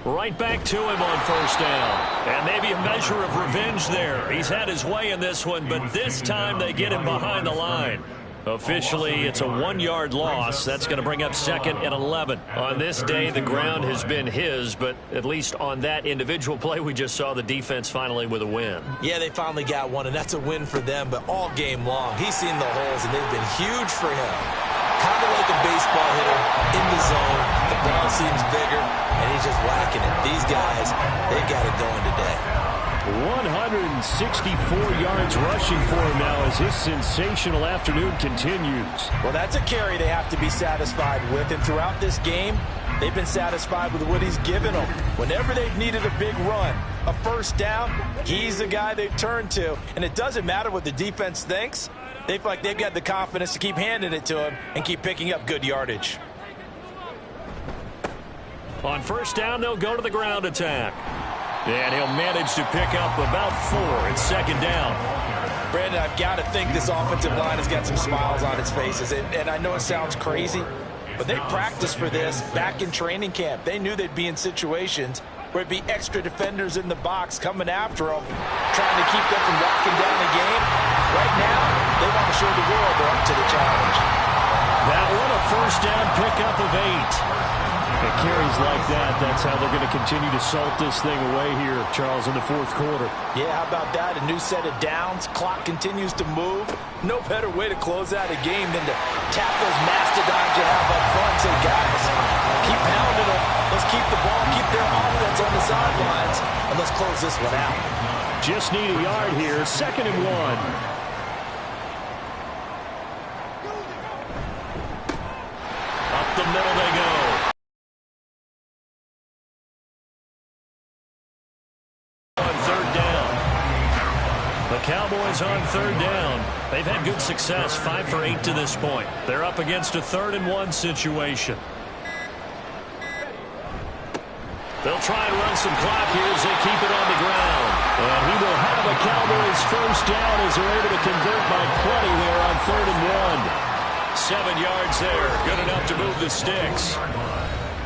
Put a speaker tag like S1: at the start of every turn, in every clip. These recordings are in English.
S1: Right back to him on first down. And maybe a measure of revenge there. He's had his way in this one, but this time they get him behind the line. Officially, it's a 1-yard loss. That's going to bring up 2nd and 11. On this day, the ground has been his, but at least on that individual play, we just saw the defense finally with a win.
S2: Yeah, they finally got one, and that's a win for them, but all game long, he's seen the holes, and they've been huge for him. Kind of like a baseball hitter in the zone. The ball seems bigger, and he's just whacking it. These guys, they got it going today.
S1: 164 yards rushing for him now as his sensational afternoon continues.
S2: Well, that's a carry they have to be satisfied with, and throughout this game, they've been satisfied with what he's given them. Whenever they've needed a big run, a first down, he's the guy they've turned to, and it doesn't matter what the defense thinks. They feel like they've got the confidence to keep handing it to him and keep picking up good yardage.
S1: On first down, they'll go to the ground attack. And he'll manage to pick up about 4 at 2nd down.
S2: Brandon, I've got to think this offensive line has got some smiles on its faces. And I know it sounds crazy, but they practiced for this back in training camp. They knew they'd be in situations where it'd be extra defenders in the box coming after them, trying to keep them from locking down the game. Right now, they want to show the world they're up to the challenge.
S1: That one, a first down pickup of 8. It carries like that. That's how they're going to continue to salt this thing away here, Charles, in the 4th quarter.
S2: Yeah, how about that? A new set of downs. Clock continues to move. No better way to close out a game than to tap those mastodons you have up front and say, guys, keep pounding them. Let's keep the ball, keep their offense on the sidelines, and let's close this one out.
S1: Just need a yard here. 2nd and 1. Up the middle they go. Cowboys on 3rd down. They've had good success, 5 for 8 to this point. They're up against a 3rd and 1 situation. They'll try and run some clock here as they keep it on the ground. And he will have a Cowboys first down as they're able to convert by plenty there on 3rd and 1. 7 yards there, good enough to move the sticks.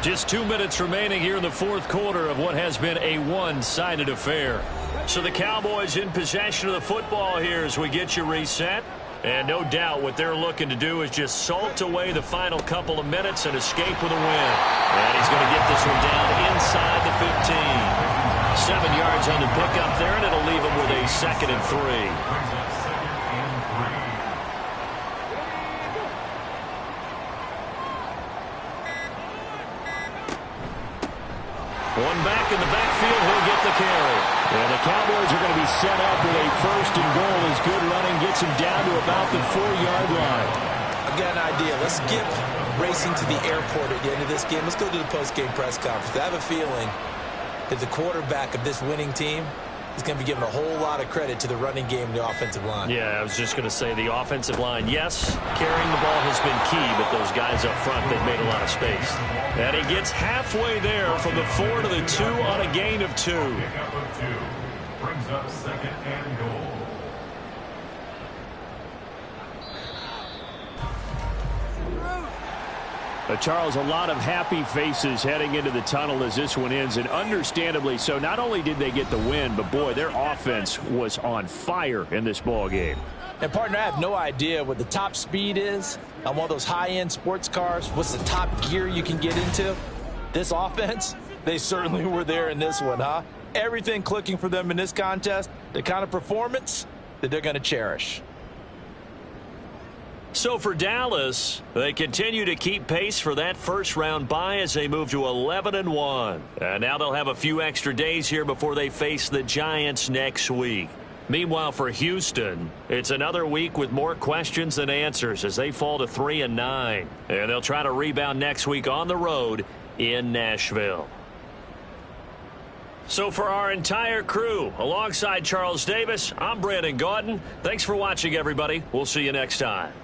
S1: Just 2 minutes remaining here in the 4th quarter of what has been a one-sided affair. So the Cowboys in possession of the football here as we get you reset. And no doubt what they're looking to do is just salt away the final couple of minutes and escape with a win. And he's going to get this one down inside the 15. 7 yards on the pickup there, and it'll leave him with a 2nd and 3. One back in the backfield, he'll get the carry. And the Cowboys are going to be set up with a 1st and goal as good running gets him down to about the 4-yard line.
S2: I've got an idea. Let's skip racing to the airport at the end of this game. Let's go to the post-game press conference. I have a feeling that the quarterback of this winning team is going to be given a whole lot of credit to the running game and the offensive line.
S1: Yeah, I was just going to say the offensive line, yes, carrying the ball has been key, but those guys up front, they've made a lot of space. And he gets halfway there from the 4 to the 2 on a gain of 2.
S3: Brings up 2nd and goal.
S1: Charles, a lot of happy faces heading into the tunnel as this one ends, and understandably so. Not only did they get the win, but boy, their offense was on fire in this ball game.
S2: And partner, I have no idea what the top speed is on one of those high-end sports cars. What's the top gear you can get into? This offense, they certainly were there in this one, huh? Everything clicking for them in this contest, the kind of performance that they're going to cherish.
S1: So for Dallas, they continue to keep pace for that first-round bye as they move to 11-1. And now they'll have a few extra days here before they face the Giants next week. Meanwhile, for Houston, it's another week with more questions than answers as they fall to 3-9. And they'll try to rebound next week on the road in Nashville. So for our entire crew, alongside Charles Davis, I'm Brandon Gaudin. Thanks for watching, everybody. We'll see you next time.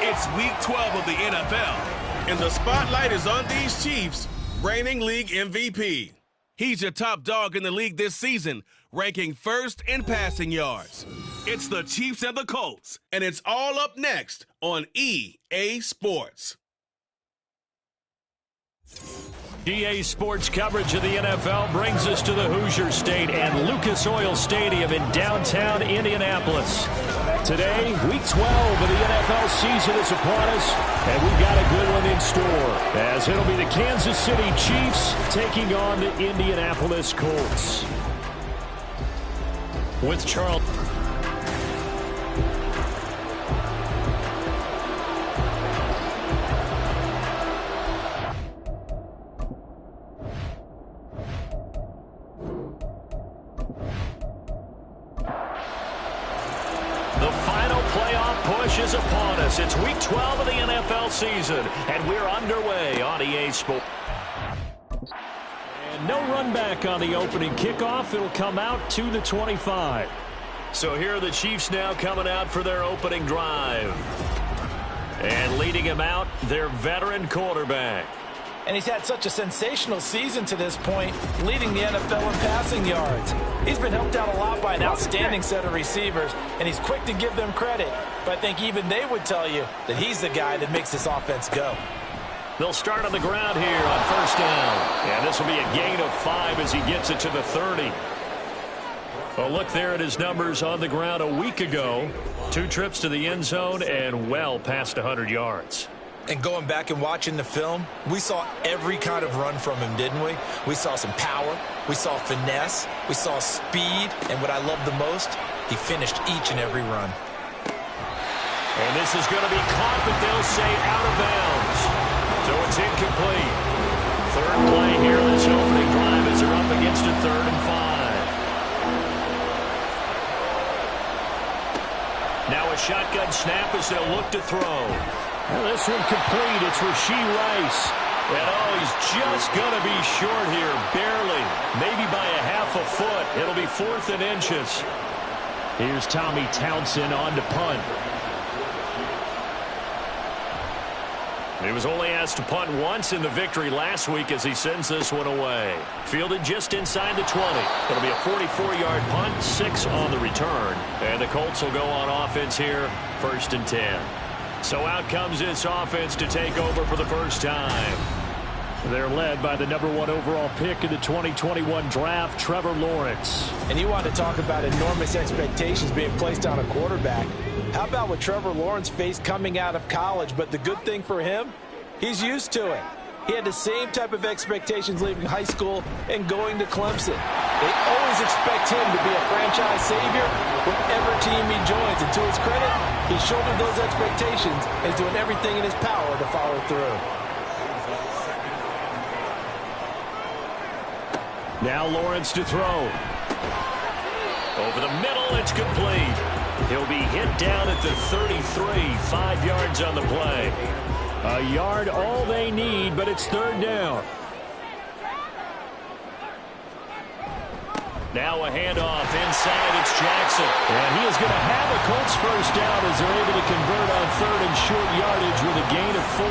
S4: It's Week 12 of the NFL, and the spotlight is on these Chiefs, reigning league MVP. He's your top dog in the league this season, ranking first in passing yards. It's the Chiefs and the Colts, and it's all up next on EA Sports.
S1: EA Sports coverage of the NFL brings us to the Hoosier State and Lucas Oil Stadium in downtown Indianapolis. Today, Week 12 of the NFL season is upon us, and we've got a good one in store, as it'll be the Kansas City Chiefs taking on the Indianapolis Colts. With Charles. Is upon us. It's Week 12 of the NFL season, and we're underway on EA Sports. And no run back on the opening kickoff. It'll come out to the 25. So here are the Chiefs now coming out for their opening drive. And leading him out, their veteran quarterback.
S2: And he's had such a sensational season to this point, leading the NFL in passing yards. He's been helped out a lot by an outstanding set of receivers, and he's quick to give them credit. But I think even they would tell you that he's the guy that makes this offense go.
S1: They'll start on the ground here on first down. And this will be a gain of 5 as he gets it to the 30. A look there at his numbers on the ground a week ago. 2 trips to the end zone and well past 100 yards.
S2: And going back and watching the film, we saw every kind of run from him, didn't we? We saw some power, we saw finesse, we saw speed, and what I love the most, he finished each and every run.
S1: And this is going to be caught, but they'll say out of bounds. So it's incomplete. Third play here this opening drive as they're up against a 3rd and 5. Now a shotgun snap as they'll look to throw. Well, this one complete. It's Rashee Rice. And oh, he's just going to be short here, barely. Maybe by a half a foot. It'll be 4th and inches. Here's Tommy Townsend on to punt. He was only asked to punt once in the victory last week as he sends this one away. Fielded just inside the 20. It'll be a 44-yard punt, 6 on the return. And the Colts will go on offense here, 1st and 10. So out comes this offense to take over for the first time. They're led by the #1 overall pick in the 2021 draft, Trevor Lawrence.
S2: And you want to talk about enormous expectations being placed on a quarterback. How about what Trevor Lawrence faced coming out of college? But the good thing for him, he's used to it. He had the same type of expectations leaving high school and going to Clemson. They always expect him to be a franchise savior whatever team he joins. And to his credit, he's shouldered those expectations and is doing everything in his power to follow through.
S1: Now Lawrence to throw. Over the middle, it's complete. He'll be hit down at the 33, 5 yards on the play. A yard all they need, but it's 3rd down. Now a handoff inside, it's Jackson. And he is going to have a Colts first down as they're able to convert on 3rd and short yardage with a gain of 4.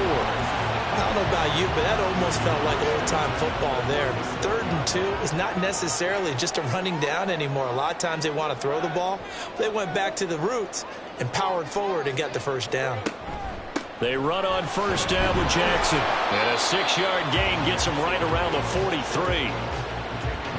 S2: I don't know about you, but that almost felt like old-time football there. 3rd and 2 is not necessarily just a running down anymore. A lot of times they want to throw the ball. They went back to the roots and powered forward and got the first down.
S1: They run on first down with Jackson. And a 6-yard gain gets them right around the 43.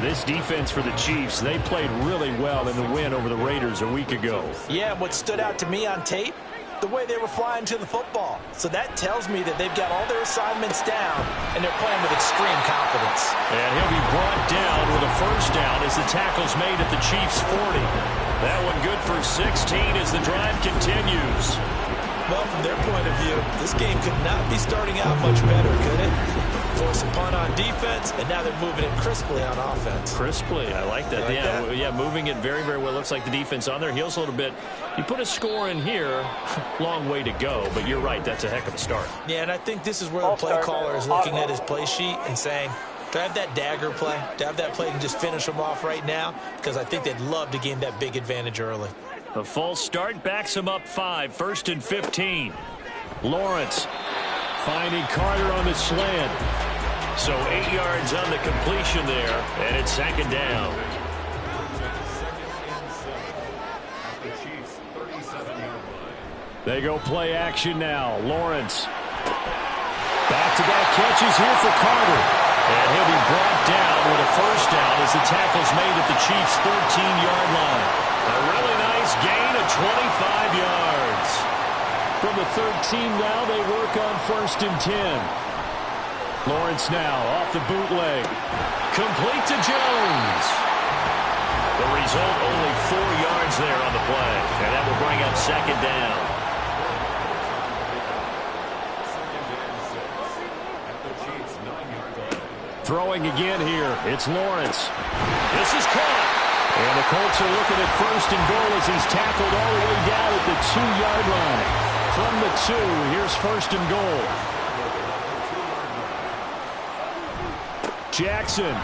S1: This defense for the Chiefs, they played really well in the win over the Raiders a week ago.
S2: Yeah, what stood out to me on tape, the way they were flying to the football. So that tells me that they've got all their assignments down, and they're playing with extreme confidence.
S1: And he'll be brought down with a first down as the tackle's made at the Chiefs' 40. That one good for 16 as the drive continues.
S2: Well, from their point of view, this game could not be starting out much better, could it? Force a punt on defense, and now they're moving it crisply on offense.
S1: Crisply, I like that. Yeah, moving it very, very well. Looks like the defense on their heels a little bit. You put a score in here, long way to go, but you're right, that's a heck of a start.
S2: Yeah, and I think this is where the play caller is looking at his play sheet and saying, do I have that dagger play? Do I have that play and just finish them off right now? Because I think they'd love to gain that big advantage early.
S1: The false start backs him up 5, 1st and 15. Lawrence finding Carter on the slant. So 8 yards on the completion there, and it's second down. They go play action now. Lawrence. Back-to-back catches here for Carter. And he'll be brought down with a first down as the tackle's made at the Chiefs' 13-yard line. A really nice gain of 25 yards. From the 13 now, they work on 1st and 10. Lawrence now off the bootleg. Complete to Jones. The result, only 4 yards there on the play. And that will bring up second down. Throwing again here. It's Lawrence. This is caught. And the Colts are looking at 1st and goal as he's tackled all the way down at the 2-yard line. From the 2, here's 1st and goal. Jackson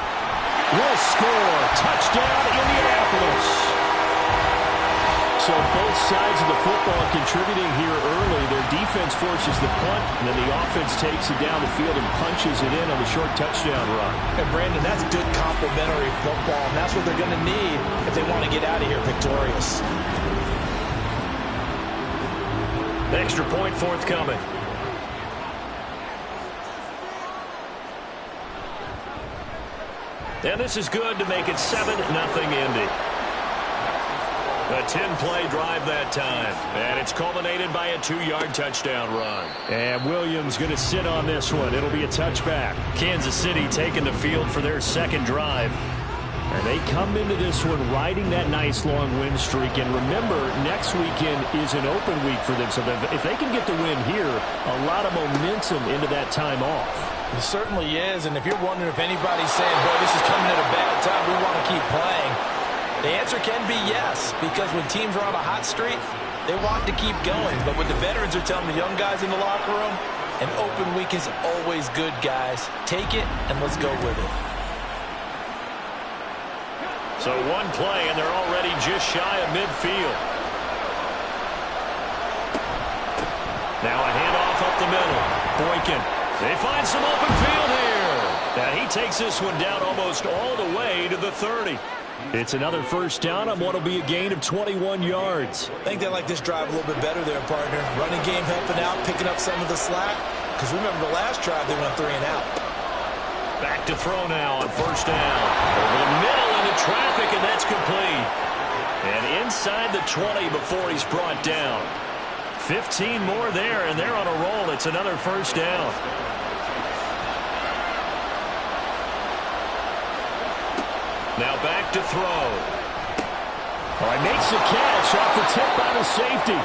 S1: will score. Touchdown, Indianapolis. So both sides of the football contributing here early. Their defense forces the punt, and then the offense takes it down the field and punches it in on the short touchdown run.
S2: And Brandon, that's good complementary football, and that's what they're going to need if they want to get out of here victorious.
S1: Extra point forthcoming. And this is good to make it 7-0 Indy. A 10-play drive that time. And it's culminated by a 2-yard touchdown run. And Williams going to sit on this one. It'll be a touchback. Kansas City taking the field for their second drive. And they come into this one riding that nice long win streak. And remember, next weekend is an open week for them. So if they can get the win here, a lot of momentum into that time off.
S2: It certainly is. And if you're wondering if anybody's saying, boy, this is coming at a bad time, we want to keep playing, the answer can be yes, because when teams are on a hot streak, they want to keep going. But when the veterans are telling the young guys in the locker room, an open week is always good, guys. Take it, and let's go with it.
S1: So one play, and they're already just shy of midfield. Now a handoff up the middle. Boykin. They find some open field here. And he takes this one down almost all the way to the 30. It's another first down on what will be a gain of 21 yards.
S2: I think they like this drive a little bit better there, partner. Running game helping out, picking up some of the slack. Because remember the last drive, they went 3 and out.
S1: Back to throw now on first down. Over the middle into traffic, and that's complete. And inside the 20 before he's brought down. 15 more there, and they're on a roll. It's another first down. Now back to throw. All right, makes the catch off the tip by the safety.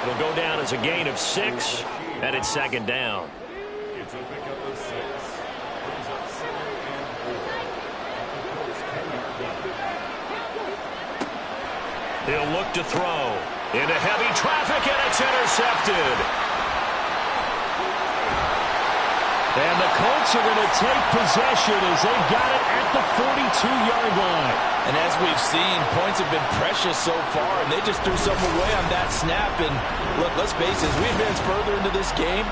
S1: It'll go down as a gain of 6, and it's second down.
S3: It's a pickup of 6. Brings up 2nd and 4.
S1: He'll look to throw. Into heavy traffic, and it's intercepted. And the Colts are going to take possession as they've got it at the 42-yard line.
S2: And as we've seen, points have been precious so far, and they just threw some away on that snap. And look, let's face it, as we advance further into this game,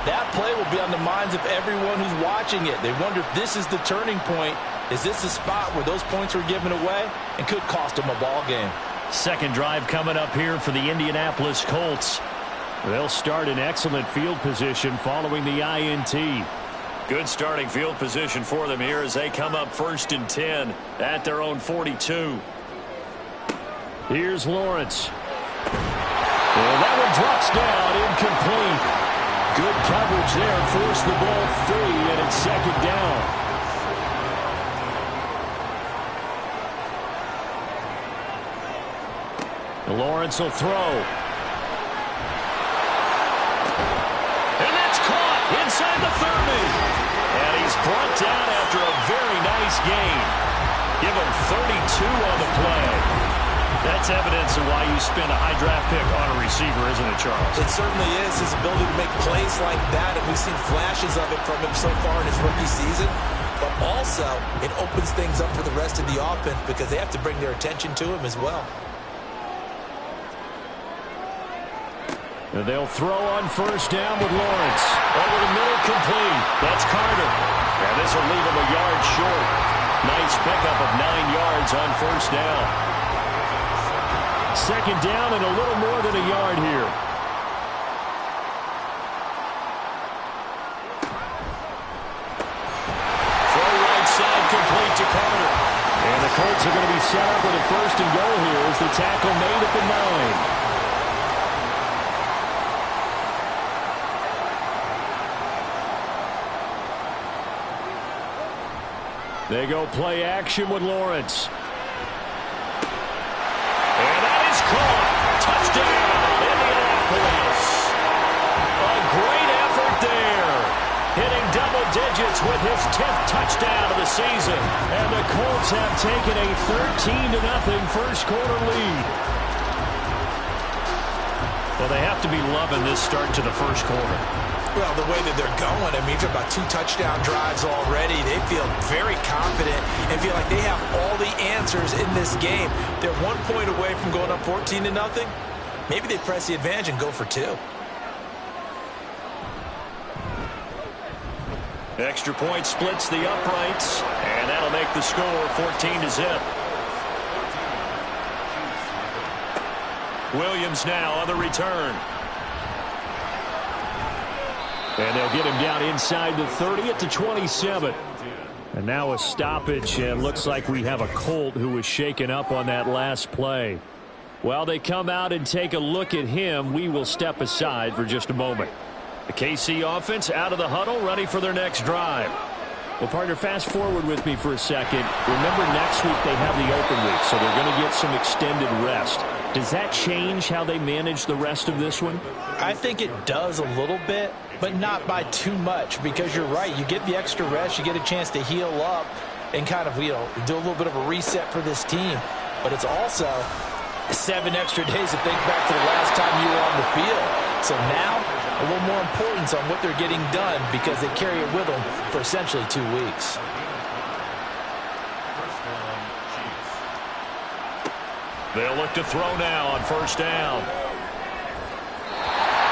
S2: that play will be on the minds of everyone who's watching it. They wonder if this is the turning point. Is this the spot where those points were given away and could cost them a ball game?
S1: Second drive coming up here for the Indianapolis Colts. They'll start in excellent field position following the INT. Good starting field position for them here as they come up 1st and 10 at their own 42. Here's Lawrence. And that one drops down, incomplete. Good coverage there, forced the ball free, and it's second down. Lawrence will throw. And that's caught inside the 30. And he's brought down after a very nice gain. Give him 32 on the play. That's evidence of why you spend a high draft pick on a receiver, isn't it, Charles?
S2: It certainly is. His ability to make plays like that, and we've seen flashes of it from him so far in his rookie season. But also, it opens things up for the rest of the offense because they have to bring their attention to him as well.
S1: They'll throw on first down with Lawrence. Over the middle, complete. That's Carter. And this will leave him a yard short. Nice pickup of 9 yards on first down. Second down and a little more than a yard here. Throw right side, complete to Carter. And the Colts are going to be set up with a first and goal here as the tackle made at the 9. They go play action with Lawrence. And that is caught. Touchdown, Indianapolis. A great effort there. Hitting double digits with his 10th touchdown of the season. And the Colts have taken a 13-0 first quarter lead. Well, they have to be loving this start to the first quarter.
S2: Well, the way that they're going, I mean, you've got 2 touchdown drives already. They feel very confident and feel like they have all the answers in this game. They're 1 point away from going up 14-0. Maybe they press the advantage and go for 2.
S1: Extra point splits the uprights, and that'll make the score 14-0. Williams now on the return. And they'll get him down inside the 30 at the 27. And now a stoppage, and looks like we have a Colt who was shaken up on that last play. While they come out and take a look at him, we will step aside for just a moment. The KC offense out of the huddle, ready for their next drive. Well, partner, fast forward with me for a second. Remember, next week they have the open week, so they're going to get some extended rest. Does that change how they manage the rest of this one?
S2: I think it does a little bit, but not by too much, because you're right. You get the extra rest, you get a chance to heal up and kind of, do a little bit of a reset for this team. But it's also 7 extra days to think back to the last time you were on the field. So now, a little more importance on what they're getting done because they carry it with them for essentially 2 weeks.
S1: They'll look to throw now on first down.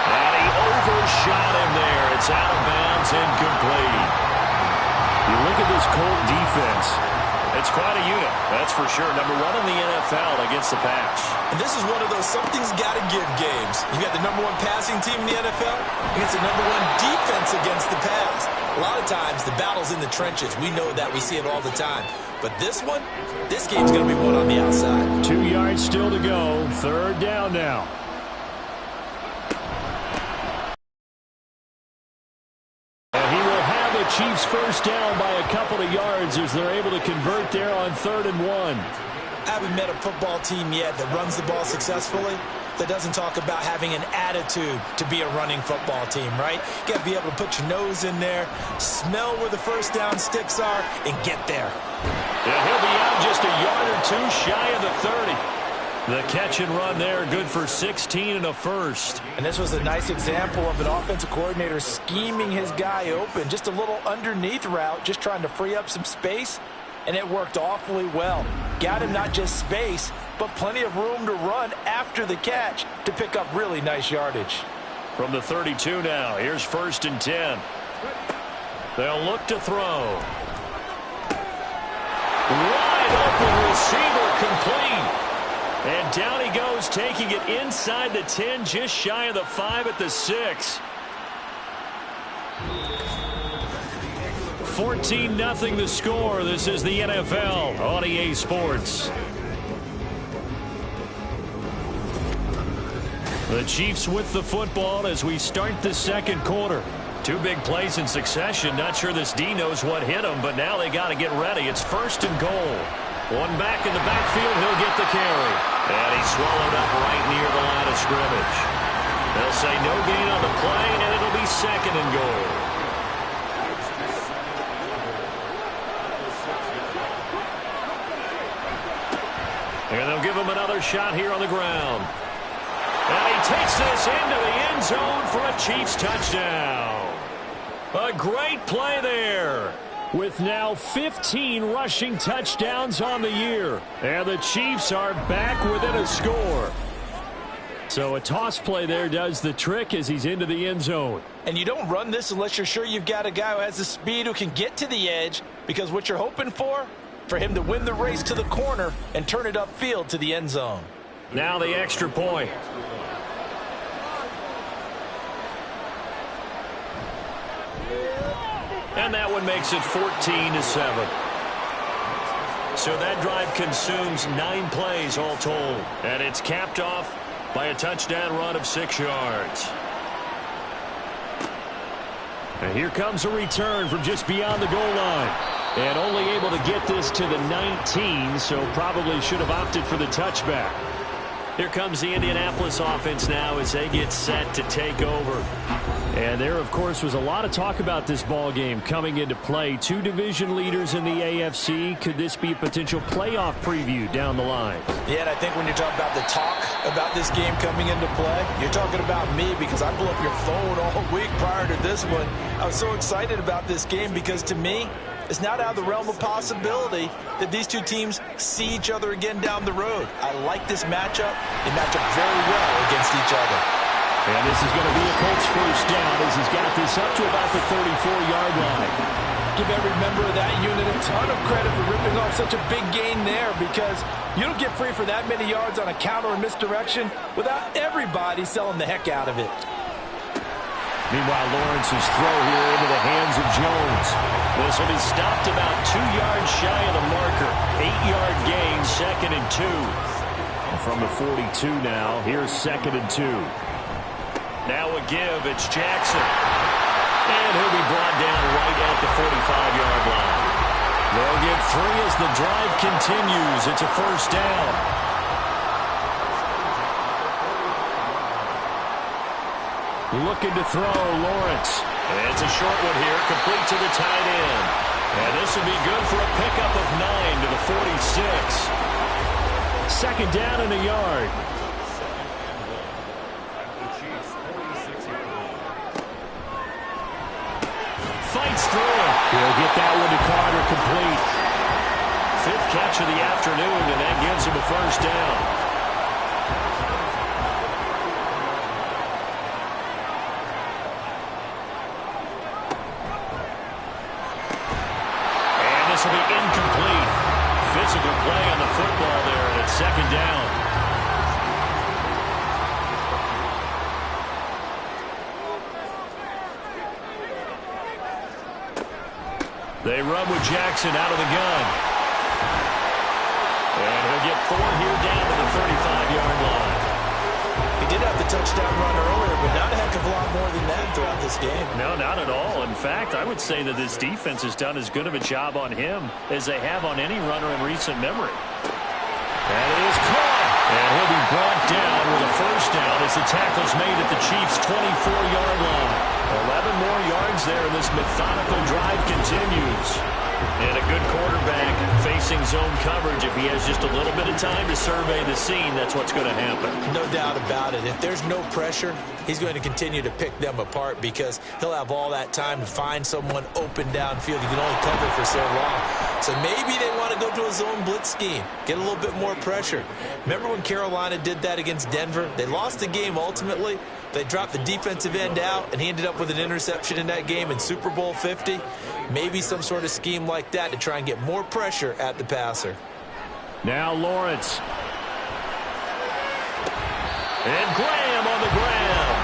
S1: And he overshot him there. It's out of bounds, incomplete. You look at this Colt defense. It's quite a unit, that's for sure. Number 1 in the NFL against the pass.
S2: And this is one of those something's got to give games. You got the number 1 passing team in the NFL against the number 1 defense against the pass. A lot of times, the battle's in the trenches. We know that. We see it all the time. But this one, this game's going to be won on the outside.
S1: 2 yards still to go. Third down now. Chiefs first down by a couple of yards as they're able to convert there on 3rd and 1.
S2: I haven't met a football team yet that runs the ball successfully that doesn't talk about having an attitude to be a running football team, right? You got to be able to put your nose in there, smell where the first down sticks are, and get there.
S1: Yeah, he'll be out just a yard or 2 shy of the 30. The catch and run there, good for 16 and a first.
S2: And this was a nice example of an offensive coordinator scheming his guy open. Just a little underneath route, just trying to free up some space, and it worked awfully well. Got him not just space, but plenty of room to run after the catch to pick up really nice yardage.
S1: From the 32 now, here's 1st and 10. They'll look to throw. Wide open receiver, complete. And down he goes, taking it inside the 10, just shy of the 5 at the 6. 14-0 the score. This is the NFL on EA Sports. The Chiefs with the football as we start the second quarter. 2 big plays in succession. Not sure this D knows what hit him, but now they got to get ready. It's 1st and goal. One back in the backfield, he'll get the carry. And he's swallowed up right near the line of scrimmage. They'll say no gain on the play, and it'll be 2nd and goal. And they'll give him another shot here on the ground. And he takes this into the end zone for a Chiefs touchdown. A great play there. With now 15 rushing touchdowns on the year. And the Chiefs are back within a score. So a toss play there does the trick as he's into the end zone.
S2: And you don't run this unless you're sure you've got a guy who has the speed who can get to the edge, because what you're hoping for him to win the race to the corner and turn it upfield to the end zone.
S1: Now the extra point. And that one makes it 14-7. So that drive consumes 9 plays all told. And it's capped off by a touchdown run of 6 yards. And here comes a return from just beyond the goal line. And only able to get this to the 19, so probably should have opted for the touchback. Here comes the Indianapolis offense now as they get set to take over. And there, of course, was a lot of talk about this ball game coming into play. 2 division leaders in the AFC. Could this be a potential playoff preview down the line?
S2: Yeah, and I think when you're talking about the talk about this game coming into play, you're talking about me, because I blew up your phone all week prior to this one. I was so excited about this game because, to me, it's not out of the realm of possibility that these two teams see each other again down the road. I like this matchup. They match up very well against each other.
S1: And this is going to be a Colts first down as he's got this up to about the 34-yard line.
S2: Give every member of that unit a ton of credit for ripping off such a big gain there, because you don't get free for that many yards on a counter or misdirection without everybody selling the heck out of it.
S1: Meanwhile, Lawrence's throw here into the hands of Jones. This will be stopped about 2 yards shy of the marker. 8-yard gain, 2nd and 2. From the 42 now, here's 2nd and 2. Now a give, it's Jackson. And he'll be brought down right at the 45-yard line. They'll get 3 as the drive continues. It's a first down. Looking to throw, Lawrence. And it's a short one here, complete to the tight end. And this will be good for a pickup of 9 to the 46. 2nd down and a yard. Fights through it. He'll get that one to Carter, complete. 5th catch of the afternoon, and that gives him a first down. This will be incomplete. Physical play on the football there, and it's 2nd down. They run with Jackson out of the gun. And he'll get 4 here down to the 35-yard line.
S2: He did have the touchdown run earlier, but not a heck of a lot more than that throughout this game.
S1: No, not at all. In fact, I would say that this defense has done as good of a job on him as they have on any runner in recent memory. That is caught. And he'll be brought down with a first down as the tackle's made at the Chiefs' 24-yard line. 11 more yards there, and this methodical drive continues. And a good quarterback facing zone coverage. If he has just a little bit of time to survey the scene, that's what's going to happen.
S2: No doubt about it. If there's no pressure, he's going to continue to pick them apart, because he'll have all that time to find someone open downfield. He can only cover for so long. So maybe they want to go to a zone blitz scheme, get a little bit more pressure. Remember when Carolina did that against Denver? They lost the game ultimately. They dropped the defensive end out, and he ended up with an interception in that game in Super Bowl 50. Maybe some sort of scheme like that to try and get more pressure at the passer.
S1: Now Lawrence. And Graham on the ground.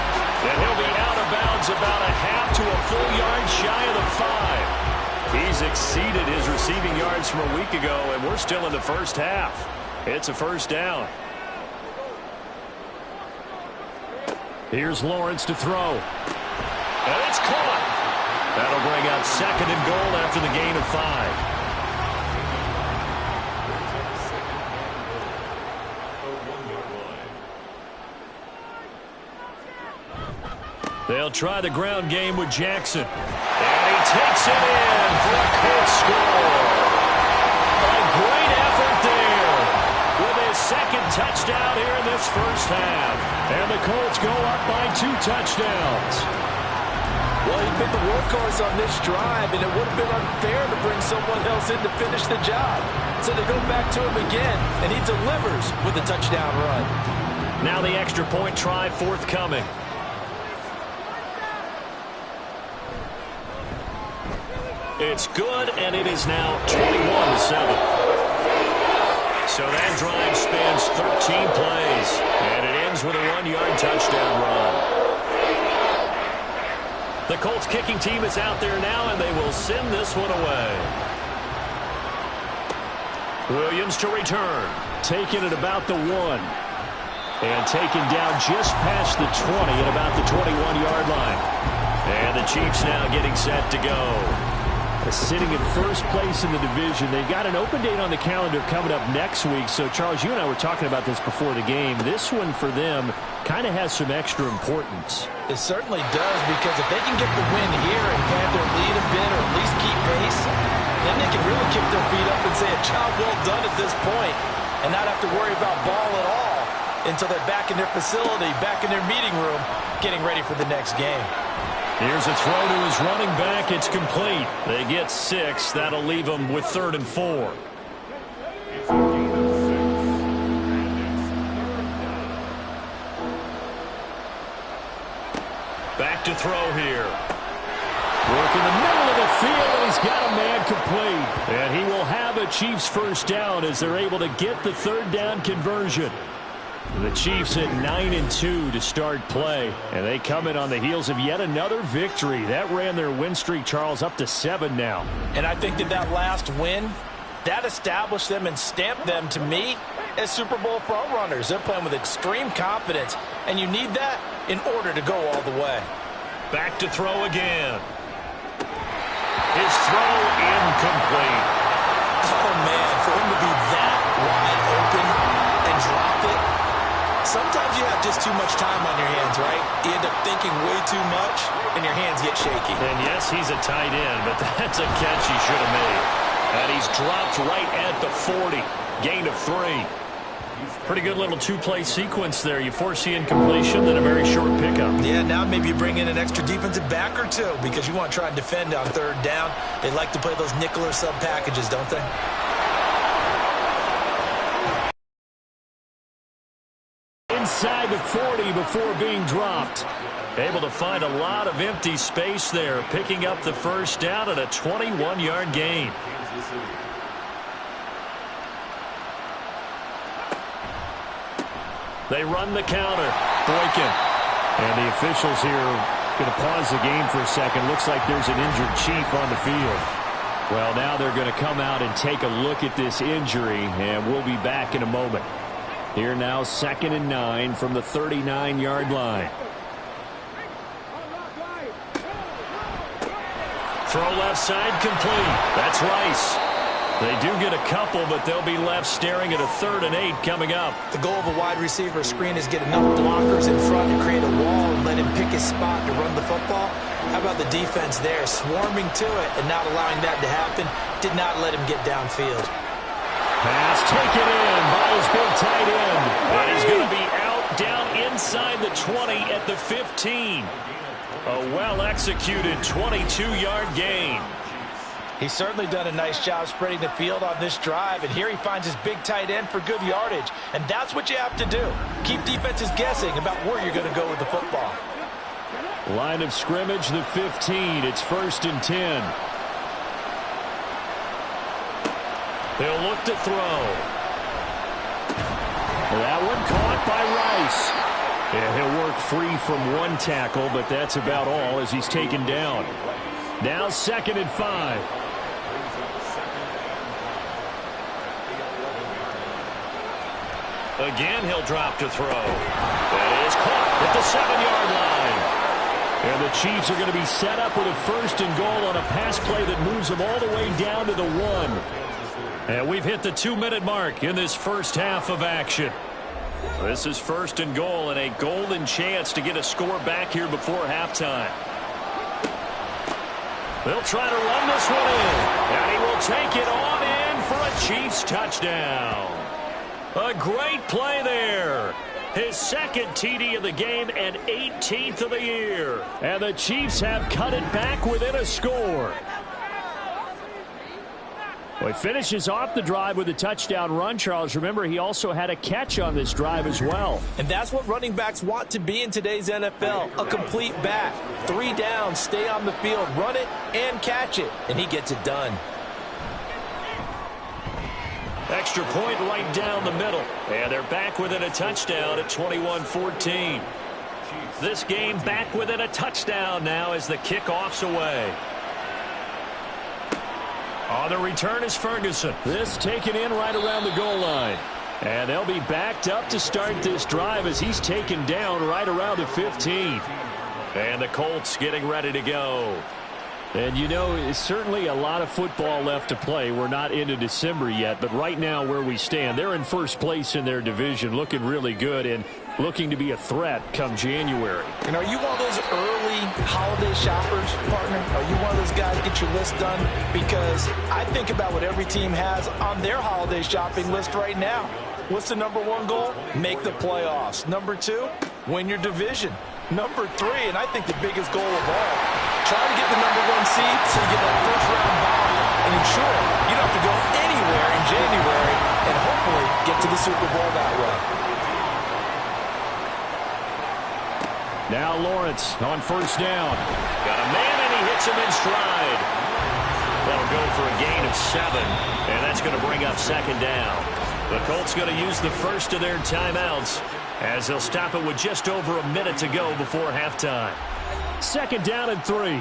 S1: And he'll be out of bounds about a half to a full yard shy of the 5. He's exceeded his receiving yards from a week ago, and we're still in the first half. It's a first down. Here's Lawrence to throw. And it's caught. That'll bring up 2nd and goal after the gain of 5. They'll try the ground game with Jackson. And he takes it in for a Colts score. A great effort there with his 2nd touchdown here in this first half. And the Colts go up by 2 touchdowns.
S2: Well, he'd been the workhorse on this drive, and it would have been unfair to bring someone else in to finish the job. So they go back to him again, and he delivers with a touchdown run.
S1: Now the extra point try forthcoming. It's good, and it is now 21-7. So that drive spans 13 plays, and it ends with a 1-yard touchdown run. The Colts kicking team is out there now, and they will send this one away. Williams to return. Taking it about the 1. And taken down just past the 20 at about the 21-yard line. And the Chiefs now getting set to go. Sitting in first place in the division. They've got an open date on the calendar coming up next week. So, Charles, you and I were talking about this before the game. This one for them kind of has some extra importance.
S2: It certainly does, because if they can get the win here and pad their lead a bit, or at least keep pace, then they can really kick their feet up and say a job well done at this point and not have to worry about ball at all until they're back in their facility, back in their meeting room, getting ready for the next game.
S1: Here's a throw to his running back. It's complete. They get 6. That'll leave them with 3rd and 4. Back to throw here. Work in the middle of the field, and he's got a man complete. And he will have a Chiefs first down as they're able to get the 3rd down conversion. The Chiefs at 9-2 to start play, and they come in on the heels of yet another victory. That ran their win streak, Charles, up to 7 now.
S2: And I think that last win, that established them and stamped them, to me, as Super Bowl frontrunners. They're playing with extreme confidence, and you need that in order to go all the way.
S1: Back to throw again. His throw incomplete.
S2: Oh, man, for him to be that wide open and drop it. Sometimes you have just too much time on your hands, right? You end up thinking way too much, and your hands get shaky.
S1: And yes, he's a tight end, but that's a catch he should have made. And he's dropped right at the 40. Gain of 3. Pretty good little 2-play sequence there. You force the incompletion, then a very short pickup.
S2: Yeah, now maybe you bring in an extra defensive back or two because you want to try and defend on 3rd down. They like to play those nickel or sub packages, don't they?
S1: Inside the 40 before being dropped. Able to find a lot of empty space there, picking up the first down at a 21-yard gain. They run the counter. Boykin. And the officials here going to pause the game for a second. Looks like there's an injured Chief on the field. Well, now they're going to come out and take a look at this injury, and we'll be back in a moment. Here now, 2nd and 9 from the 39-yard line. Throw left side complete. That's Rice. They do get a couple, but they'll be left staring at a 3rd and 8 coming up.
S2: The goal of a wide receiver screen is get enough blockers in front to create a wall and let him pick his spot to run the football. How about the defense there, swarming to it and not allowing that to happen? Did not let him get downfield.
S1: Pass taken in by his big tight end. And he's going to be out down inside the 20 at the 15. A well-executed 22-yard gain.
S2: He's certainly done a nice job spreading the field on this drive, and here he finds his big tight end for good yardage. And that's what you have to do. Keep defenses guessing about where you're going to go with the football.
S1: Line of scrimmage, the 15. It's 1st and 10. They'll look to throw. That one caught by Rice. Yeah, he'll work free from one tackle, but that's about all as he's taken down. Now 2nd and 5. Again, he'll drop to throw. That is caught at the 7-yard line. And the Chiefs are going to be set up with a 1st and goal on a pass play that moves them all the way down to the 1. And we've hit the 2-minute mark in this first half of action. This is 1st and goal and a golden chance to get a score back here before halftime. They'll try to run this one in. And he will take it on in for a Chiefs touchdown. A great play there. His 2nd TD of the game and 18th of the year. And the Chiefs have cut it back within a score. Well, he finishes off the drive with a touchdown run, Charles. Remember, he also had a catch on this drive as well.
S2: And that's what running backs want to be in today's NFL, a complete back. 3 downs, stay on the field, run it, and catch it. And he gets it done.
S1: Extra point right down the middle. And they're back within a touchdown at 21-14. This game back within a touchdown now as the kickoff's away. On the return is Ferguson. This taken in right around the goal line. And they'll be backed up to start this drive as he's taken down right around the 15. And the Colts getting ready to go. And, you know, it's certainly a lot of football left to play. We're not into December yet, but right now where we stand, they're in first place in their division, looking really good and looking to be a threat come January.
S2: And are you one of those early holiday shoppers, partner? Are you one of those guys get your list done? Because I think about what every team has on their holiday shopping list right now. What's the number 1 goal? Make the playoffs. Number 2, win your division. Number 3, and I think the biggest goal of all, try to get the number 1 seed so you get that first-round bye and ensure you don't have to go anywhere in January and hopefully get to the Super Bowl that way.
S1: Now Lawrence on first down. Got a man and he hits him in stride. That'll go for a gain of 7, and that's going to bring up second down. The Colts going to use the first of their timeouts as they'll stop it with just over a minute to go before halftime. Second down and 3.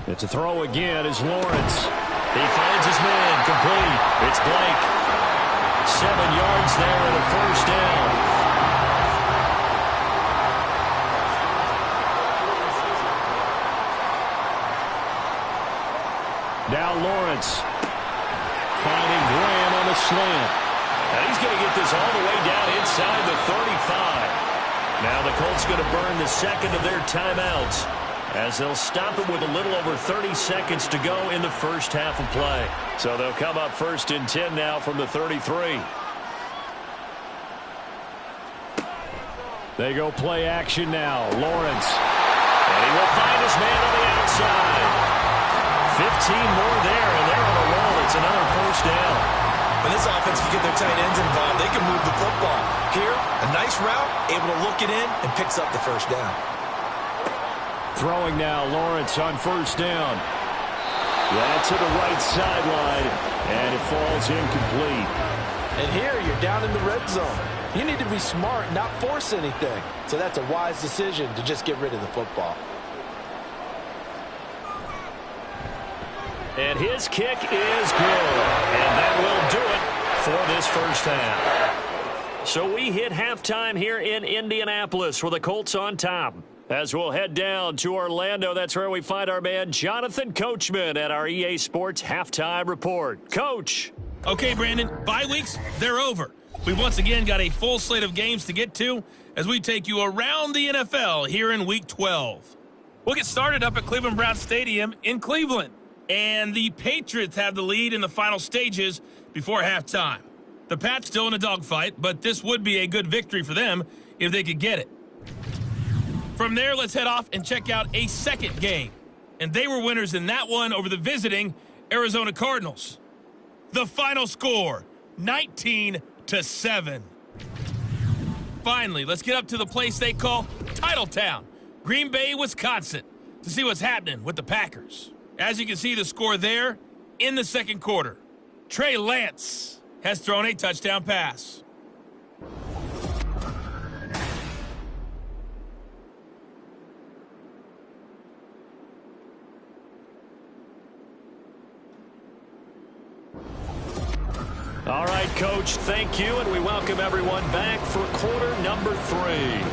S1: It's a throw again as Lawrence. He finds his man complete. It's Blake. 7 yards there and a first down. Now Lawrence finding Graham on the slant. And he's going to get this all the way down inside the 35. Now the Colts going to burn the second of their timeouts as they'll stop it with a little over 30 seconds to go in the first half of play. So they'll come up first and 10 now from the 33. They go play action now. Lawrence. And he will find his man on the outside. 15 more there, and they're on a roll. It's another first down.
S2: When this offense can get their tight ends involved, they can move the football. Here, a nice route, able to look it in, and picks up the first down.
S1: Throwing now, Lawrence on first down. That's to the right sideline, and it falls incomplete.
S2: And here, you're down in the red zone. You need to be smart, not force anything. So that's a wise decision to just get rid of the football.
S1: And his kick is good. And that will do it for this first half. So we hit halftime here in Indianapolis with the Colts on top. As we'll head down to Orlando, that's where we find our man Jonathan Coachman at our EA Sports Halftime Report. Coach.
S5: Okay, Brandon, bye weeks, they're over. We once again got a full slate of games to get to as we take you around the NFL here in Week 12. We'll get started up at Cleveland Browns Stadium in Cleveland. And the Patriots have the lead in the final stages before halftime. The Pats still in a dogfight, but this would be a good victory for them if they could get it. From there, let's head off and check out a second game. And they were winners in that one over the visiting Arizona Cardinals. The final score, 19-7. Finally, let's get up to the place they call Titletown, Green Bay, Wisconsin, to see what's happening with the Packers. As you can see the score there in the second quarter. Trey Lance has thrown a touchdown pass.
S1: All right, Coach, thank you, and we welcome everyone back for quarter number 3.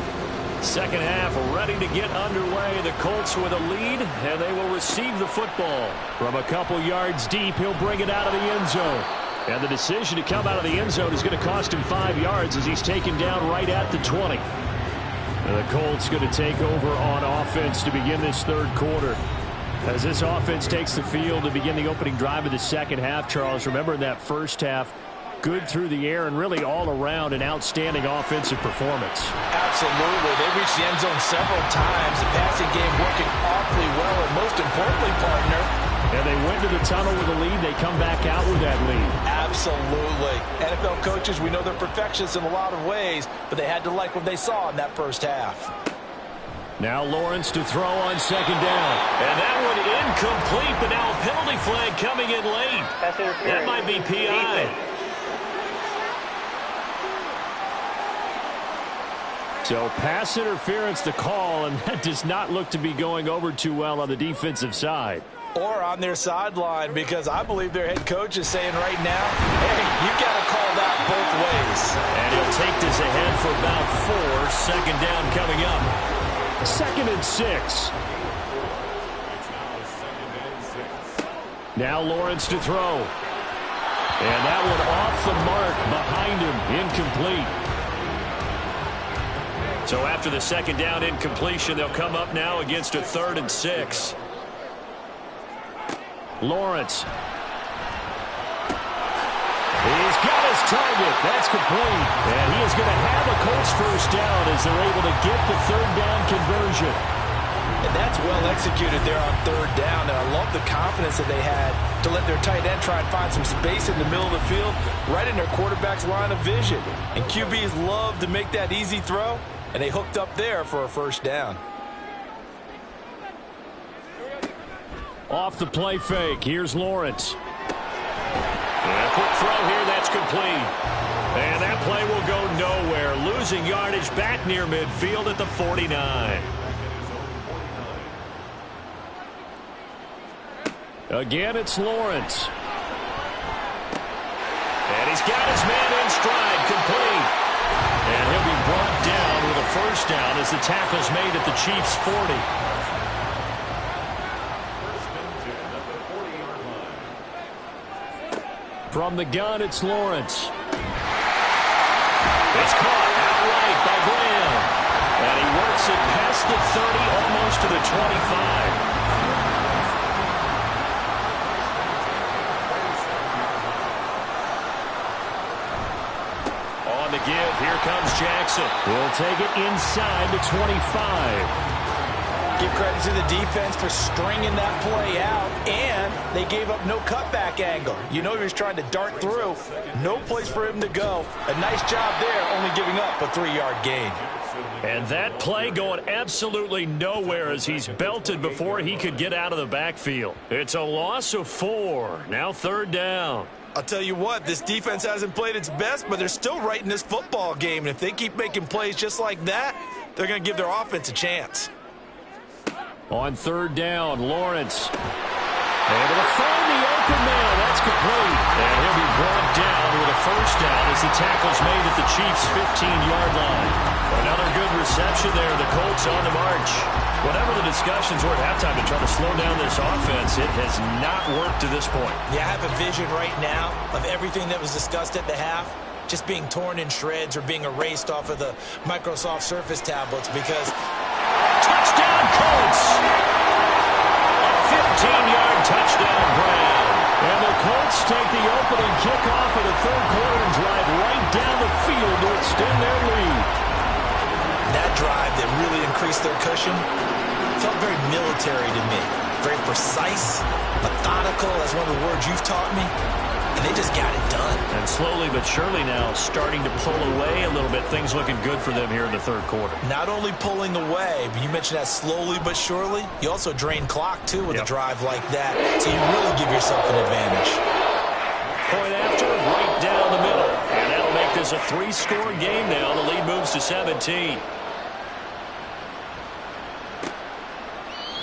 S1: Second half ready to get underway. The Colts with a lead, and they will receive the football. From a couple yards deep, he'll bring it out of the end zone. And the decision to come out of the end zone is going to cost him 5 yards as he's taken down right at the 20. And the Colts going to take over on offense to begin this third quarter. As this offense takes the field to begin the opening drive of the second half, Charles, remember in that first half, Good through the air and really all around an outstanding offensive performance.
S2: Absolutely. They reached the end zone several times. The passing game working awfully well, and most importantly, partner,
S1: and they went to the tunnel with a lead. They come back out with that lead.
S2: Absolutely. NFL coaches, we know they're perfectionists in a lot of ways, but they had to like what they saw in that first half.
S1: Now Lawrence to throw on second down.
S6: And that one incomplete, but now a penalty flag coming in late. That might be PI.
S1: So pass interference to call, and that does not look to be going over too well on the defensive side.
S2: Or on their sideline, because I believe their head coach is saying right now, hey, you got to call that both ways.
S6: And he'll take this ahead for about 4. Second down coming up.
S1: 2nd and 6. Now Lawrence to throw. And that one off the mark behind him, incomplete.
S6: So after the second down incompletion, they'll come up now against a 3rd and 6.
S1: Lawrence. He's got his target. That's complete. And he is going to have a Colts first down as they're able to get the 3rd down conversion.
S2: And that's well executed there on 3rd down. And I love the confidence that they had to let their tight end try and find some space in the middle of the field, right in their quarterback's line of vision. And QBs love to make that easy throw. And they hooked up there for a first down.
S1: Off the play fake. Here's Lawrence.
S6: And a quick throw here. That's complete. And that play will go nowhere. Losing yardage back near midfield at the 49.
S1: Again, it's Lawrence.
S6: And he's got his man in stride. Complete.
S1: And he'll be brought down with a first down as the tackle's made at the Chiefs' 40. From the gun, it's Lawrence.
S6: It's caught outright by Graham.
S1: And he works it past the 30, almost to the 25.
S6: On the give, here comes Jackson.
S1: He'll take it inside the 25.
S2: Give credit to the defense for stringing that play out, and they gave up no cutback angle. You know he was trying to dart through. No place for him to go. A nice job there, only giving up a 3-yard gain.
S6: And that play going absolutely nowhere as he's belted before he could get out of the backfield. It's a loss of 4. Now 3rd down.
S2: I'll tell you what, this defense hasn't played its best, but they're still right in this football game. And if they keep making plays just like that, they're going to give their offense a chance.
S1: On 3rd down, Lawrence. Able to find the open man. That's complete.
S6: And he'll be brought down with a first down as the tackle's made at the Chiefs' 15-yard line. Another good reception there. The Colts on the march. Whatever the discussions were at halftime to try to slow down this offense, it has not worked to this point.
S2: Yeah, I have a vision right now of everything that was discussed at the half just being torn in shreds or being erased off of the Microsoft Surface tablets because...
S6: Touchdown, Colts! A 15-yard touchdown, Brown.
S1: And the Colts take the opening kickoff of the 3rd quarter and drive right down the field to extend their lead.
S2: That drive that really increased their cushion felt very military to me. Very precise, methodical, that's one of the words you've taught me. And they just got it done.
S6: And slowly but surely now starting to pull away a little bit. Things looking good for them here in the 3rd quarter.
S2: Not only pulling away, but you mentioned that slowly but surely. You also drain clock, too, with a drive like that. So you really give yourself an advantage.
S6: Point after, right down the middle. And that'll make this a 3-score game now. The lead moves to 17.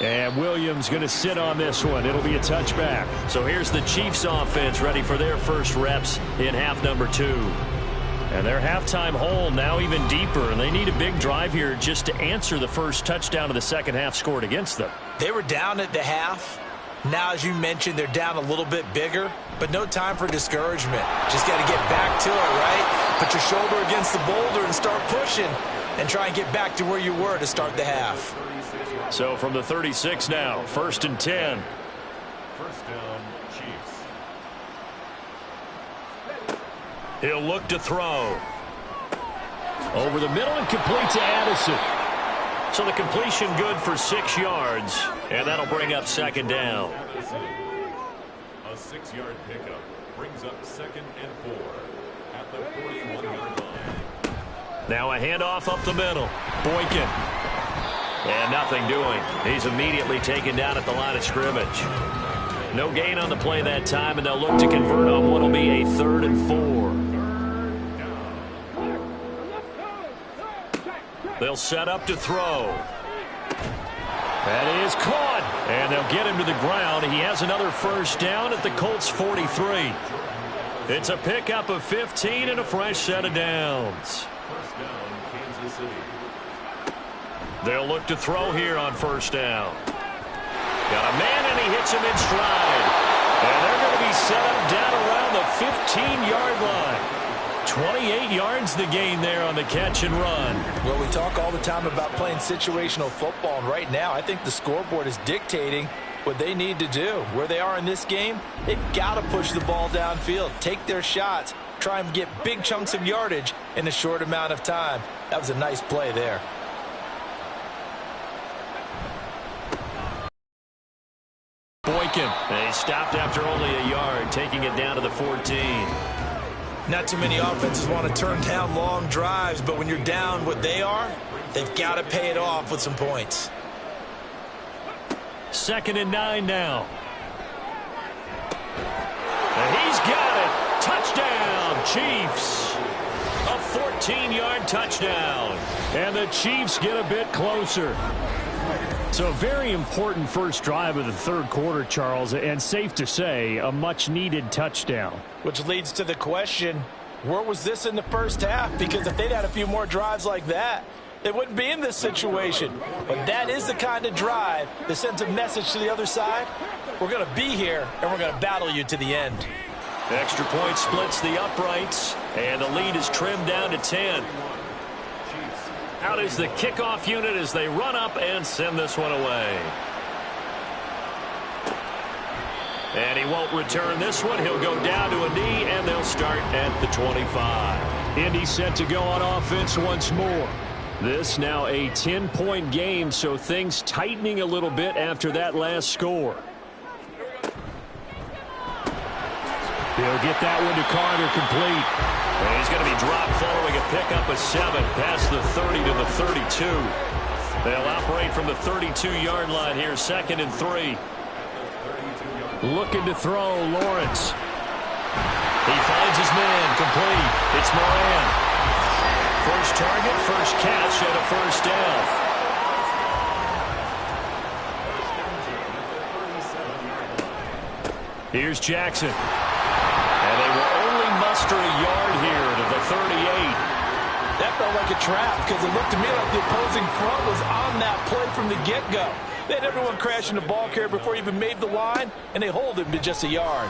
S1: And Williams going to sit on this one. It'll be a touchback.
S6: So here's the Chiefs offense ready for their first reps in half number 2.
S1: And their halftime hole now even deeper. And they need a big drive here just to answer the first touchdown of the second half scored against them.
S2: They were down at the half. Now, as you mentioned, they're down a little bit bigger. But no time for discouragement. Just got to get back to it, right? Put your shoulder against the boulder and start pushing. And try and get back to where you were to start the half.
S1: So from the 36 now, 1st and 10.
S3: First down, Chiefs.
S6: He'll look to throw. Over the middle and complete to Addison. So the completion good for 6 yards, and that'll bring up second down.
S3: A 6-yard pickup brings up 2nd and 4 at the 41-yard line.
S6: Now a handoff up the middle. Boykin. And nothing doing. He's immediately taken down at the line of scrimmage. No gain on the play that time, and they'll look to convert on what will be a 3rd and 4. They'll set up to throw. That is caught. And they'll get him to the ground. He has another first down at the Colts 43. It's a pickup of 15 and a fresh set of downs.
S3: First down, Kansas City.
S6: They'll look to throw here on first down. Got a man, and he hits him in stride. And they're going to be set up down around the 15-yard line. 28 yards the gain there on the catch and run.
S2: Well, we talk all the time about playing situational football, and right now I think the scoreboard is dictating what they need to do. Where they are in this game, they've got to push the ball downfield, take their shots, try and get big chunks of yardage in a short amount of time. That was a nice play there.
S6: Boykin. They stopped after only a yard, taking it down to the 14.
S2: Not too many offenses want to turn down long drives, but when you're down what they are, they've got to pay it off with some points.
S6: 2nd and 9 now. And he's got it. Touchdown, Chiefs. A 14-yard touchdown. And the Chiefs get a bit closer. So a very important first drive of the 3rd quarter, Charles, and safe to say, a much-needed touchdown.
S2: Which leads to the question, where was this in the first half? Because if they'd had a few more drives like that, they wouldn't be in this situation. But that is the kind of drive that sends a message to the other side. We're going to be here, and we're going to battle you to the end.
S6: Extra point splits the uprights, and the lead is trimmed down to 10. Out is the kickoff unit as they run up and send this one away. And he won't return this one. He'll go down to a knee, and they'll start at the 25. Indy set to go on offense once more. This now a 10-point game, so things tightening a little bit after that last score. He'll get that one to Carter complete. And he's going to be dropped following a pickup of 7 past the 30 to the 32. They'll operate from the 32-yard line here, 2nd and 3. Looking to throw, Lawrence. He finds his man, complete. It's Moran. First target, first catch, and a first down. Here's Jackson. And they will only muster a yard here to the 38.
S2: That felt like a trap because it looked to me like the opposing front was on that play from the get-go. They had everyone crashing the ball carrier before he even made the line, and they hold him to just a yard.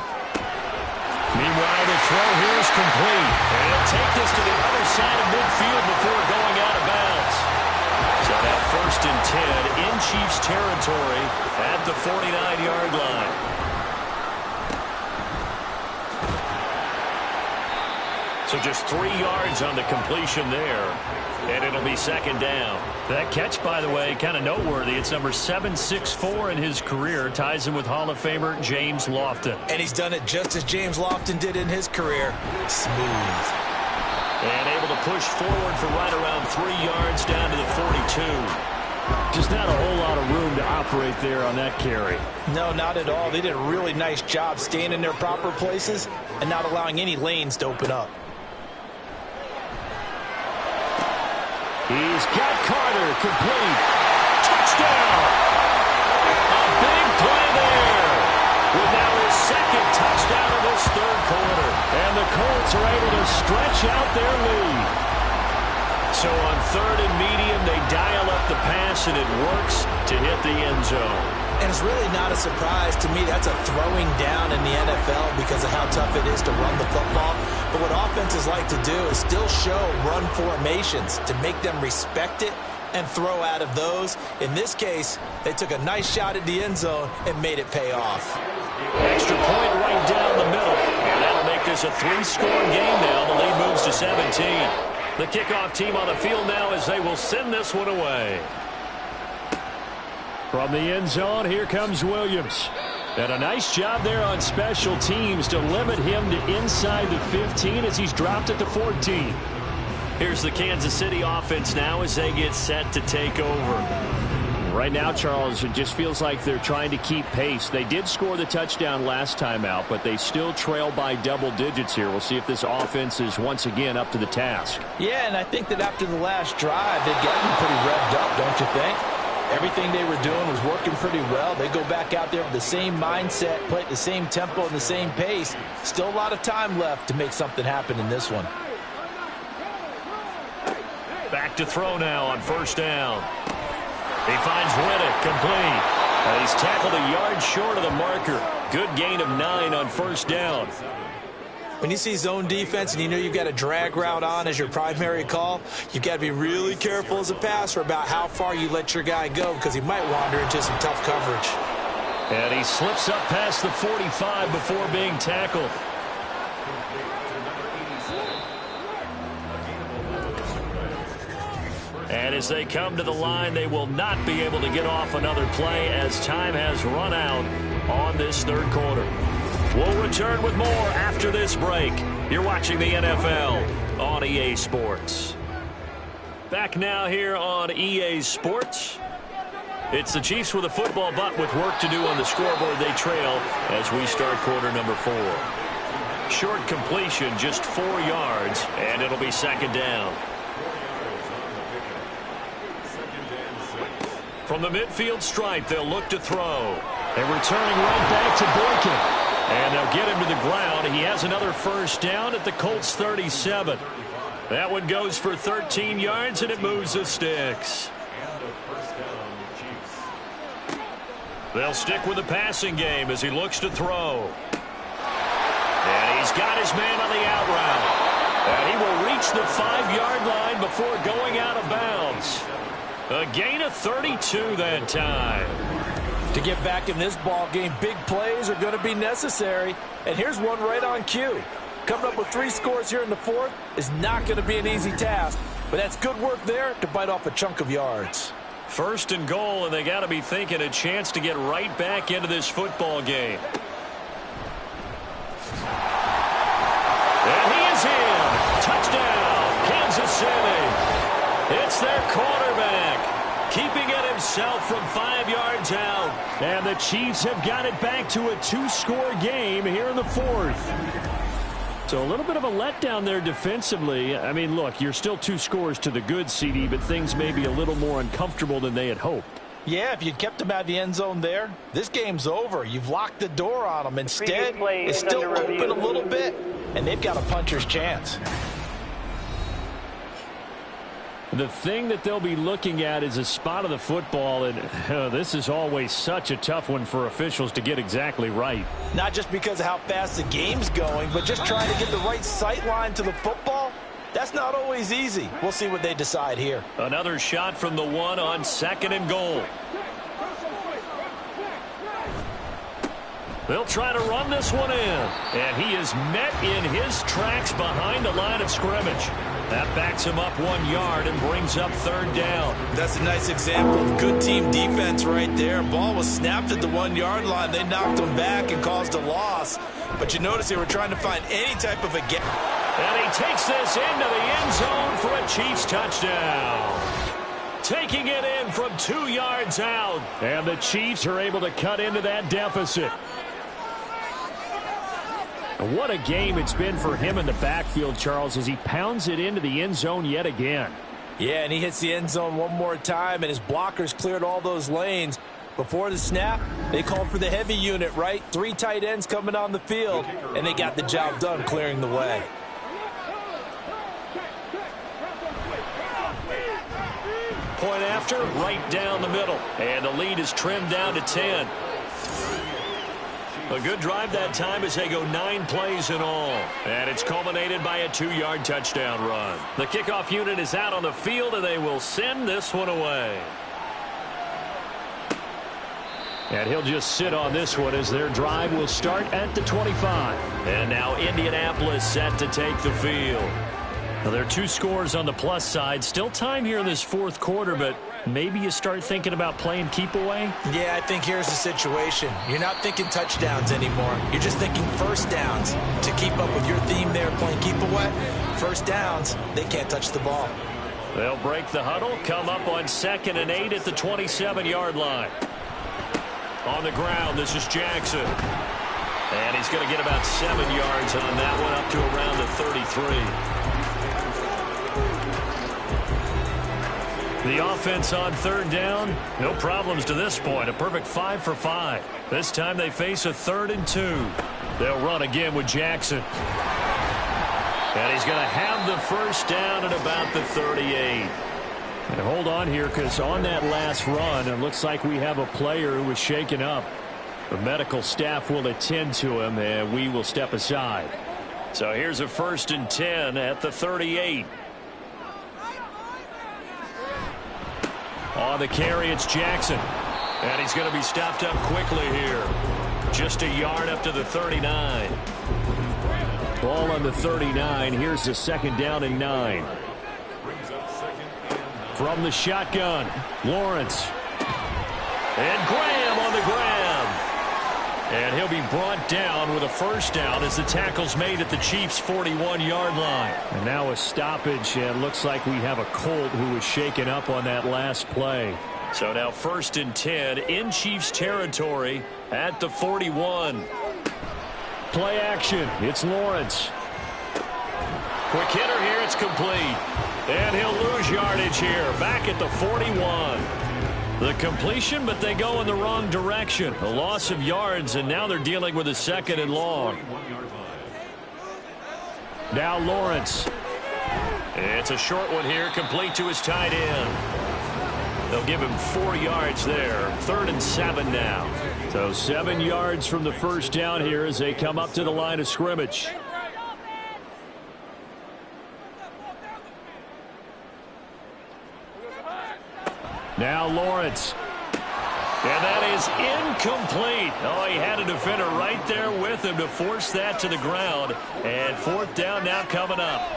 S6: Meanwhile, the throw here is complete. And he'll take this to the other side of midfield before going out of bounds. So that 1st and 10 in Chiefs territory at the 49-yard line. So just 3 yards on the completion there, and it'll be 2nd down. That catch, by the way, kind of noteworthy. It's number 764 in his career. Ties him with Hall of Famer James Lofton.
S2: And he's done it just as James Lofton did in his career. Smooth.
S6: And able to push forward for right around 3 yards down to the 42. Just not a whole lot of room to operate there on that carry.
S2: No, not at all. They did a really nice job staying in their proper places and not allowing any lanes to open up.
S6: He's got Carter complete. Touchdown! A big play there. With now his 2nd touchdown of this 3rd quarter. And the Colts are able to stretch out their lead. So on 3rd and medium, they dial up the pass, and it works to hit the end zone.
S2: And it's really not a surprise to me. That's a throwing down in the NFL because of how tough it is to run the football. But what offenses like to do is still show run formations to make them respect it and throw out of those. In this case, they took a nice shot at the end zone and made it pay off.
S6: Extra point right down the middle. And that'll make is a 3-score game now. The lead moves to 17. The kickoff team on the field now as they will send this one away. From the end zone, here comes Williams. And a nice job there on special teams to limit him to inside the 15 as he's dropped at the 14. Here's the Kansas City offense now as they get set to take over. Right now, Charles, it just feels like they're trying to keep pace. They did score the touchdown last time out, but they still trail by double digits here. We'll see if this offense is once again up to the task.
S2: Yeah, and I think that after the last drive, they've gotten pretty revved up, don't you think? Everything they were doing was working pretty well. They go back out there with the same mindset, play at the same tempo and the same pace. Still a lot of time left to make something happen in this one.
S6: Back to throw now on first down. He finds Riddick complete. He's tackled a yard short of the marker. Good gain of 9 on first down.
S2: When you see zone defense and you know you've got a drag route on as your primary call, you've got to be really careful as a passer about how far you let your guy go because he might wander into some tough coverage.
S6: And he slips up past the 45 before being tackled. And as they come to the line, they will not be able to get off another play as time has run out on this third quarter. We'll return with more after this break. You're watching the NFL on EA Sports. Back now here on EA Sports. It's the Chiefs with a football, but with work to do on the scoreboard, they trail as we start quarter number 4. Short completion, just 4 yards, and it'll be second down. From the midfield stripe, they'll look to throw. They're returning right back to Boykin. And they'll get him to the ground. He has another first down at the Colts 37. That one goes for 13 yards, and it moves the sticks. They'll stick with the passing game as he looks to throw. And he's got his man on the out route. And he will reach the 5-yard line before going out of bounds. A gain of 32 that time.
S2: To get back in this ball game, big plays are going to be necessary. And here's one right on cue. Coming up with 3 scores here in the 4th is not going to be an easy task. But that's good work there to bite off a chunk of yards.
S6: First and goal, and they got to be thinking a chance to get right back into this football game. And he is in. Touchdown, Kansas City. It's their quarterback, keeping it himself from 5 yards out. And the Chiefs have got it back to a 2-score game here in the 4th. So a little bit of a letdown there defensively. I mean, look, you're still 2 scores to the good, CD, but things may be a little more uncomfortable than they had hoped.
S2: Yeah, if you'd kept them out of the end zone there, this game's over. You've locked the door on them. Instead, it's still open a little bit, and they've got a puncher's chance.
S6: The thing that they'll be looking at is a spot of the football, and this is always such a tough one for officials to get exactly right.
S2: Not just because of how fast the game's going, but just trying to get the right sight line to the football. That's not always easy. We'll see what they decide here.
S6: Another shot from the 1 on second and goal. They'll try to run this one in. And he is met in his tracks behind the line of scrimmage. That backs him up 1 yard and brings up third down.
S2: That's a nice example of good team defense right there. Ball was snapped at the 1 yard line. They knocked him back and caused a loss. But you notice they were trying to find any type of a gap.
S6: And he takes this into the end zone for a Chiefs touchdown. Taking it in from 2 yards out. And the Chiefs are able to cut into that deficit. What a game it's been for him in the backfield, Charles, as he pounds it into the end zone yet again.
S2: Yeah, and he hits the end zone one more time, and his blockers cleared all those lanes. Before the snap, they called for the heavy unit, right? 3 tight ends coming on the field, and they got the job done clearing the way.
S6: Point after, right down the middle. And the lead is trimmed down to 10. A good drive that time as they go 9 plays in all. And it's culminated by a 2-yard touchdown run. The kickoff unit is out on the field, and they will send this one away. And he'll just sit on this one as their drive will start at the 25. And now Indianapolis set to take the field. Now there are 2 scores on the plus side. Still time here in this fourth quarter, but maybe you start thinking about playing keep away?
S2: Yeah, I think here's the situation. You're not thinking touchdowns anymore. You're just thinking first downs. To keep up with your theme there, playing keep away, first downs, they can't touch the ball.
S6: They'll break the huddle, come up on 2nd and 8 at the 27-yard line. On the ground, this is Jackson. And he's going to get about 7 yards on that one, up to around the 33. The offense on 3rd down, no problems to this point. A perfect 5 for 5. This time they face a 3rd and 2. They'll run again with Jackson. And he's going to have the first down at about the 38. And hold on here, because on that last run, it looks like we have a player who was shaken up. The medical staff will attend to him, and we will step aside. So here's a 1st and 10 at the 38. On the carry, it's Jackson. And he's going to be stopped up quickly here. Just a yard up to the 39. Ball on the 39. Here's the 2nd down and 9. From the shotgun, Lawrence. And Graham on the grab. And he'll be brought down with a first down as the tackle's made at the Chiefs' 41-yard line. And now a stoppage, and looks like we have a Colt who was shaken up on that last play. So now 1st and 10 in Chiefs territory at the 41. Play action, it's Lawrence. Quick hitter here, it's complete. And he'll lose yardage here, back at the 41. The completion, but they go in the wrong direction. A loss of yards, and now they're dealing with a 2nd and long. Now Lawrence. It's a short one here, complete to his tight end. They'll give him 4 yards there. 3rd and 7 now. So 7 yards from the first down here as they come up to the line of scrimmage. Now Lawrence. And that is incomplete. Oh, he had a defender right there with him to force that to the ground. And 4th down now coming up.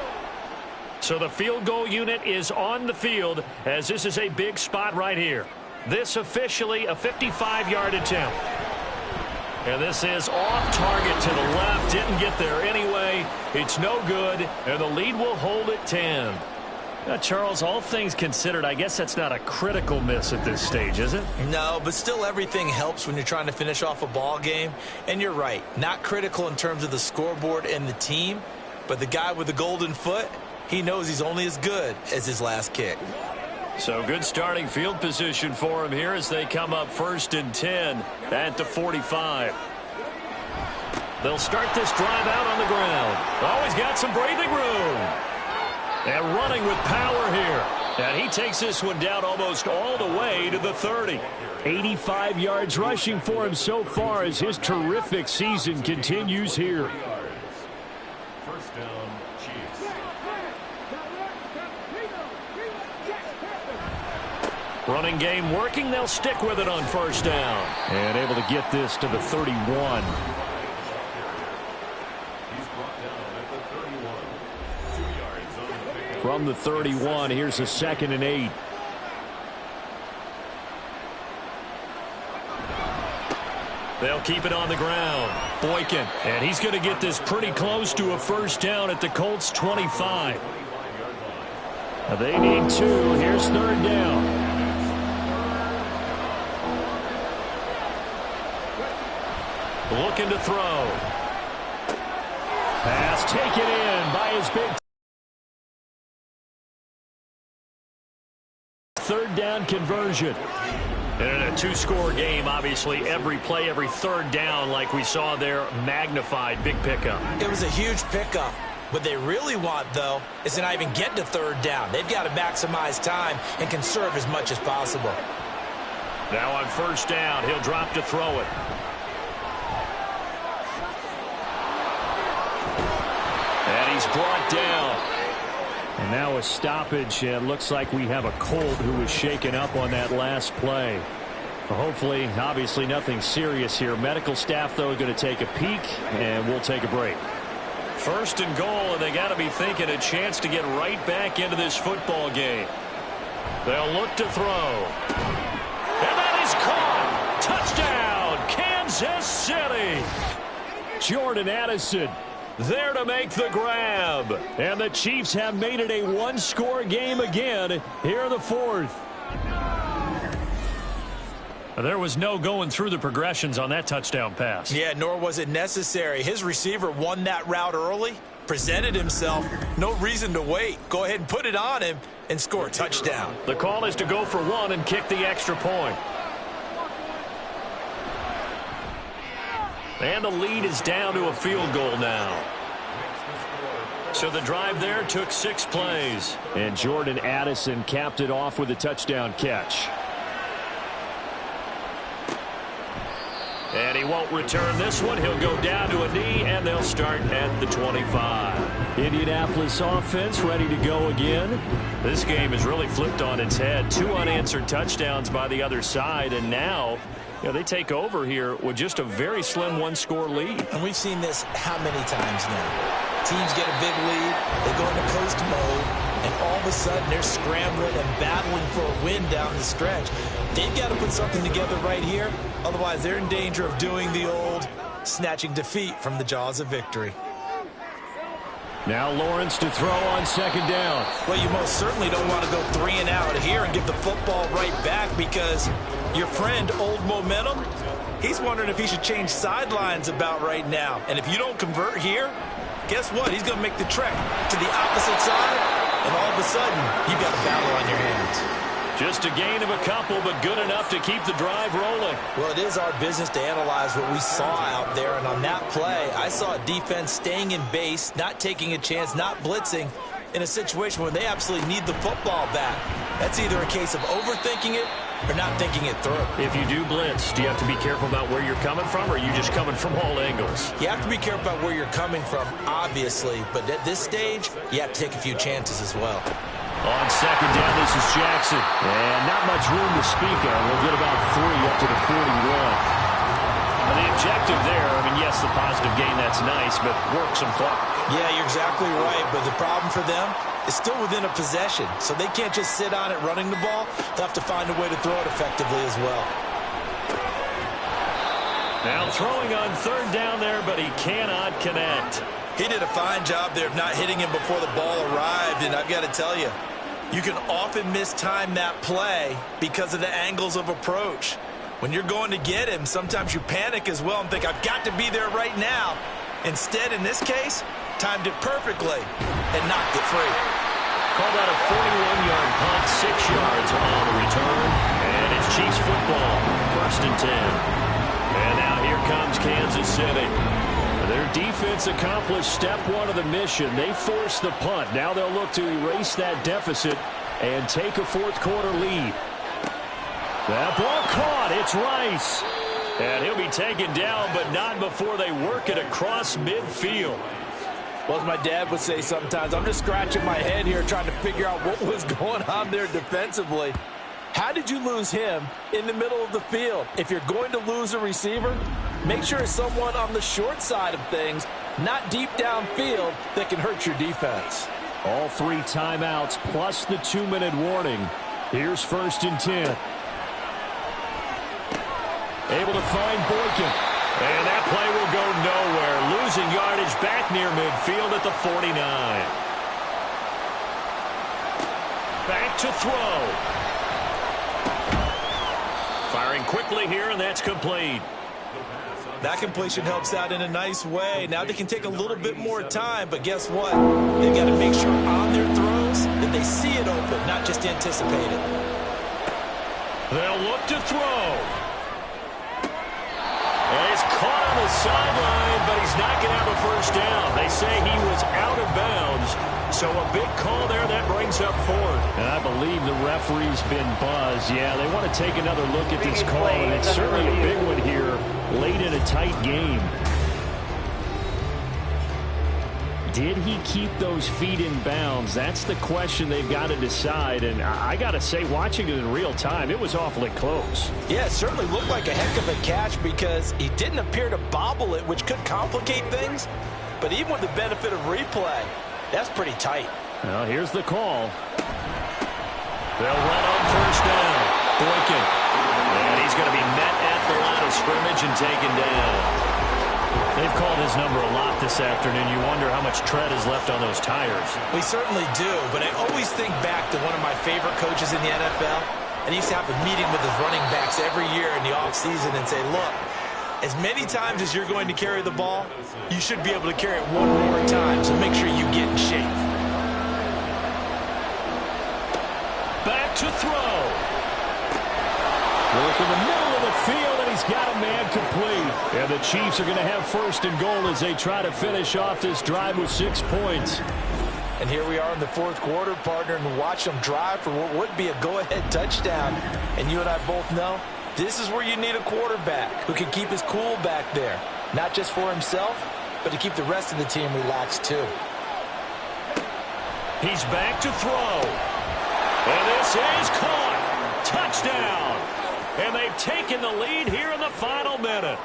S6: So the field goal unit is on the field as this is a big spot right here. This officially a 55-yard attempt. And this is off target to the left. Didn't get there anyway. It's no good. And the lead will hold at 10. Charles, all things considered, I guess that's not a critical miss at this stage, is it?
S2: No, but still everything helps when you're trying to finish off a ball game. And you're right, not critical in terms of the scoreboard and the team, but the guy with the golden foot, he knows he's only as good as his last kick.
S6: So good starting field position for him here as they come up 1st and 10 at the 45. They'll start this drive out on the ground. Always got some breathing room. And running with power here. And he takes this one down almost all the way to the 30. 85 yards rushing for him so far as his terrific season continues here.
S3: First down, Chiefs.
S6: Running game working. They'll stick with it on 1st down. And able to get this to the 31. From the 31, here's a 2nd and 8. They'll keep it on the ground. Boykin, and he's going to get this pretty close to a first down at the Colts' 25. They need 2. Here's 3rd down. Looking to throw. Pass taken in by his big 3rd down conversion. And in a 2-score game, obviously, every play, every 3rd down, like we saw there, magnified. Big pickup.
S2: It was a huge pickup. What they really want, though, is to not even get to 3rd down. They've got to maximize time and conserve as much as possible.
S6: Now on 1st down, he'll drop to throw it. And he's brought down. And now a stoppage. It looks like we have a Colt who was shaken up on that last play. Hopefully, obviously nothing serious here. Medical staff, though, are going to take a peek, and we'll take a break. First and goal, and they got to be thinking a chance to get right back into this football game. They'll look to throw. And that is caught. Touchdown, Kansas City. Jordan Addison there to make the grab. And the Chiefs have made it a one-score game again here in the fourth. There was no going through the progressions on that touchdown pass.
S2: Yeah, nor was it necessary. His receiver won that route early, presented himself. No reason to wait. Go ahead and put it on him and score a touchdown.
S6: The call is to go for one and kick the extra point. And the lead is down to a field goal now. So the drive there took 6 plays. And Jordan Addison capped it off with a touchdown catch. And he won't return this one. He'll go down to a knee, and they'll start at the 25. Indianapolis offense ready to go again. This game is really flipped on its head. 2 unanswered touchdowns by the other side, and now they take over here with just a very slim one-score lead.
S2: And we've seen this how many times now? Teams get a big lead, they go into coast mode, and all of a sudden they're scrambling and battling for a win down the stretch. They've got to put something together right here. Otherwise, they're in danger of doing the old snatching defeat from the jaws of victory.
S6: Now Lawrence to throw on second down.
S2: Well, you most certainly don't want to go 3 and out here and give the football right back, because your friend, Old Momentum, he's wondering if he should change sidelines about right now. And if you don't convert here, guess what? He's going to make the trek to the opposite side, and all of a sudden, you've got a battle on your hands.
S6: Just a gain of a couple, but good enough to keep the drive rolling.
S2: Well, it is our business to analyze what we saw out there, and on that play, I saw a defense staying in base, not taking a chance, not blitzing, in a situation where they absolutely need the football back. That's either a case of overthinking it or not thinking it through.
S6: If you do blitz, do you have to be careful about where you're coming from, or are you just coming from all angles?
S2: You have to be careful about where you're coming from, obviously, but at this stage, you have to take a few chances as well.
S6: On second down, this is Jackson. And not much room to speak of. We'll get about 3 up to the 41. And the objective there, yes, the positive gain, that's nice, but work some clock.
S2: Yeah, you're exactly right, but the problem for them is still within a possession, so they can't just sit on it running the ball. They'll have to find a way to throw it effectively as well.
S6: Now throwing on third down there, but he cannot connect.
S2: He did a fine job there of not hitting him before the ball arrived, and I've got to tell you, you can often mistime that play because of the angles of approach. When you're going to get him, sometimes you panic as well and think, I've got to be there right now. Instead, in this case, timed it perfectly and knocked it free.
S6: Called out a 41-yard punt, 6 yards on the return, and it's Chiefs football, 1st and 10. And now here comes Kansas City. Their defense accomplished step 1 of the mission. They forced the punt. Now they'll look to erase that deficit and take a 4th quarter lead. That ball caught. It's Rice. And he'll be taken down, but not before they work it across midfield.
S2: Well, as my dad would say sometimes, I'm just scratching my head here trying to figure out what was going on there defensively. How did you lose him in the middle of the field? If you're going to lose a receiver, make sure it's someone on the short side of things, not deep downfield, that can hurt your defense.
S6: All 3 timeouts plus the 2-minute warning. Here's 1st and 10. Able to find Boykin. And that play will go nowhere. Losing yardage back near midfield at the 49. Back to throw. Firing quickly here, and that's complete.
S2: That completion helps out in a nice way. Now they can take a little bit more time, but guess what? They've got to make sure on their throws that they see it open, not just anticipate it.
S6: They'll look to throw. And it's caught on the sideline, but he's not going to have a 1st down. They say he was out of bounds. So a big call there that brings up 4th. And I believe the referee's been buzzed. Yeah, they want to take another look at this call, and it's certainly a big one here late in a tight game. did he keep those feet in bounds? That's the question they've got to decide. And I got to say, watching it in real time, it was awfully close.
S2: Yeah, it certainly looked like a heck of a catch because he didn't appear to bobble it, which could complicate things. But even with the benefit of replay, that's pretty tight.
S6: Well, here's the call. They'll run on first down. Boykin. And he's going to be met at the line of scrimmage and taken down. They've called his number a lot this afternoon. You wonder how much tread is left on those tires.
S2: We certainly do, but I always think back to one of my favorite coaches in the NFL, and he used to have a meeting with his running backs every year in the offseason and say, look, as many times as you're going to carry the ball, you should be able to carry it one more time, so make sure you get in shape.
S6: Back to throw. Work in the middle of the field, and he's got a man complete. And the Chiefs are going to have first and goal as they try to finish off this drive with 6 points.
S2: And here we are in the fourth quarter, partner, and watch them drive for what would be a go-ahead touchdown. And you and I both know this is where you need a quarterback who can keep his cool back there. Not just for himself, but to keep the rest of the team relaxed too.
S6: He's back to throw. And this is caught. Touchdown. And they've taken the lead here in the final minute.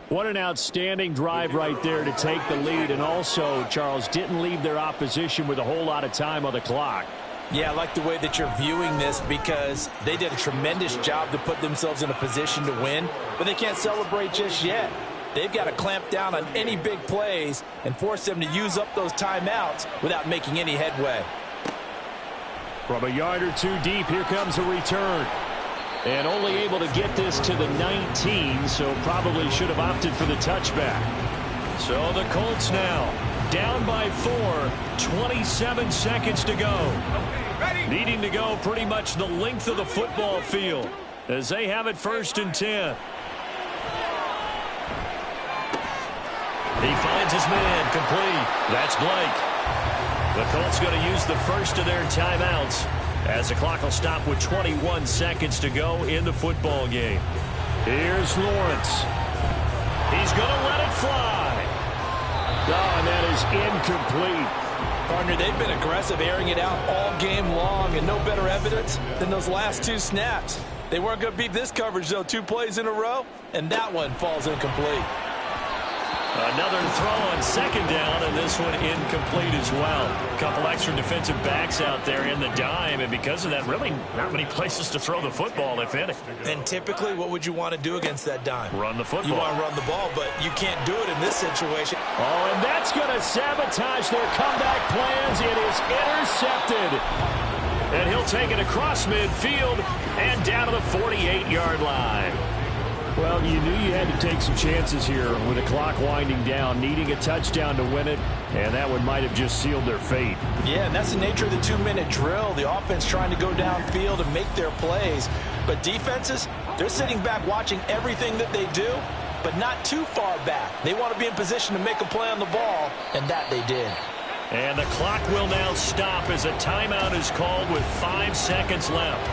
S6: What an outstanding drive right there to take the lead. And also, Charles, didn't leave their opposition with a whole lot of time on the clock.
S2: Yeah, I like the way that you're viewing this because they did a tremendous job to put themselves in a position to win, but they can't celebrate just yet. They've got to clamp down on any big plays and force them to use up those timeouts without making any headway.
S6: From a yard or two deep, here comes a return. And only able to get this to the 19, so probably should have opted for the touchback. So the Colts now down by 4, 27 seconds to go. Needing to go pretty much the length of the football field as they have it 1st and 10. He finds his man complete. That's Blake. The Colts going to use the first of their timeouts as the clock will stop with 21 seconds to go in the football game. Here's Lawrence. He's going to let it fly. Oh, and that is incomplete.
S2: Partner, they've been aggressive, airing it out all game long, and no better evidence than those last 2 snaps. They weren't going to beat this coverage, though. 2 plays in a row, and that one falls incomplete.
S6: Another throw on 2nd down, and this one incomplete as well. A couple extra defensive backs out there in the dime, and because of that, really not many places to throw the football, if any.
S2: And typically, what would you want to do against that dime?
S6: Run the football.
S2: You want to run the ball, but you can't do it in this situation.
S6: Oh, and that's going to sabotage their comeback plans. It is intercepted. And he'll take it across midfield and down to the 48-yard line. Well, you knew you had to take some chances here with the clock winding down, needing a touchdown to win it, and that one might have just sealed their fate.
S2: Yeah, and that's the nature of the 2-minute drill. The offense trying to go downfield and make their plays. But defenses, they're sitting back watching everything that they do, but not too far back. They want to be in position to make a play on the ball, and that they did.
S6: And the clock will now stop as a timeout is called with 5 seconds left.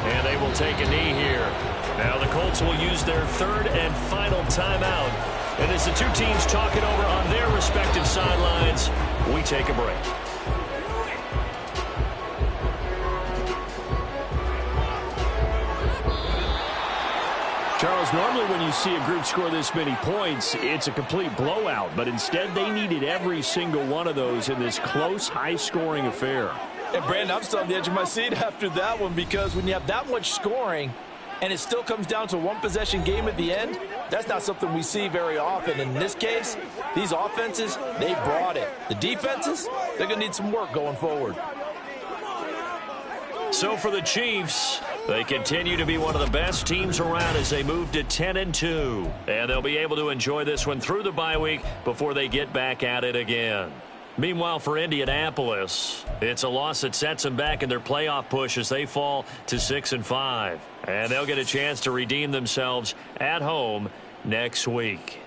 S6: And they will take a knee here. Now the Colts will use their 3rd and final timeout. And as the 2 teams talk it over on their respective sidelines, we take a break. Charles, normally when you see a group score this many points, it's a complete blowout. But instead, they needed every single one of those in this close, high-scoring affair.
S2: And, Brandon, I'm still on the edge of my seat after that one because when you have that much scoring and it still comes down to a one-possession game at the end, that's not something we see very often. In this case, these offenses, they brought it. The defenses, they're going to need some work going forward.
S6: So for the Chiefs, they continue to be one of the best teams around as they move to 10-2. And they'll be able to enjoy this one through the bye week before they get back at it again. Meanwhile, for Indianapolis, it's a loss that sets them back in their playoff push as they fall to 6-5. And they'll get a chance to redeem themselves at home next week.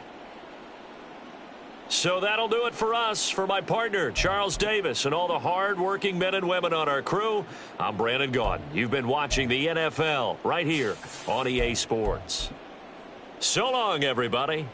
S6: So that'll do it for us. For my partner, Charles Davis, and all the hard-working men and women on our crew, I'm Brandon Gaudin. You've been watching the NFL right here on EA Sports. So long, everybody.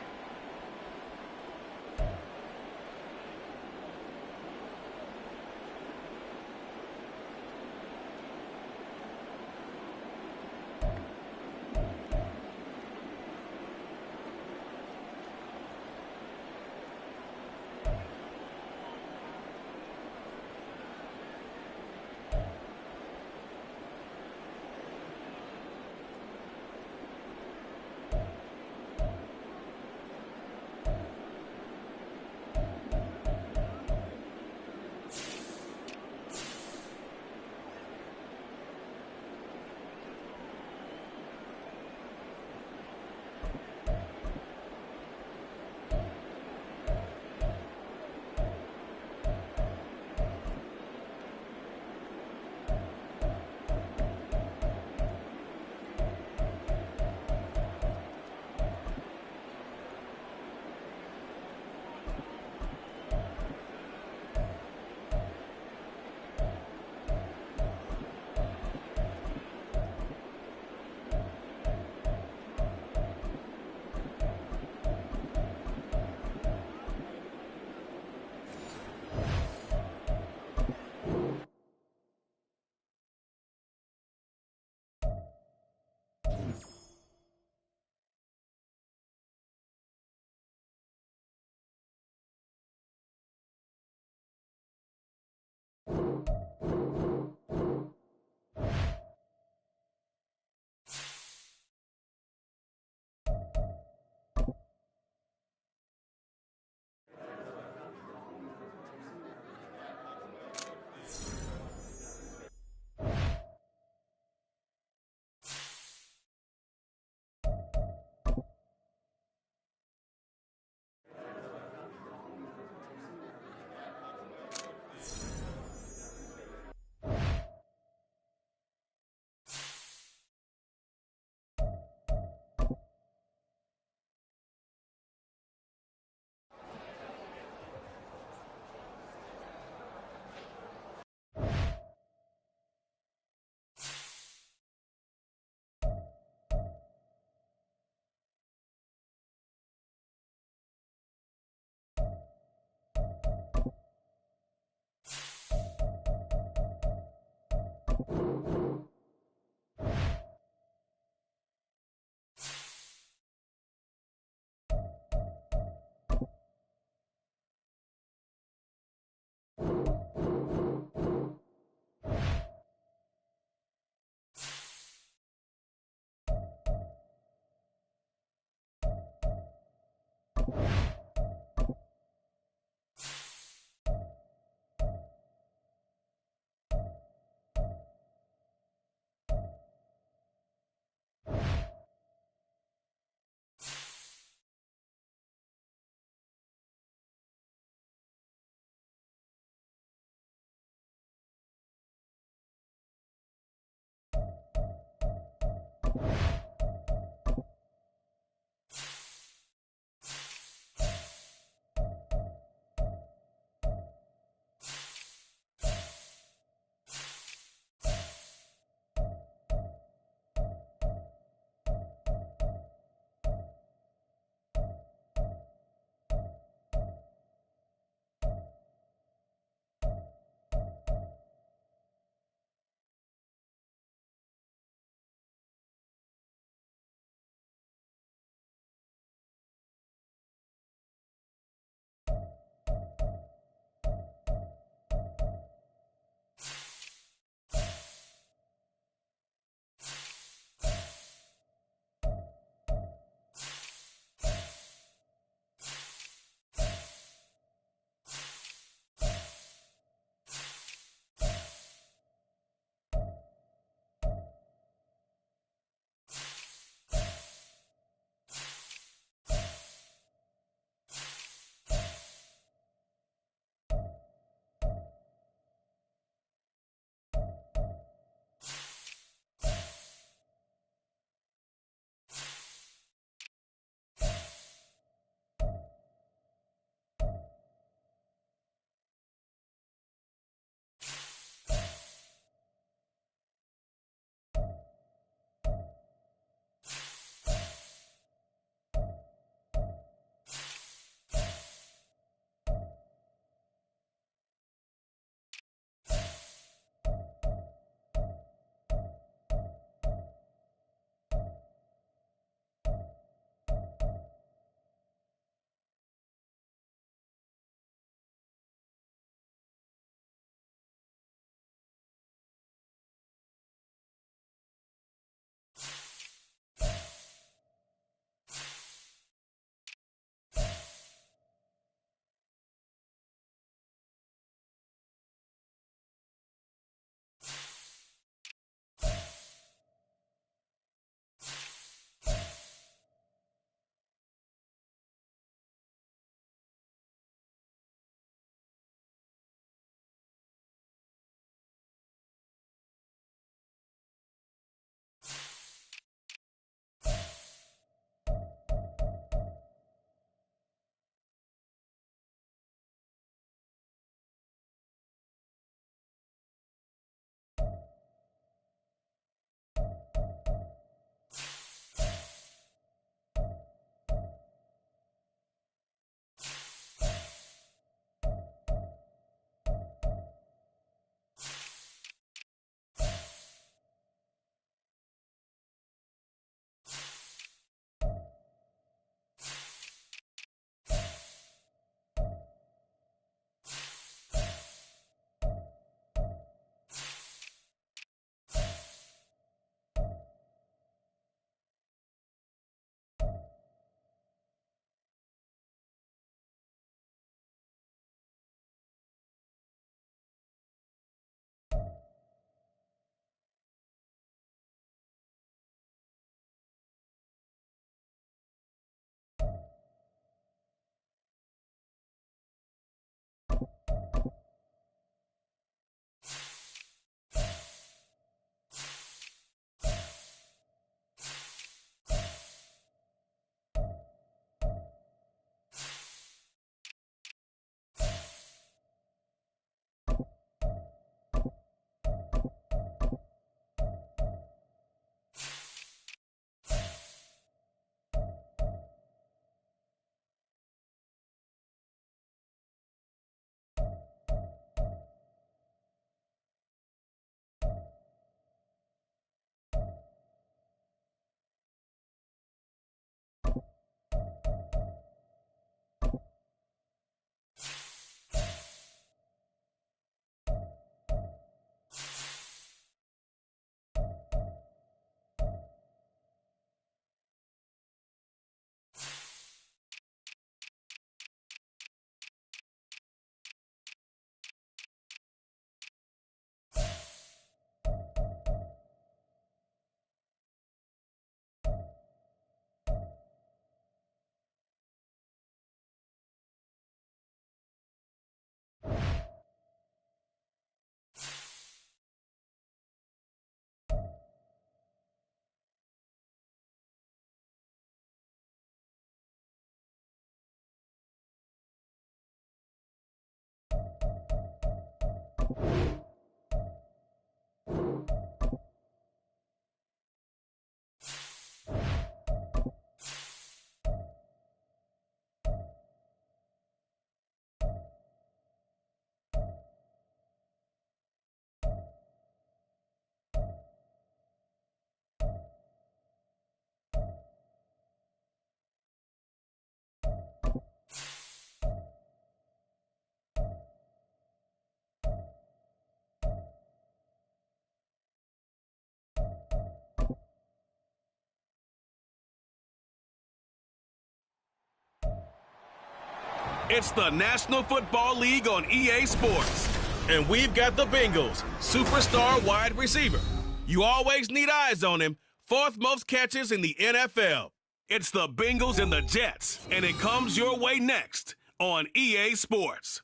S4: It's the National Football League on EA Sports. And we've got the Bengals, superstar wide receiver. You always need eyes on him. Fourth most catches in the NFL. It's the Bengals and the Jets, and it comes your way next on EA Sports.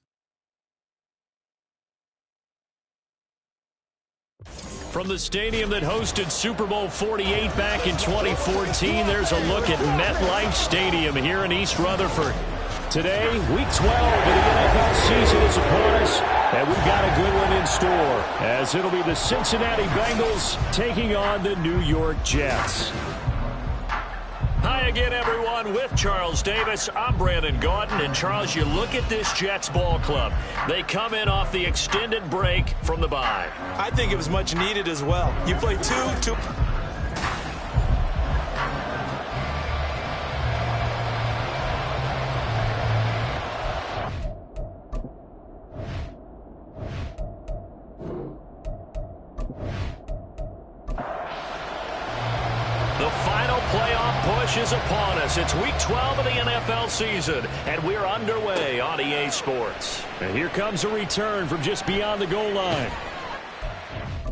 S6: From the stadium that hosted Super Bowl 48 back in 2014, there's a look at MetLife Stadium here in East Rutherford. Today, Week 12 of the NFL season is upon us, and we've got a good one in store, as it'll be the Cincinnati Bengals taking on the New York Jets. Hi again, everyone. With Charles Davis, I'm Brandon Gaudin. And, Charles, you look at this Jets ball club. They come in off the extended break from the bye.
S2: I think it was much needed as well. You play two.
S6: The final playoff push is upon us. It's Week 12 of the NFL season, and we're underway on EA Sports. And here comes a return from just beyond the goal line.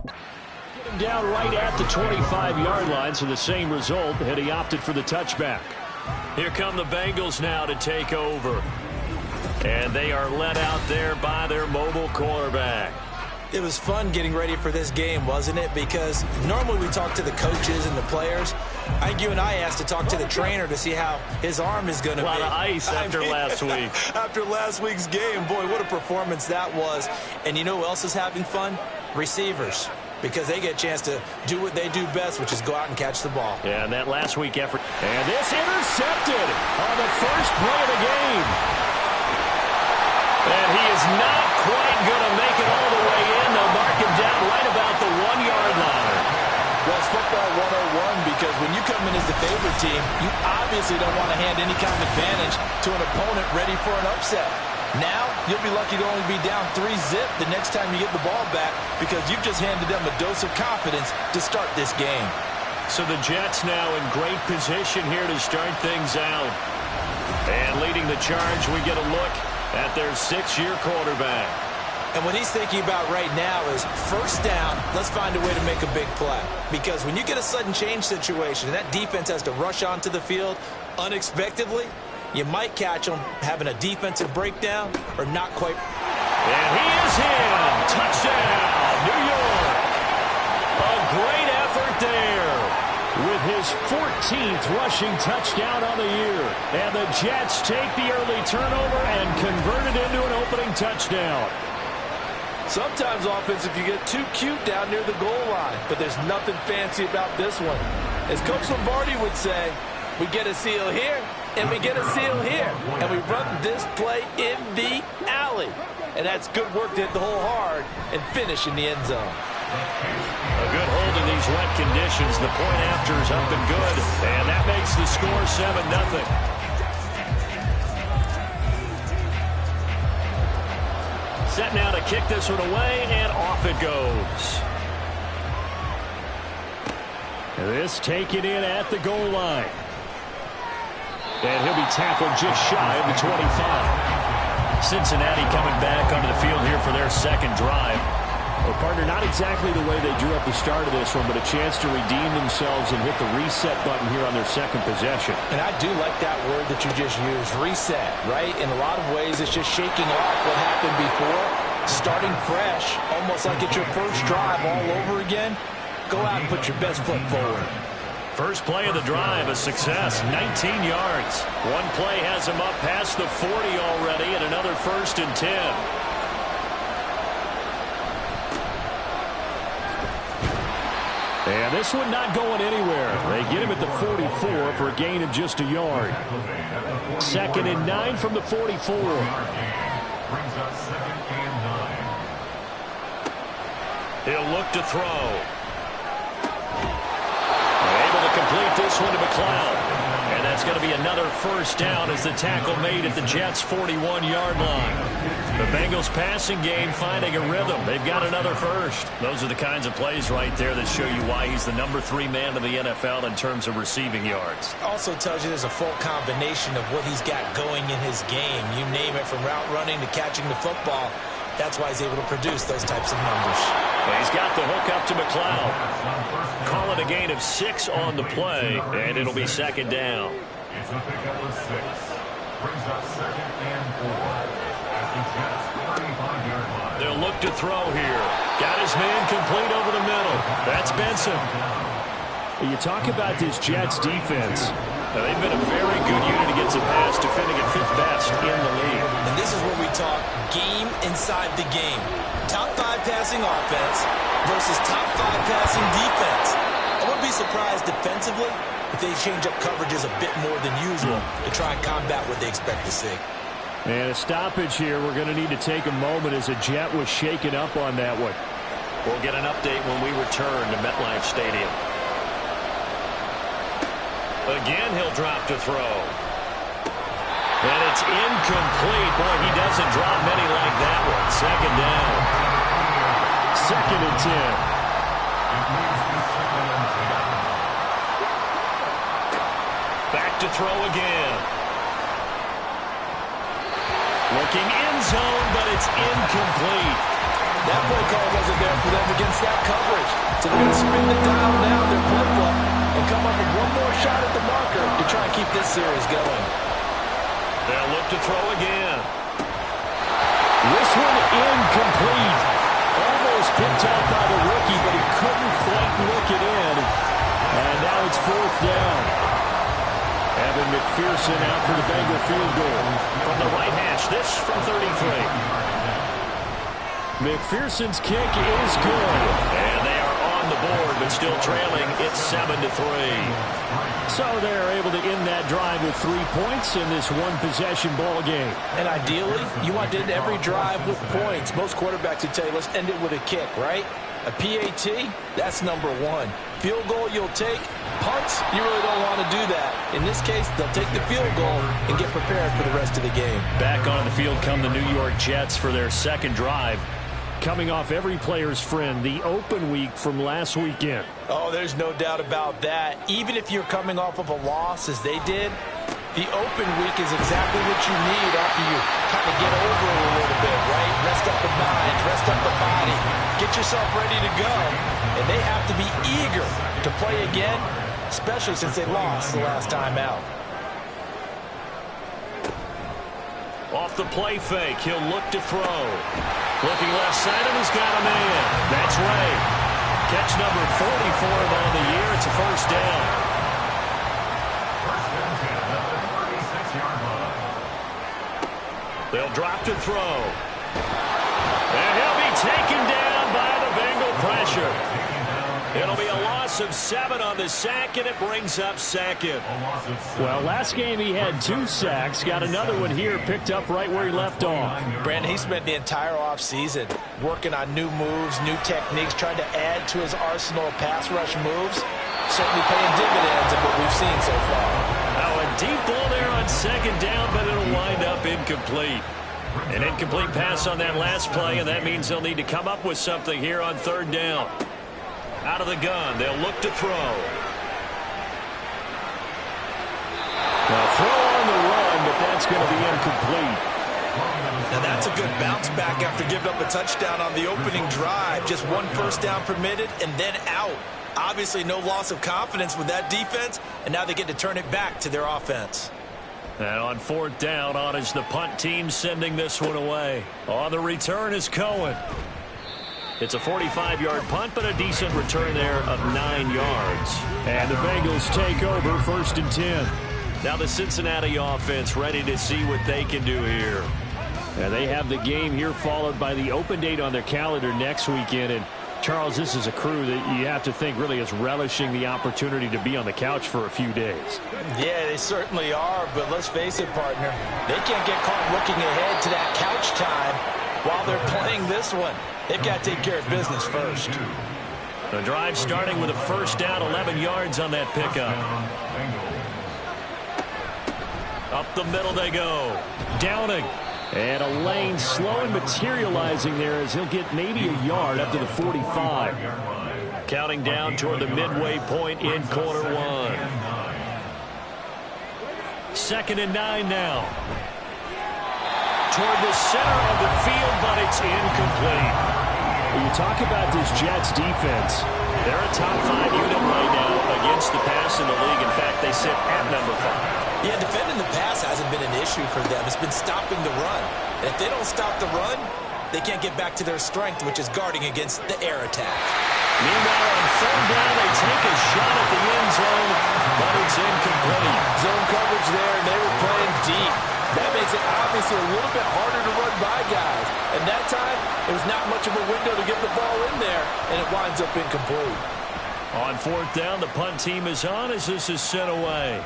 S6: Get him down right at the 25-yard line, so the same result, and he opted for the touchback. Here come the Bengals now to take over. And they are led out there by their mobile quarterback.
S2: It was fun getting ready for this game, wasn't it? Because normally we talk to the coaches and the players. I think you and I asked to talk to the trainer to see how his arm is going to be.
S6: A lot of ice after last week.
S2: After last week's game, boy, what a performance that was. And you know who else is having fun? Receivers. Because they get a chance to do what they do best, which is go out and catch the ball.
S6: Yeah, and that last week effort. And this intercepted on the first play of the game. And he is not quite going to make it all the way in. They'll mark him down right about the 1-yard line.
S2: Well, it's football 101 because when you come in as the favorite team, you obviously don't want to hand any kind of advantage to an opponent ready for an upset. Now, you'll be lucky to only be down 3-zip the next time you get the ball back because you've just handed them a dose of confidence to start this game.
S6: So the Jets now in great position here to start things out. And leading the charge, we get a look at their 6-year quarterback.
S2: And what he's thinking about right now is first down, let's find a way to make a big play. Because when you get a sudden change situation and that defense has to rush onto the field unexpectedly, you might catch them having a defensive breakdown or not quite.
S6: And he is in. Touchdown, New York. A great effort there with his 14th rushing touchdown on the year. And the Jets take the early turnover and convert it into an opening touchdown.
S2: Sometimes offense, if you get too cute down near the goal line, but there's nothing fancy about this one. As Coach Lombardi would say, we get a seal here, and we get a seal here, and we run this play in the alley. And that's good work to hit the hole hard and finish in the end zone.
S6: A good hold in these wet conditions. The point after is up and good, and that makes the score 7-0. Set now to kick this one away, and off it goes. This taken in at the goal line. And he'll be tackled just shy of the 25. Cincinnati coming back onto the field here for their second drive. Well, partner, not exactly the way they drew up the start of this one, but a chance to redeem themselves and hit the reset button here on their second possession.
S2: And I do like that word that you just used, reset, right? In a lot of ways, it's just shaking off what happened before, starting fresh, almost like it's your first drive all over again. Go out and put your best foot forward.
S6: First play of the drive, a success, 19 yards. One play has him up past the 40 already, and another 1st and 10. And this one not going anywhere. They get him at the 44 for a gain of just a yard. 2nd and 9 from the 44.
S3: Brings up 2nd and 9.
S6: He'll look to throw. Able to complete this one to McLeod. And that's going to be another first down as the tackle made at the Jets' 41-yard line. The Bengals passing game finding a rhythm. They've got another first. Those are the kinds of plays right there that show you why he's the number 3 man in the NFL in terms of receiving yards.
S2: Also tells you there's a full combination of what he's got going in his game. You name it, from route running to catching the football. That's why he's able to produce those types of numbers.
S6: Well, he's got the hook up to McLeod. Call it a gain of 6 on the play, and it'll be 2nd down.
S3: It's a pickup of 6. Brings up 2nd and 4. At the Jets' 45-yard line.
S6: They'll look to throw here. Got his man complete over the middle. That's Benson. You talk about this Jets defense. They've been a very good unit against the pass, defending at 5th best in the league.
S2: And this is where we talk game inside the game. Top 5 passing offense versus top 5 passing defense. I wouldn't be surprised defensively if they change up coverages a bit more than usual to try and combat what they expect to see.
S6: And a stoppage here. We're going to need to take a moment as a Jet was shaken up on that one. We'll get an update when we return to MetLife Stadium. Again, he'll drop to throw. And it's incomplete. Boy, he doesn't drop many like that one. 2nd down. 2nd and 10. Back to throw again. Looking end zone, but it's incomplete.
S2: That play call wasn't there for them against that coverage. So they're going to spin the dial down their playbook and come up with one more shot at the marker to try and keep this series going.
S6: They'll look to throw again. This one incomplete. Almost picked out by the rookie, but he couldn't quite look it in. And now it's 4th down. Evan McPherson out for the Bengal field goal. From the right hash, this from 33. McPherson's kick is good. And they are on the board, but still trailing. It's 7-3. So they're able to end that drive with 3 points in this one-possession ball game.
S2: And ideally, you want to end every drive with points. Most quarterbacks would tell you, let's end it with a kick, right? A PAT, that's number 1. Field goal you'll take. Punts, you really don't want to do that. In this case, they'll take the field goal and get prepared for the rest of the game.
S6: Back on the field come the New York Jets for their 2nd drive. Coming off every player's friend, the open week from last weekend.
S2: Oh, there's no doubt about that. Even if you're coming off of a loss, as they did, the open week is exactly what you need after you kind of get over it a little bit, right? Rest up the mind, rest up the body, get yourself ready to go. And they have to be eager to play again, especially since they lost the last time out.
S6: Off the play fake, he'll look to throw. Looking left side, and he's got a man. That's Ray. Catch number 40 for him on the year. It's a first down.
S3: First and 10 at the 36-yard line.
S6: They'll drop to throw. And he'll be taken down by the Bengal pressure. It'll be a loss of 7 on the sack, and it brings up 2nd. Well, last game he had 2 sacks. Got another one here, picked up right where he left off.
S2: Brandon, he spent the entire offseason working on new moves, new techniques, trying to add to his arsenal of pass rush moves. Certainly paying dividends of what we've seen so far.
S6: Oh, a deep ball there on 2nd down, but it'll wind up incomplete. An incomplete pass on that last play, and that means they'll need to come up with something here on 3rd down. Out of the gun, they'll look to throw. Now throw on the run, but that's going to be incomplete.
S2: Now that's a good bounce back after giving up a touchdown on the opening drive. Just 1 first down permitted and then out. Obviously no loss of confidence with that defense, and now they get to turn it back to their offense.
S6: And on 4th down, on is the punt team sending this one away. On the return is Cohen. It's a 45-yard punt, but a decent return there of 9 yards. And the Bengals take over 1st and 10. Now the Cincinnati offense ready to see what they can do here. And they have the game here followed by the open date on their calendar next weekend. And Charles, this is a crew that you have to think really is relishing the opportunity to be on the couch for a few days.
S2: Yeah, they certainly are, but let's face it, partner. They can't get caught looking ahead to that couch time while they're playing this one. They've got to take care of business first.
S6: The drive starting with a first down, 11 yards on that pickup. Up the middle they go. Downing. And a lane slow and materializing there as he'll get maybe a yard up to the 45. Counting down toward the midway point in quarter one. 2nd and 9 now. Toward the center of the field, but it's incomplete. When you talk about this Jets defense, they're a top 5 unit right now against the pass in the league. In fact, they sit at number 5.
S2: Yeah, defending the pass hasn't been an issue for them. It's been stopping the run. And if they don't stop the run, they can't get back to their strength, which is guarding against the air attack.
S6: Meanwhile, on 3rd down, they take a shot at the end zone, but it's incomplete.
S2: Zone coverage there, and they were playing deep. That makes it obviously a little bit harder to run by guys. And that time, there's not much of a window to get the ball in there, and it winds up incomplete.
S6: On 4th down, the punt team is on as this is sent away.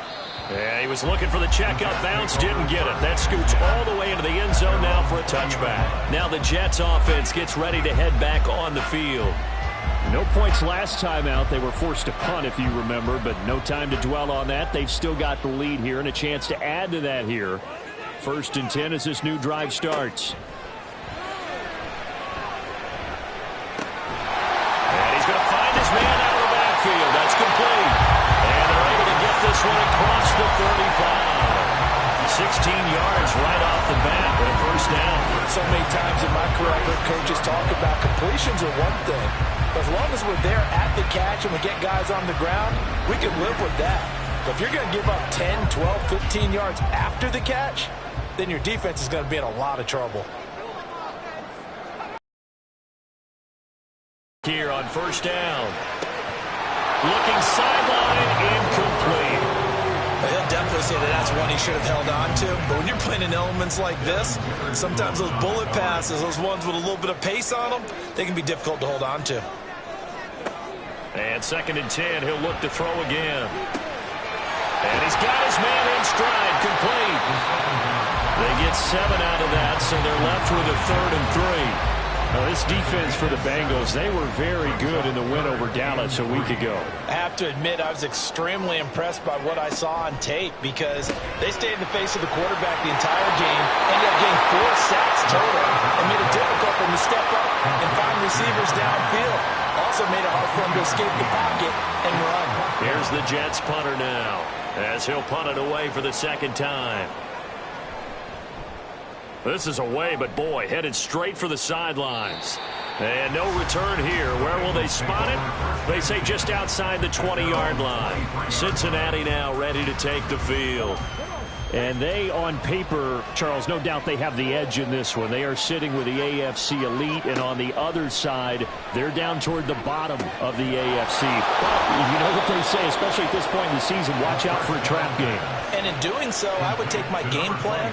S6: Yeah, he was looking for the checkup bounce, didn't get it. That scoots all the way into the end zone now for a touchback. Now the Jets offense gets ready to head back on the field. No points last time out. They were forced to punt, if you remember, but no time to dwell on that. They've still got the lead here and a chance to add to that here. 1st and 10 as this new drive starts. And he's going to find his man out of the backfield. That's complete. And they're able to get this one across the 35. 16 yards right off the bat with a first down.
S2: So many times in my career, I've heard coaches talk about completions are one thing. But as long as we're there at the catch and we get guys on the ground, we can live with that. But if you're going to give up 10, 12, 15 yards after the catch, then your defense is going to be in a lot of trouble.
S6: Here on 1st down. Looking sideline, incomplete.
S2: He'll definitely say that that's one he should have held on to. But when you're playing in elements like this, sometimes those bullet passes, those ones with a little bit of pace on them, they can be difficult to hold on to.
S6: And 2nd and 10, he'll look to throw again. And he's got his man in stride, complete. They get 7 out of that, so they're left with a 3rd and 3. Now, this defense for the Bengals, they were very good in the win over Dallas a week ago.
S2: I have to admit, I was extremely impressed by what I saw on tape because they stayed in the face of the quarterback the entire game, ended up getting 4 sacks total, and made it difficult for him to step up and find receivers downfield. Also made it hard for him to escape the pocket and run.
S6: Here's the Jets punter now, as he'll punt it away for the 2nd time. This is away, but boy, headed straight for the sidelines. And no return here. Where will they spot it? They say just outside the 20-yard line. Cincinnati now ready to take the field. And they, on paper, Charles, no doubt they have the edge in this one. They are sitting with the AFC elite, and on the other side, they're down toward the bottom of the AFC. But you know what they say, especially at this point in the season, watch out for a trap game.
S2: And in doing so, I would take my game plan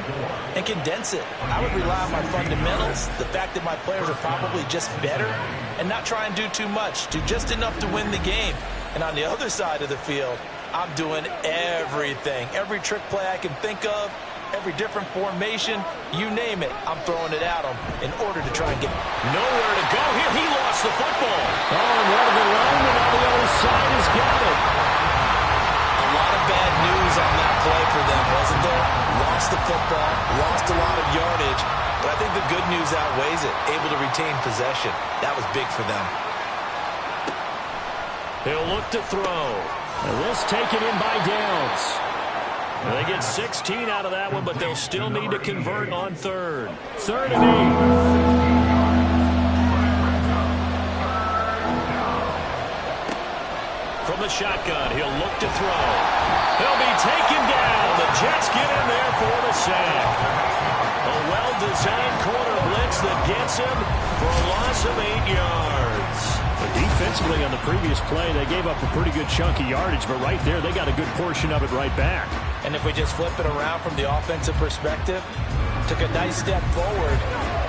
S2: and condense it. I would rely on my fundamentals, the fact that my players are probably just better, and not try and do too much, do just enough to win the game. And on the other side of the field, I'm doing everything. Every trick play I can think of, every different formation, you name it, I'm throwing it at them in order to try and get
S6: nowhere to go here. He lost the football. Oh, and one of the linemen on the other side has got it.
S2: A lot of bad news on that play for them, wasn't there? Lost the football, lost a lot of yardage, but I think the good news outweighs it. Able to retain possession. That was big for them.
S6: He'll look to throw. And this taken in by Downs. They get 16 out of that one, but they'll still need to convert on 3rd. 3rd and 8. From the shotgun, he'll look to throw. He'll be taken down. The Jets get in there for the sack. A well-designed corner blitz that gets him for a loss of 8 yards. Defensively on the previous play, they gave up a pretty good chunk of yardage, but right there, they got a good portion of it right back.
S2: And if we just flip it around from the offensive perspective, took a nice step forward,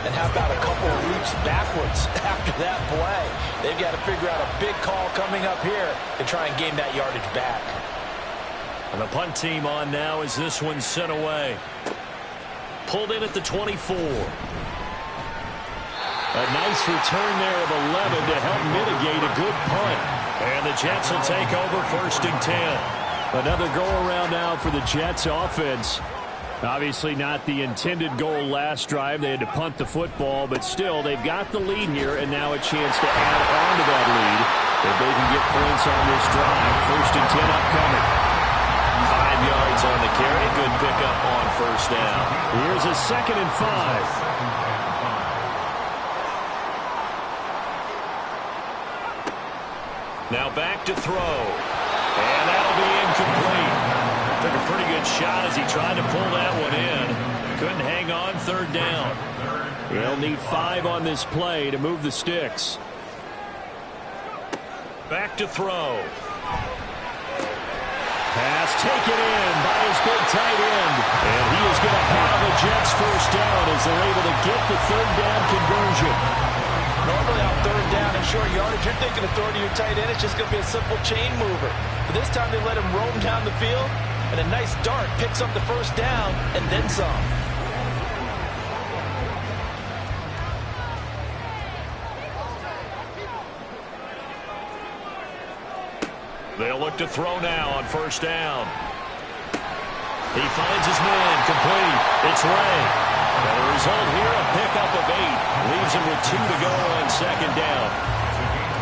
S2: And how about a couple of leaps backwards after that play? They've got to figure out a big call coming up here to try and gain that yardage back.
S6: And the punt team on now as this one's sent away. Pulled in at the 24. A nice return there of 11 to help mitigate a good punt. And the Jets will take over 1st and 10. Another go-around now for the Jets offense. Obviously not the intended goal last drive. They had to punt the football, but still they've got the lead here and now a chance to add on to that lead if they can get points on this drive. 1st and 10 upcoming.
S1: 5 yards on the carry. Good pickup on 1st down.
S6: Here's a 2nd and 5. Now back to throw. And that'll be incomplete. Took a pretty good shot as he tried to pull that one in. Couldn't hang on 3rd down. They'll need 5 on this play to move the sticks. Back to throw. Pass taken in by his big tight end. And he is going to have a Jets 1st down as they're able to get the 3rd down conversion.
S2: Normally on 3rd down and short yardage, you're thinking of throwing to your tight end. It's just going to be a simple chain mover. But this time they let him roam down the field, and a nice dart picks up the 1st down and then some.
S6: They'll look to throw now on 1st down. He finds his man, complete. It's Ray. And the result here, a pickup of 8. Leaves him with 2 to go on 2nd down.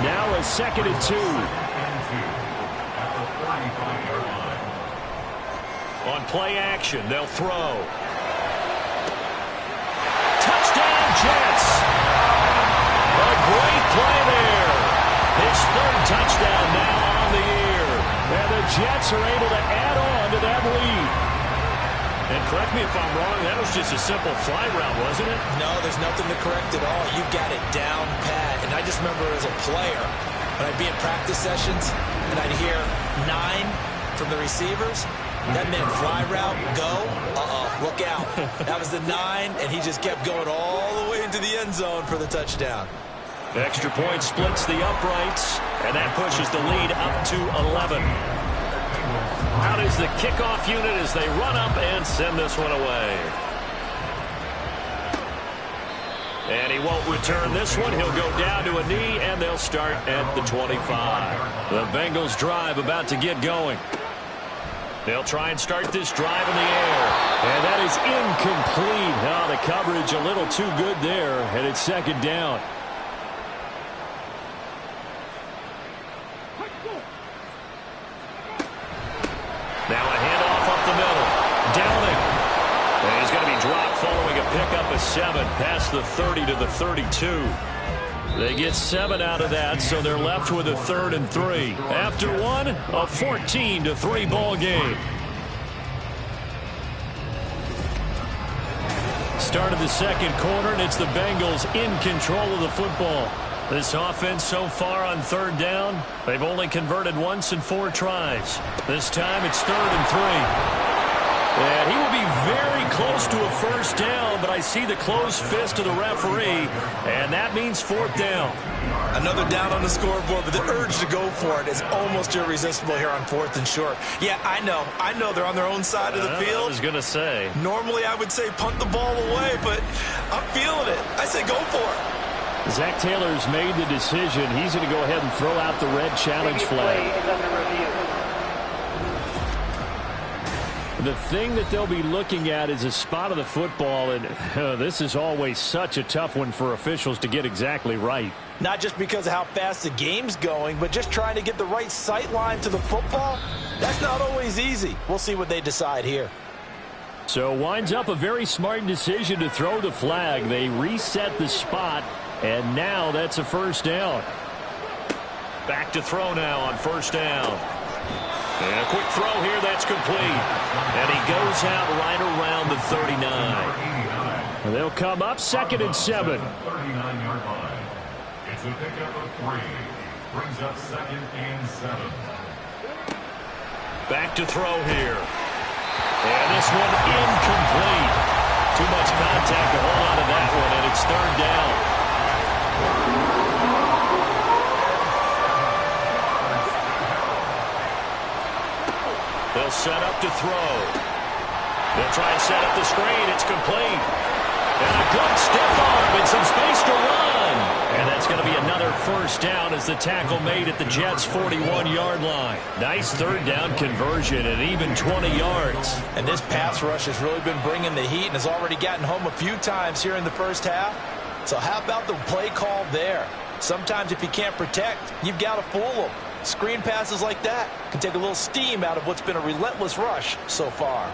S6: Now a 2nd and 2. On play action, they'll throw. Touchdown, Jets! A great play there. His 3rd touchdown now on the year. And the Jets are able to add on to that lead. And correct me if I'm wrong, that was just a simple fly route, wasn't it?
S2: No, there's nothing to correct at all. You've got it down pat. And I just remember as a player, when I'd be in practice sessions, and I'd hear 9 from the receivers, that meant fly route, go, look out. That was the 9, and he just kept going all the way into the end zone for the touchdown.
S6: Extra point splits the uprights, and that pushes the lead up to 11. Out is the kickoff unit as they run up and send this one away. And he won't return this one. He'll go down to a knee, and they'll start at the 25. The Bengals drive about to get going. They'll try and start this drive in the air. And that is incomplete. Now the coverage a little too good there, and it's 2nd down. Now a handoff up the middle. Downing. And he's going to be dropped following a pickup of 7 past the 30 to the 32. They get 7 out of that, so they're left with a 3rd and 3. After one, a 14-3 ball game. Start of the 2nd quarter, and it's the Bengals in control of the football. This offense so far on 3rd down, they've only converted once in 4 tries. This time it's 3rd and 3. And he will be very close to a 1st down, but I see the closed fist of the referee, and that means 4th down.
S2: Another down on the scoreboard, but the urge to go for it is almost irresistible here on 4th and short. Yeah, I know they're on their own side of the field.
S6: I was going to say.
S2: Normally I would say punt the ball away, but I'm feeling it. I say go for it.
S6: Zach Taylor's made the decision. He's going to go ahead and throw out the red challenge flag. The thing that they'll be looking at is a spot of the football, and this is always such a tough one for officials to get exactly right.
S2: Not just because of how fast the game's going, but just trying to get the right sight line to the football. That's not always easy. We'll see what they decide here.
S6: So winds up a very smart decision to throw the flag. They reset the spot, and now that's a 1st down. Back to throw now on 1st down. And a quick throw here, that's complete. And he goes out right around the 39. They'll come up 2nd and 7.
S3: 39-yard line. It's a pickup of 3. Brings up 2nd and 7.
S6: Back to throw here. And this one incomplete. Too much contact to hold on to that one, and it's 3rd to throw. They'll try and set up the screen. It's complete. And a good stiff arm and some space to run. And that's going to be another first down as the tackle made at the Jets' 41-yard line. Nice third down conversion at even 20 yards.
S2: And this pass rush has really been bringing the heat and has already gotten home a few times here in the first half. So how about the play call there? Sometimes if you can't protect, you've got to fool them. Screen passes like that can take a little steam out of what's been a relentless rush so far.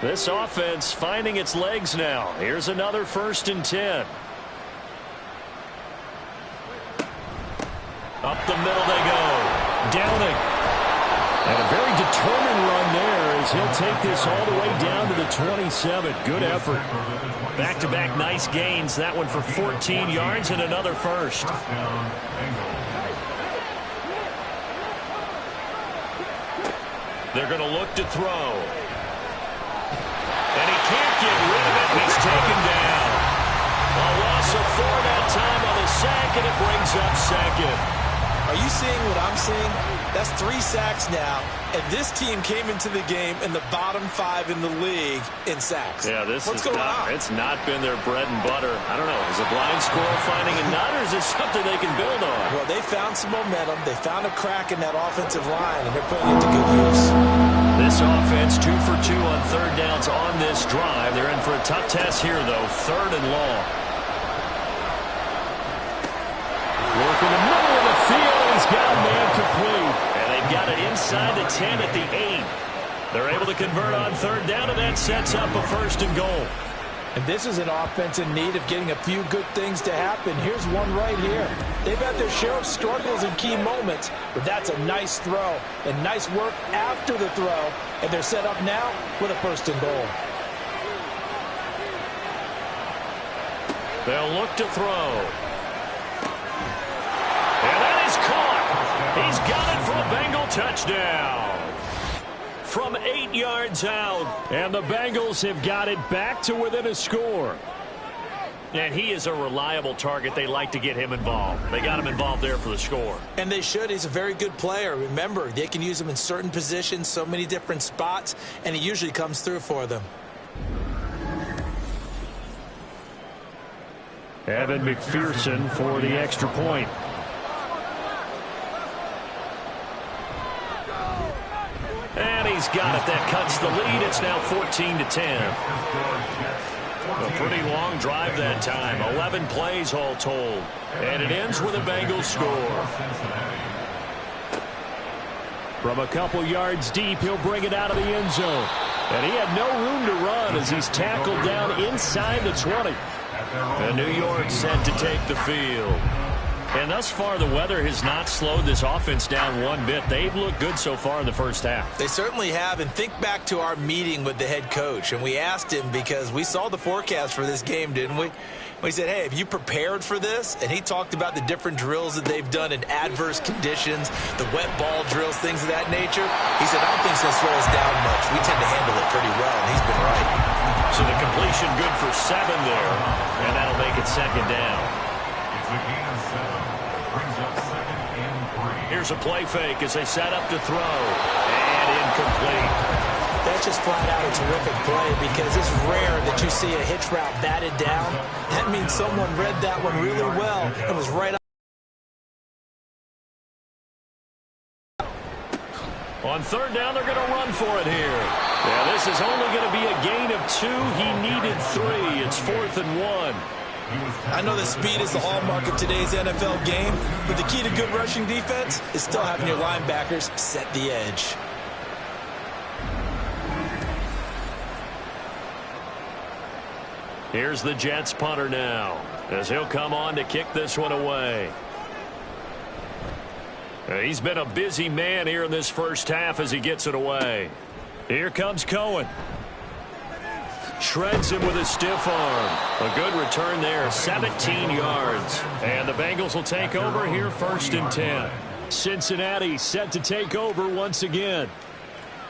S6: This offense finding its legs now. Here's another 1st and 10. Up the middle they go. Downing. And a very determined run there as he'll take this all the way down to the 27. Good effort. Back-to-back nice gains. That one for 14 yards and another first. They're going to look to throw. And he can't get rid of it. He's taken down. A loss of 4 that time on the sack, and it brings up second.
S2: Are you seeing what I'm seeing? That's 3 sacks now, and this team came into the game in the bottom 5 in the league in sacks.
S6: Yeah,
S2: What's going on?
S6: It's not been their bread and butter. I don't know. Is a blind squirrel finding a nut, or is it something they can build on?
S2: Well, they found some momentum. They found a crack in that offensive line, and they're putting it to good use.
S6: This offense 2 for 2 on third downs on this drive. They're in for a tough test here, though. 3rd and long. Work in the middle of the field, and he's got a man complete. And they've got it inside the 10 at the 8. They're able to convert on third down, and that sets up a 1st and goal.
S2: And this is an offense in need of getting a few good things to happen. Here's one right here. They've had their share of struggles in key moments, but that's a nice throw and nice work after the throw. And they're set up now with a 1st and goal.
S6: They'll look to throw. And that is caught. He's got it for a Bengal touchdown. From 8 yards out. And the Bengals have got it back to within a score. And he is a reliable target. They like to get him involved. They got him involved there for the score.
S2: And they should. He's a very good player. Remember, they can use him in certain positions, so many different spots, and he usually comes through for them.
S6: Evan McPherson for the extra point. And he's got it. That cuts the lead. It's now 14-10. A pretty long drive that time. 11 plays all told. And it ends with a Bengals score. From a couple yards deep, he'll bring it out of the end zone. And he had no room to run as he's tackled down inside the 20. And New York set to take the field. And thus far, the weather has not slowed this offense down one bit. They've looked good so far in the first half.
S2: They certainly have. And think back to our meeting with the head coach. And we asked him because we saw the forecast for this game, didn't we? We said, hey, have you prepared for this? And he talked about the different drills that they've done in adverse conditions, the wet ball drills, things of that nature. He said, I don't think it's going to slow us down much. We tend to handle it pretty well, and he's been right.
S6: So the completion good for 7 there, and that'll make it 2nd down.
S3: It's a gain of 7. Brings up 2nd and 3.
S6: Here's a play fake as they set up to throw, and incomplete.
S2: That's just flat out a terrific play because it's rare that you see a hitch route batted down. That means someone read that one really well and was right on.
S6: On 3rd down, they're going to run for it here. Yeah, this is only going to be a gain of 2. He needed 3. It's 4th and 1.
S2: I know that speed is the hallmark of today's NFL game, but the key to good rushing defense is still having your linebackers set the edge.
S6: Here's the Jets punter now as he'll come on to kick this one away. He's been a busy man here in this first half as he gets it away. Here comes Cohen. Shreds him with a stiff arm. A good return there, 17 yards. And the Bengals will take over here 1st and 10. Cincinnati set to take over once again.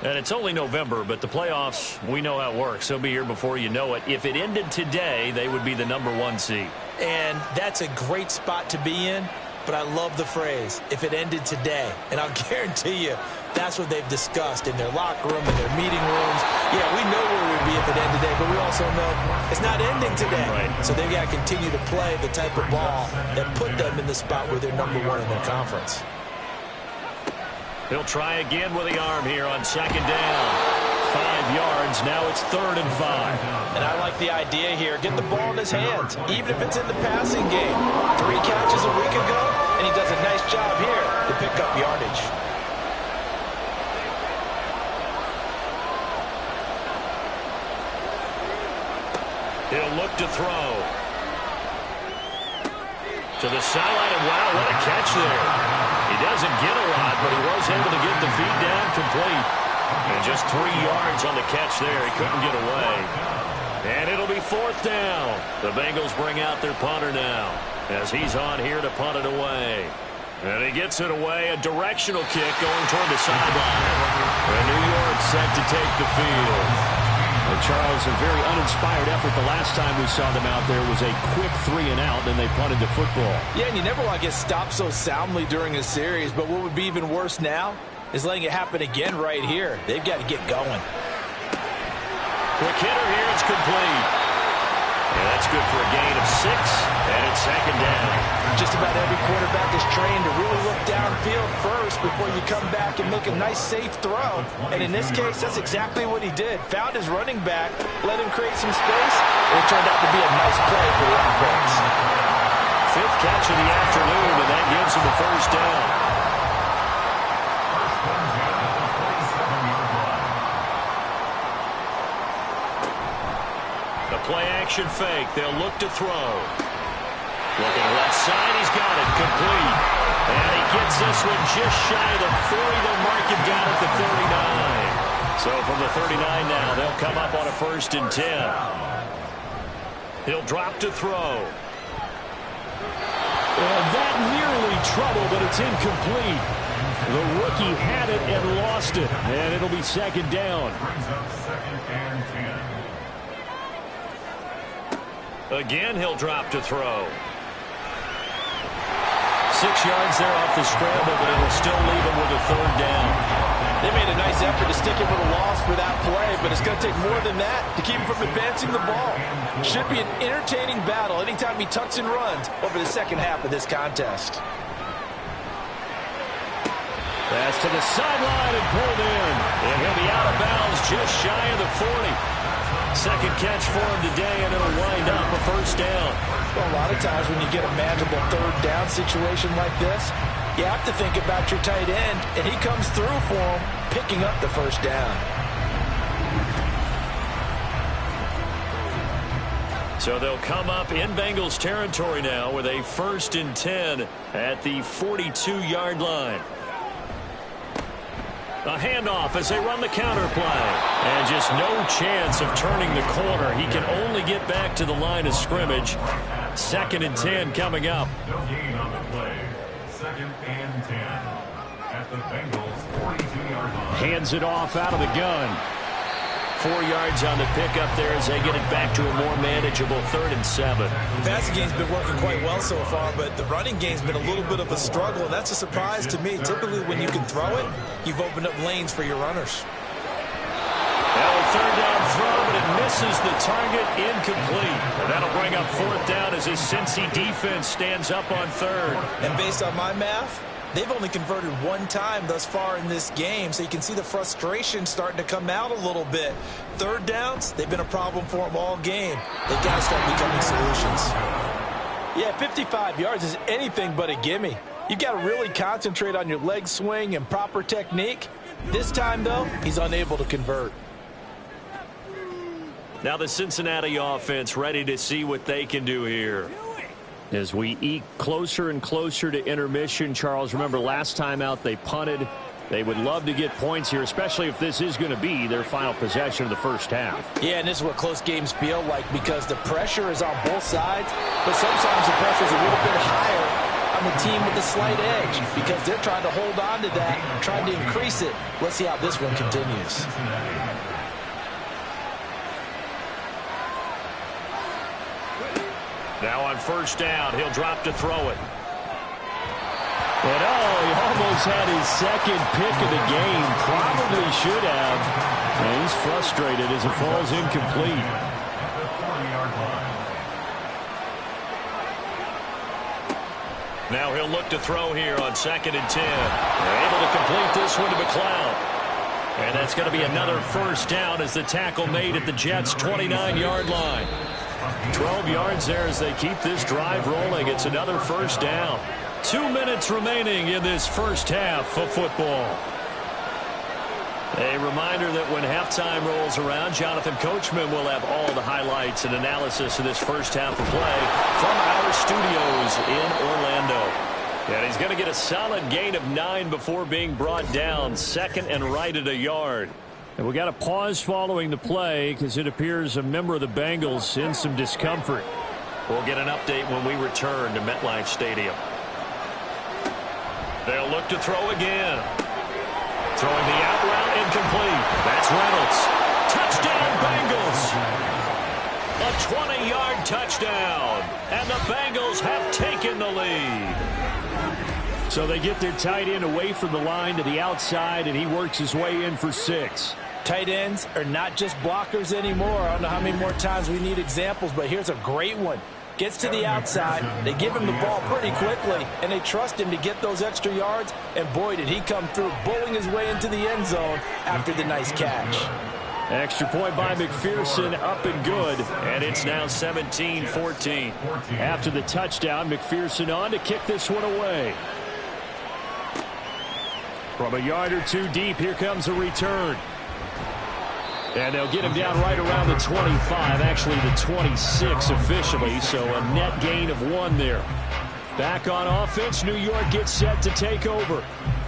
S6: And it's only November, but the playoffs, we know how it works. They'll be here before you know it. If it ended today, they would be the #1 seed.
S2: And that's a great spot to be in, but I love the phrase, if it ended today. And I'll guarantee you, that's what they've discussed in their locker room, in their meeting rooms. Yeah, we know where we'd be if it ended today, but we also know it's not ending today.
S6: Right.
S2: So they've got to continue to play the type of ball that put them in the spot where they're #1 in their conference.
S6: He'll try again with the arm here on second down. 5 yards. Now it's 3rd and 5.
S2: And I like the idea here. Get the ball in his hands, even if it's in the passing game. 3 catches a week ago, and he does a nice job here to pick up yardage.
S6: He'll look to throw. To the sideline, and wow, what a catch there. He doesn't get a lot, but he was able to get the feed down complete. And just 3 yards on the catch there. He couldn't get away. And it'll be 4th down. The Bengals bring out their punter now as he's on here to punt it away. And he gets it away. A directional kick going toward the sideline. And New York set to take the field.
S1: Charles, a very uninspired effort. The last time we saw them out there was a quick 3 and out, then they punted the football.
S2: Yeah, and you never want to get stopped so soundly during a series, but what would be even worse now is letting it happen again right here. They've got to get going.
S6: Quick hitter here, it's complete. Yeah, that's good for a gain of 6, and it's 2nd down.
S2: Just about every quarterback is trained to really look downfield first before you come back and make a nice, safe throw. And in this case, that's exactly what he did. Found his running back, let him create some space, and it turned out to be a nice play for the offense.
S6: 5th catch of the afternoon, and that gives him a 1st down. The play-action fake. They'll look to throw. Looking left side, he's got it, complete. And he gets this one just shy of the 40. They'll mark him down at the 39. So from the 39 now, they'll come up on a 1st and 10. He'll drop to throw.
S1: And that nearly trouble, but it's incomplete. The rookie had it and lost it. And it'll be 2nd down.
S6: Again, he'll drop to throw. 6 yards there off the scramble, but it'll still leave him with a 3rd down.
S2: They made a nice effort to stick him with a loss for that play, but it's going to take more than that to keep him from advancing the ball. Should be an entertaining battle anytime he tucks and runs over the second half of this contest.
S1: Pass to the sideline and pulled in.
S6: And he'll be out of bounds just shy of the 40. 2nd catch for him today, and it'll wind up a 1st down.
S2: Well, a lot of times when you get a manageable 3rd down situation like this, you have to think about your tight end, and he comes through for him, picking up the 1st down.
S6: So they'll come up in Bengals territory now with a 1st and 10 at the 42-yard line. A handoff as they run the counter play. And just no chance of turning the corner. He can only get back to the line of scrimmage. 2nd and 10 coming up.
S3: No gain on the play. 2nd and 10 at the Bengals 42-yard line.
S1: Hands it off out of the gun.
S6: 4 yards on the pickup there as they get it back to a more manageable 3rd and 7.
S2: The passing game's been working quite well so far, but the running game's been a little bit of a struggle, and that's a surprise to me. Typically, when you can throw it, you've opened up lanes for your runners.
S6: Well, 3rd down throw, but it misses the target, incomplete. And that'll bring up 4th down as his Cincy defense stands up on 3rd.
S2: And based on my math, they've only converted 1 time thus far in this game, so you can see the frustration starting to come out a little bit. 3rd downs, they've been a problem for them all game. They've got to start becoming solutions. Yeah, 55 yards is anything but a gimme. You've got to really concentrate on your leg swing and proper technique. This time, though, he's unable to convert.
S6: Now the Cincinnati offense ready to see what they can do here.
S1: As we eke closer and closer to intermission, Charles, remember last time out they punted. They would love to get points here, especially if this is going to be their final possession of the 1st half.
S2: Yeah, and this is what close games feel like because the pressure is on both sides, but sometimes the pressure is a little bit higher on the team with the slight edge because they're trying to hold on to that, trying to increase it. Let's see how this one continues.
S6: Now on first down, he'll drop to throw it.
S1: And he almost had his second pick of the game. Probably should have. And he's frustrated as it falls incomplete.
S6: Now he'll look to throw here on 2nd and 10. They're able to complete this one to McLeod. And that's going to be another first down as the tackle made at the Jets' 29-yard line. 12 yards there as they keep this drive rolling. It's another first down. 2 minutes remaining in this first half of football. A reminder that when halftime rolls around, Jonathan Coachman will have all the highlights and analysis of this first half of play from our studios in Orlando. And he's going to get a solid gain of 9 before being brought down, 2nd and right at a yard.
S1: And we got a pause following the play because it appears a member of the Bengals in some discomfort.
S6: We'll get an update when we return to MetLife Stadium. They'll look to throw again. Throwing the out route incomplete. That's Reynolds. Touchdown Bengals. A 20-yard touchdown. And the Bengals have taken the lead.
S1: So they get their tight end away from the line to the outside, and he works his way in for 6.
S2: Tight ends are not just blockers anymore. I don't know how many more times we need examples, but here's a great one. Gets to the outside, they give him the ball pretty quickly, and they trust him to get those extra yards, and boy, did he come through, bowling his way into the end zone after the nice catch.
S1: Extra point by McPherson, up and good,
S6: and it's now 17-14.
S1: After the touchdown, McPherson on to kick this one away. From a yard or two deep, here comes a return. And they'll get him down right around the 25, actually the 26 officially, so a net gain of 1 there. Back on offense, New York gets set to take over.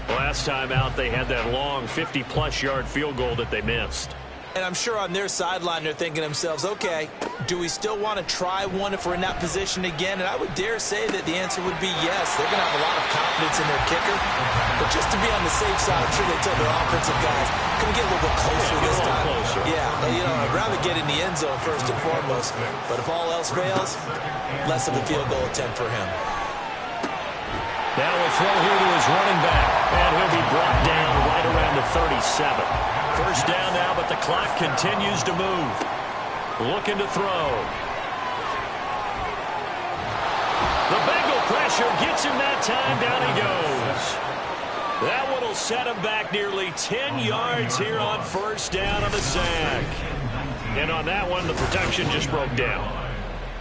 S6: Last time out, they had that long 50-plus yard field goal that they missed.
S2: And I'm sure on their sideline they're thinking to themselves, okay, do we still want to try one if we're in that position again? And I would dare say that the answer would be yes. They're going to have a lot of confidence in their kicker. But just to be on the safe side, I'm sure they tell their offensive guys, can we get a little bit closer this time?
S6: Closer.
S2: Yeah, you know, I'd rather get in the end zone first and foremost. But if all else fails, less of a field goal attempt for him.
S6: Now we'll throw here to his running back. And he'll be brought down right around the 37. First down now, but the clock continues to move. Looking to throw. The Bengal pressure gets him that time. Down he goes. That one will set him back nearly 10 yards here on first down on the sack. And on that one, the protection just broke down.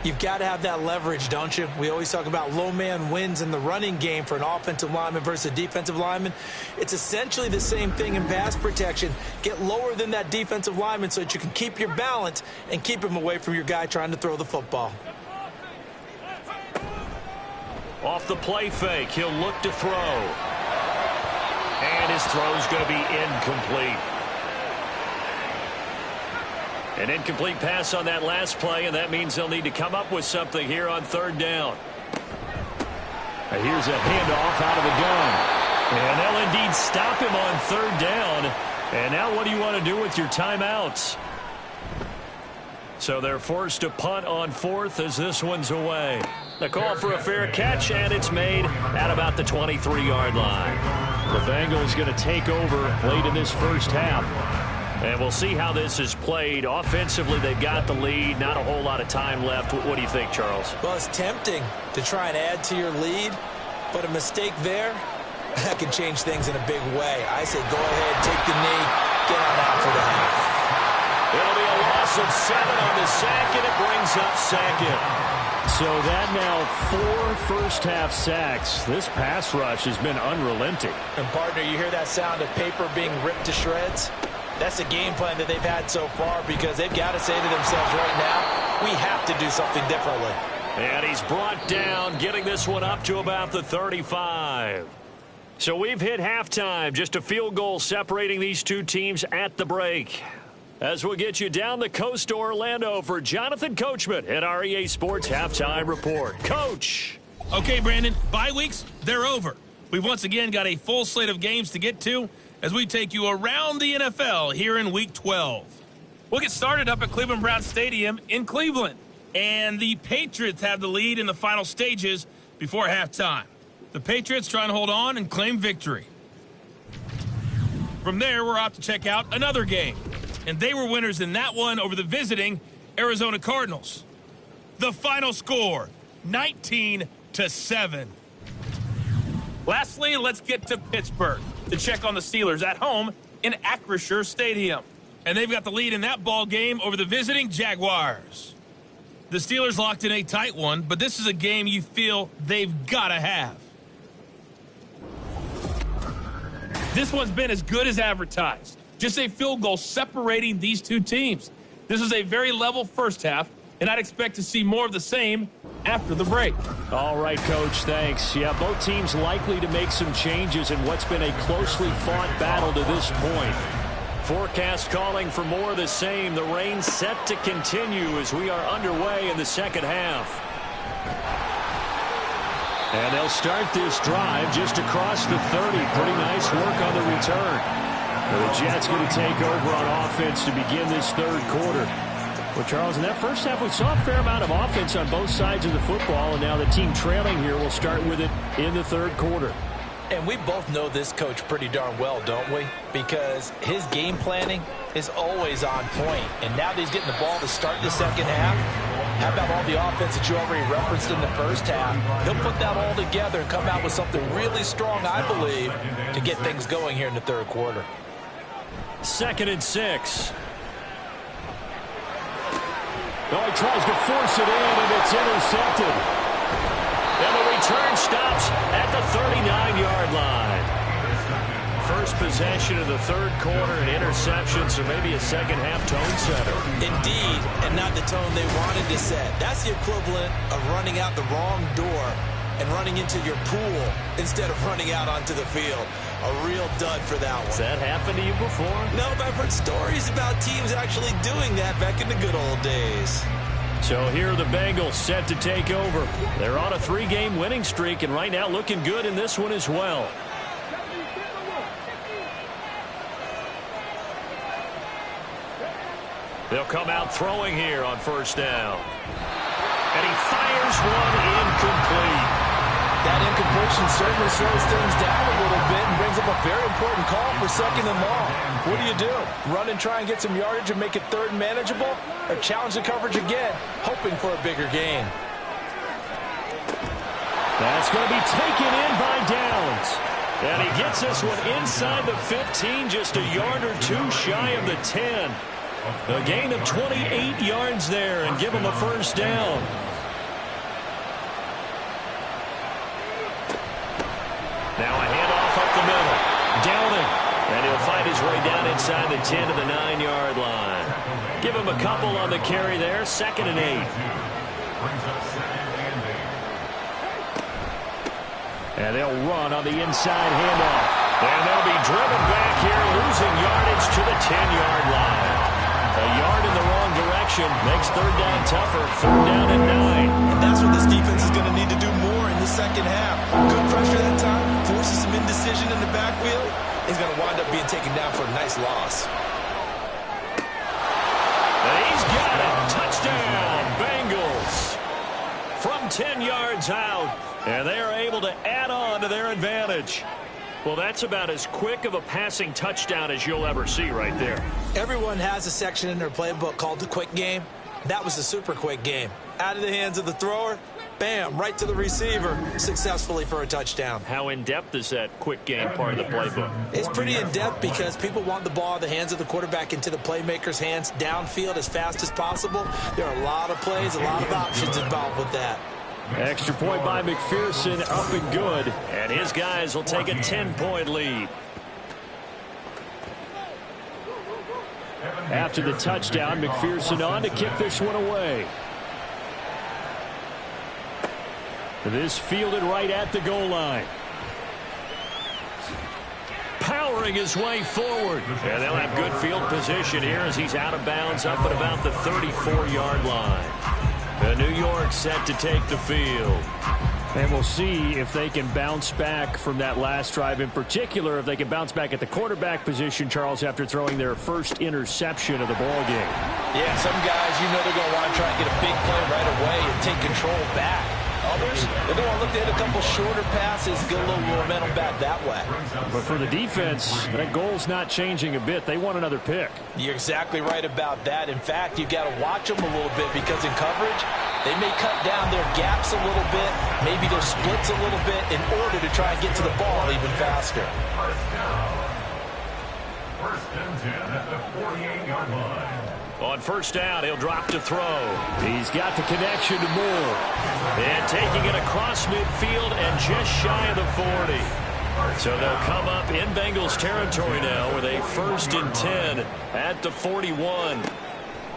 S2: You've got to have that leverage, don't you? We always talk about low man wins in the running game for an offensive lineman versus a defensive lineman. It's essentially the same thing in pass protection. Get lower than that defensive lineman so that you can keep your balance and keep him away from your guy trying to throw the football.
S6: Off the play fake, he'll look to throw. And his throw's going to be incomplete. An incomplete pass on that last play, and that means they'll need to come up with something here on third down.
S1: Here's a handoff out of the gun.
S6: And they'll indeed stop him on third down. And now what do you want to do with your timeouts? So they're forced to punt on fourth as this one's away. The call for a fair catch, and it's made at about the 23-yard line.
S1: The Bengals going to take over late in this first half.
S6: And we'll see how this is played. Offensively, they've got the lead. Not a whole lot of time left. What do you think, Charles?
S2: Well, it's tempting to try and add to your lead, but a mistake there, that can change things in a big way. I say go ahead, take the knee, get on out for the half.
S6: It'll be a loss of 7 on the sack, and it brings up second.
S1: So that now 4 first-half sacks. This pass rush has been unrelenting.
S2: And, partner, you hear that sound of paper being ripped to shreds? That's a game plan that they've had so far because they've got to say to themselves right now, we have to do something differently.
S6: And he's brought down, getting this one up to about the 35. So we've hit halftime, just a field goal separating these two teams at the break. As we'll get you down the coast to Orlando for Jonathan Coachman at our EA Sports Halftime Report. Coach!
S5: Okay, Brandon, bye weeks, they're over. We've once again got a full slate of games to get to as we take you around the NFL here in Week 12. We'll get started up at Cleveland Brown Stadium in Cleveland. And the Patriots have the lead in the final stages before halftime. The Patriots try and hold on and claim victory. From there, we're off to check out another game. And they were winners in that one over the visiting Arizona Cardinals. The final score, 19-7. Lastly, let's get to Pittsburgh to check on the Steelers at home in Acrisure Stadium. And they've got the lead in that ball game over the visiting Jaguars. The Steelers locked in a tight one, but this is a game you feel they've got to have. This one's been as good as advertised. Just a field goal separating these two teams. This is a very level first half, and I'd expect to see more of the same after the break.
S6: All right, Coach, thanks. Yeah, both teams likely to make some changes in what's been a closely fought battle to this point. Forecast calling for more of the same. The rain set to continue as we are underway in the second half. And they'll start this drive just across the 30. Pretty nice work on the return. The Jets going to take over on offense to begin this third quarter. Well, Charles, in that first half, we saw a fair amount of offense on both sides of the football, and now the team trailing here will start with it in the third quarter.
S2: And we both know this coach pretty darn well, don't we? Because his game planning is always on point. And now that he's getting the ball to start the second half, how about all the offense that you already referenced in the first half? He'll put that all together and come out with something really strong, I believe, to get things going here in the third quarter.
S6: 2nd and 6. Oh, he tries to force it in, and it's intercepted. And the return stops at the 39-yard line. First possession of the third quarter, an interception, so maybe a second-half tone setter.
S2: Indeed, and not the tone they wanted to set. That's the equivalent of running out the wrong door and running into your pool instead of running out onto the field. A real dud for that one.
S6: Has that happened to you before?
S2: No, but I've heard stories about teams actually doing that back in the good old days.
S6: So here are the Bengals set to take over. They're on a 3-game winning streak, and right now looking good in this one as well. They'll come out throwing here on first down. And he fires one incomplete.
S2: That incompletion certainly slows things down a little bit and brings up a very important call for 2nd and long. What do? Run and try and get some yardage and make it third and manageable? Or challenge the coverage again, hoping for a bigger gain?
S6: That's going to be taken in by Downs. And he gets this one inside the 15, just a yard or two shy of the 10. A gain of 28 yards there and give him a first down. Now a handoff up the middle. Downing. And he'll fight his way down inside the 10 to the 9-yard line. Give him a couple on the carry there. 2nd and 8. And they'll run on the inside handoff. And they'll be driven back here, losing yardage to the 10-yard line. A yard in the wrong direction makes third down tougher. 3rd down and 9.
S2: And that's what this defense is going to need to do more in the second half. Good pressure that time, forces some indecision in the backfield. He's going to wind up being taken down for a nice loss.
S6: And he's got it. Touchdown, Bengals. From 10 yards out. And they are able to add on to their advantage. Well, that's about as quick of a passing touchdown as you'll ever see right there.
S2: Everyone has a section in their playbook called the quick game. That was the super quick game. Out of the hands of the thrower, bam, right to the receiver, successfully for a touchdown.
S6: How in-depth is that quick game part of the playbook?
S2: It's pretty in-depth because people want the ball in the hands of the quarterback into the playmaker's hands downfield as fast as possible. There are a lot of plays, a lot of options involved with that.
S6: Extra point by McPherson, up and good. And his guys will take a 10-point lead. After the touchdown, McPherson on to kick this one away. This fielded right at the goal line. Powering his way forward. And they'll have good field position here as he's out of bounds up at about the 34-yard line. New York set to take the field. And we'll see if they can bounce back from that last drive, in particular, if they can bounce back at the quarterback position, Charles, after throwing their first interception of the ball game.
S2: Yeah, some guys, they're going to want to try and get a big play right away and take control back. Others, they're going to look to hit a couple shorter passes, get a little momentum back that way.
S6: But for the defense, that goal's not changing a bit. They want another pick.
S2: You're exactly right about that. In fact, you've got to watch them a little bit because in coverage, they may cut down their gaps a little bit, maybe their splits a little bit in order to try and get to the ball even faster.
S3: First and 10 at the 48-yard line.
S6: On first down, he'll drop to throw. He's got the connection to Moore. And taking it across midfield and just shy of the 40. So they'll come up in Bengals territory now with a first and 10 at the 41.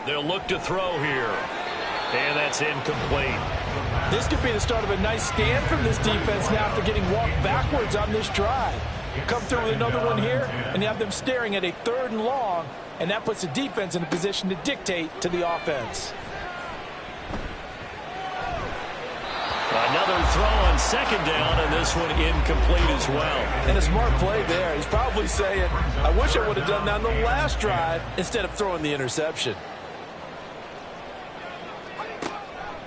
S6: They'll look to throw here. And that's incomplete.
S2: This could be the start of a nice stand from this defense now after getting walked backwards on this drive. Come through with another one here, and you have them staring at a 3rd and long, and that puts the defense in a position to dictate to the offense.
S6: Another throw on second down, and this one incomplete as well.
S2: And a smart play there. He's probably saying, I wish I would have done that on the last drive instead of throwing the interception.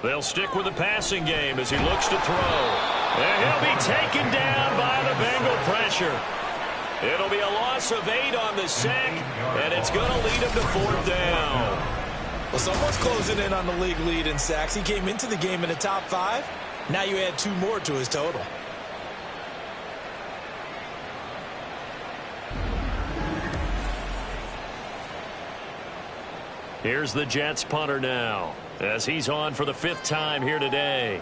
S6: They'll stick with the passing game as he looks to throw. And he'll be taken down by the Bengal pressure. It'll be a loss of 8 on the sack, and it's going to lead him to 4th down.
S2: Well, someone's closing in on the league lead in sacks. He came into the game in the top 5. Now you add 2 more to his total.
S6: Here's the Jets punter now, as he's on for the 5th time here today.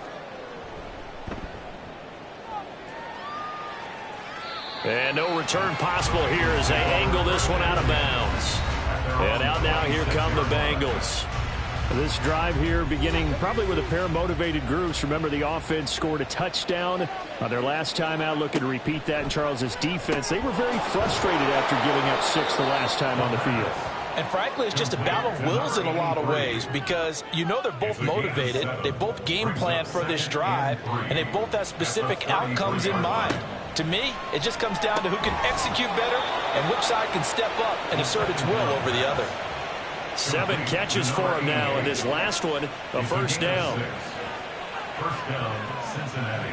S6: And no return possible here as they angle this one out of bounds. And out now, here come the Bengals. This drive here beginning probably with a pair of motivated groups. Remember, the offense scored a touchdown on their last time out, looking to repeat that in Charles's defense. They were very frustrated after giving up 6 the last time on the field.
S2: And frankly, it's just a battle of wills in a lot of ways because they're both motivated. They both game plan for this drive, and they both have specific outcomes in mind. To me, it just comes down to who can execute better and which side can step up and assert its will over the other.
S6: 7 catches for him now, and this last one, a first down.
S3: First down, Cincinnati.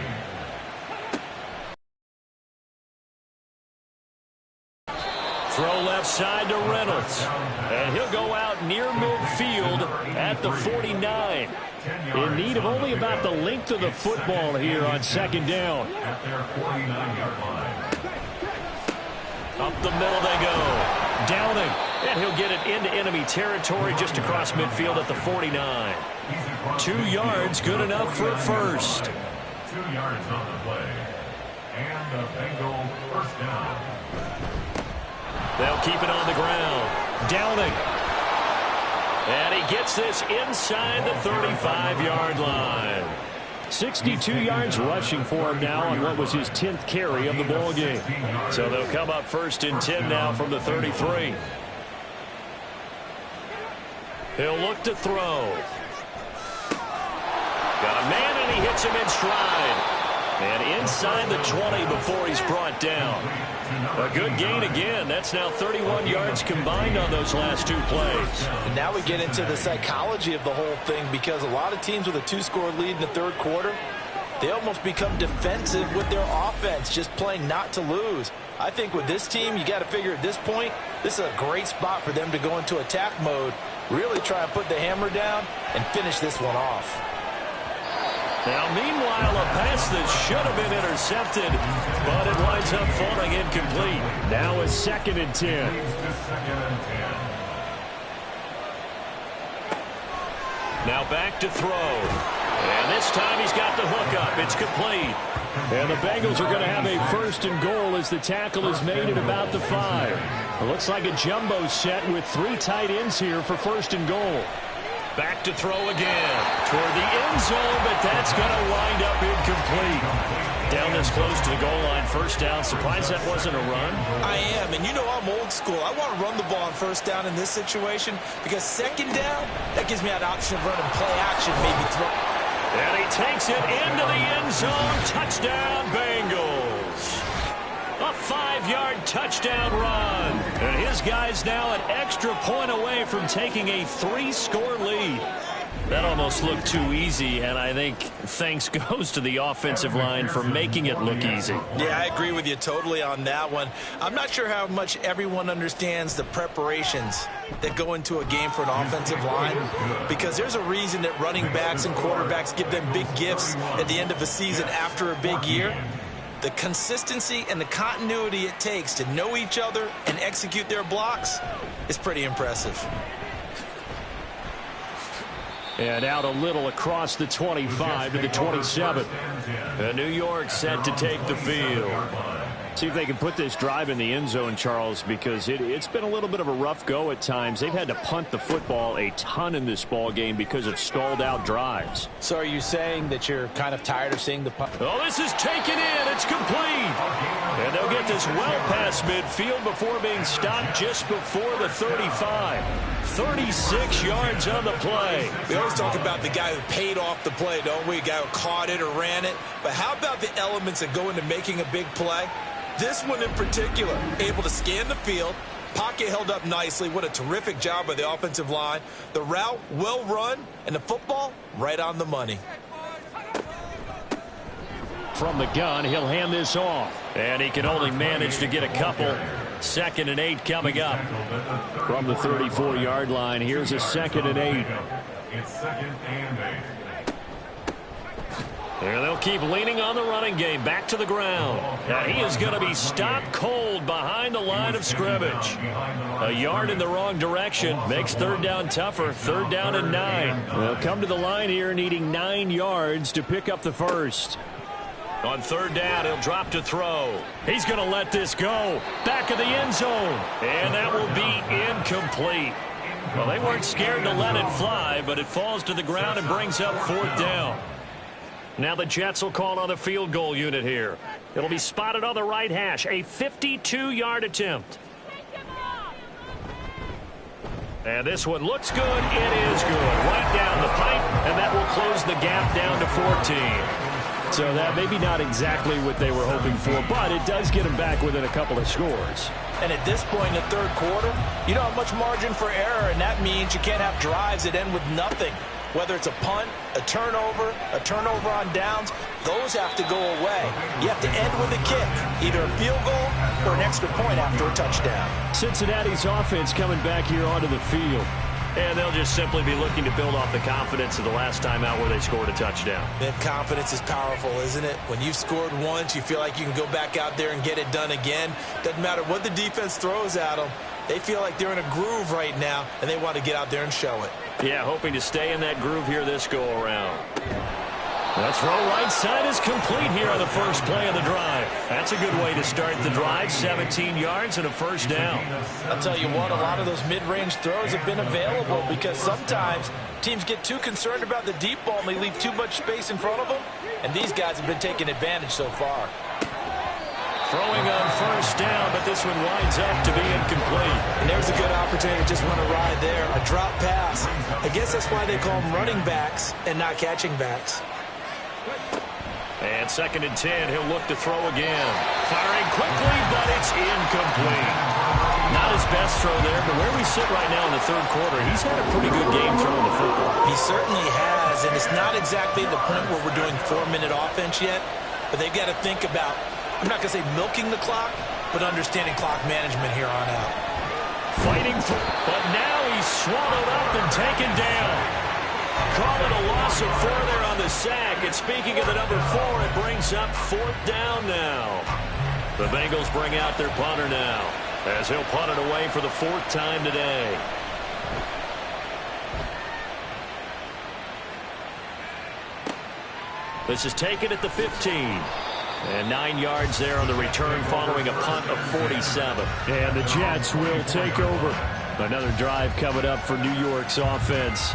S6: Throw left side to Reynolds. And he'll go out near midfield at the 49. In need of only about the length of the football here on second down.
S3: At their 49-yard line.
S6: Up the middle they go. Downing. And he'll get it into enemy territory just across midfield at the 49. 2 yards, good enough for a first.
S3: 2 yards on the play. And the Bengal first down.
S6: They'll keep it on the ground. Downing. And he gets this inside the 35-yard line. 62 yards rushing for him now on what was his 10th carry of the ball game. So they'll come up first and 10 now from the 33. He'll look to throw. Got a man, and he hits him in stride. And inside the 20 before he's brought down. A good gain again. That's now 31 yards combined on those last 2 plays.
S2: And now we get into the psychology of the whole thing because a lot of teams with a 2-score lead in the 3rd quarter, they almost become defensive with their offense, just playing not to lose. I think with this team, you got to figure at this point, this is a great spot for them to go into attack mode, really try and put the hammer down and finish this one off.
S6: Now, meanwhile, a pass that should have been intercepted, but it winds up falling incomplete. Now a 2nd and 10. Now back to throw. And this time he's got the hook up. It's complete. And the Bengals are going to have a 1st and goal as the tackle is made at about the 5. It looks like a jumbo set with 3 tight ends here for 1st and goal. Back to throw again toward the end zone, but that's going to wind up incomplete. Down this close to the goal line, 1st down. Surprised that wasn't a run?
S2: I am, and I'm old school. I want to run the ball on 1st down in this situation because 2nd down, that gives me an option of running play action, maybe throw.
S6: And he takes it into the end zone. Touchdown, Bengals. A 5-yard touchdown run. And his guy's now an extra point away from taking a 3-score lead. That almost looked too easy, and I think thanks goes to the offensive line for making it look easy.
S2: Yeah, I agree with you totally on that one. I'm not sure how much everyone understands the preparations that go into a game for an offensive line, because there's a reason that running backs and quarterbacks give them big gifts at the end of a season after a big year. The consistency and the continuity it takes to know each other and execute their blocks is pretty impressive.
S6: And out a little across the 25 to the 27. And New York set to take the field. See if they can put this drive in the end zone, Charles, because it's been a little bit of a rough go at times. They've had to punt the football a ton in this ball game because of stalled out drives.
S2: So are you saying that you're kind of tired of seeing the punt?
S6: Oh, this is taken in. It's complete. And they'll get this well past midfield before being stopped just before the 35. 36 yards on the play.
S2: We always talk about the guy who paid off the play, don't we? A guy who caught it or ran it. But how about the elements that go into making a big play? This one in particular, able to scan the field, pocket held up nicely. What a terrific job by the offensive line. The route, well run, and the football, right on the money.
S6: From the gun, he'll hand this off. And he can only manage to get a couple. 2nd and 8 coming up. From the 34-yard line, here's a 2nd and 8.
S3: It's 2nd and 8.
S6: And they'll keep leaning on the running game. Back to the ground. Now he is going to be stopped cold behind the line of scrimmage. A yard in the wrong direction. Makes 3rd down tougher. 3rd down and 9. They'll come to the line here needing 9 yards to pick up the first. On 3rd down, he'll drop to throw. He's going to let this go. Back of the end zone. And that will be incomplete. Well, they weren't scared to let it fly, but it falls to the ground and brings up 4th down. Now the Jets will call on the field goal unit here. It'll be spotted on the right hash. A 52-yard attempt. And this one looks good. It is good. Right down the pipe, and that will close the gap down to 14. So that maybe not exactly what they were hoping for, but it does get them back within a couple of scores.
S2: And at this point in the 3rd quarter, you don't have much margin for error, and that means you can't have drives that end with nothing. Whether it's a punt, a turnover on downs, those have to go away. You have to end with a kick, either a field goal or an extra point after a touchdown.
S6: Cincinnati's offense coming back here onto the field. And they'll just simply be looking to build off the confidence of the last time out where they scored a touchdown.
S2: That confidence is powerful, isn't it? When you've scored once, you feel like you can go back out there and get it done again. Doesn't matter what the defense throws at them. They feel like they're in a groove right now, and they want to get out there and show it.
S6: Yeah, hoping to stay in that groove here this go-around. That throw right side is complete here on the first play of the drive. That's a good way to start the drive. 17 yards and a 1st down.
S2: I'll tell you what, a lot of those mid-range throws have been available because sometimes teams get too concerned about the deep ball and they leave too much space in front of them, and these guys have been taking advantage so far.
S6: Throwing on 1st down, but this one winds up to be incomplete.
S2: And there's a good opportunity to just run a ride there, a drop pass. I guess that's why they call them running backs and not catching backs.
S6: And 2nd and 10, he'll look to throw again. Firing quickly, but it's incomplete. Not his best throw there, but where we sit right now in the 3rd quarter, he's had a pretty good game throwing the football.
S2: He certainly has, and it's not exactly the point where we're doing 4-minute offense yet, but they've got to think about, I'm not going to say milking the clock, but understanding clock management here on out.
S6: Fighting through, but now he's swallowed up and taken down. Call it a loss of 4 there on the sack. And speaking of the number 4, it brings up 4th down now. The Bengals bring out their punter now, as he'll punt it away for the 4th time today. This is taken at the 15. And 9 yards there on the return following a punt of 47. And the Jets will take over. Another drive coming up for New York's offense.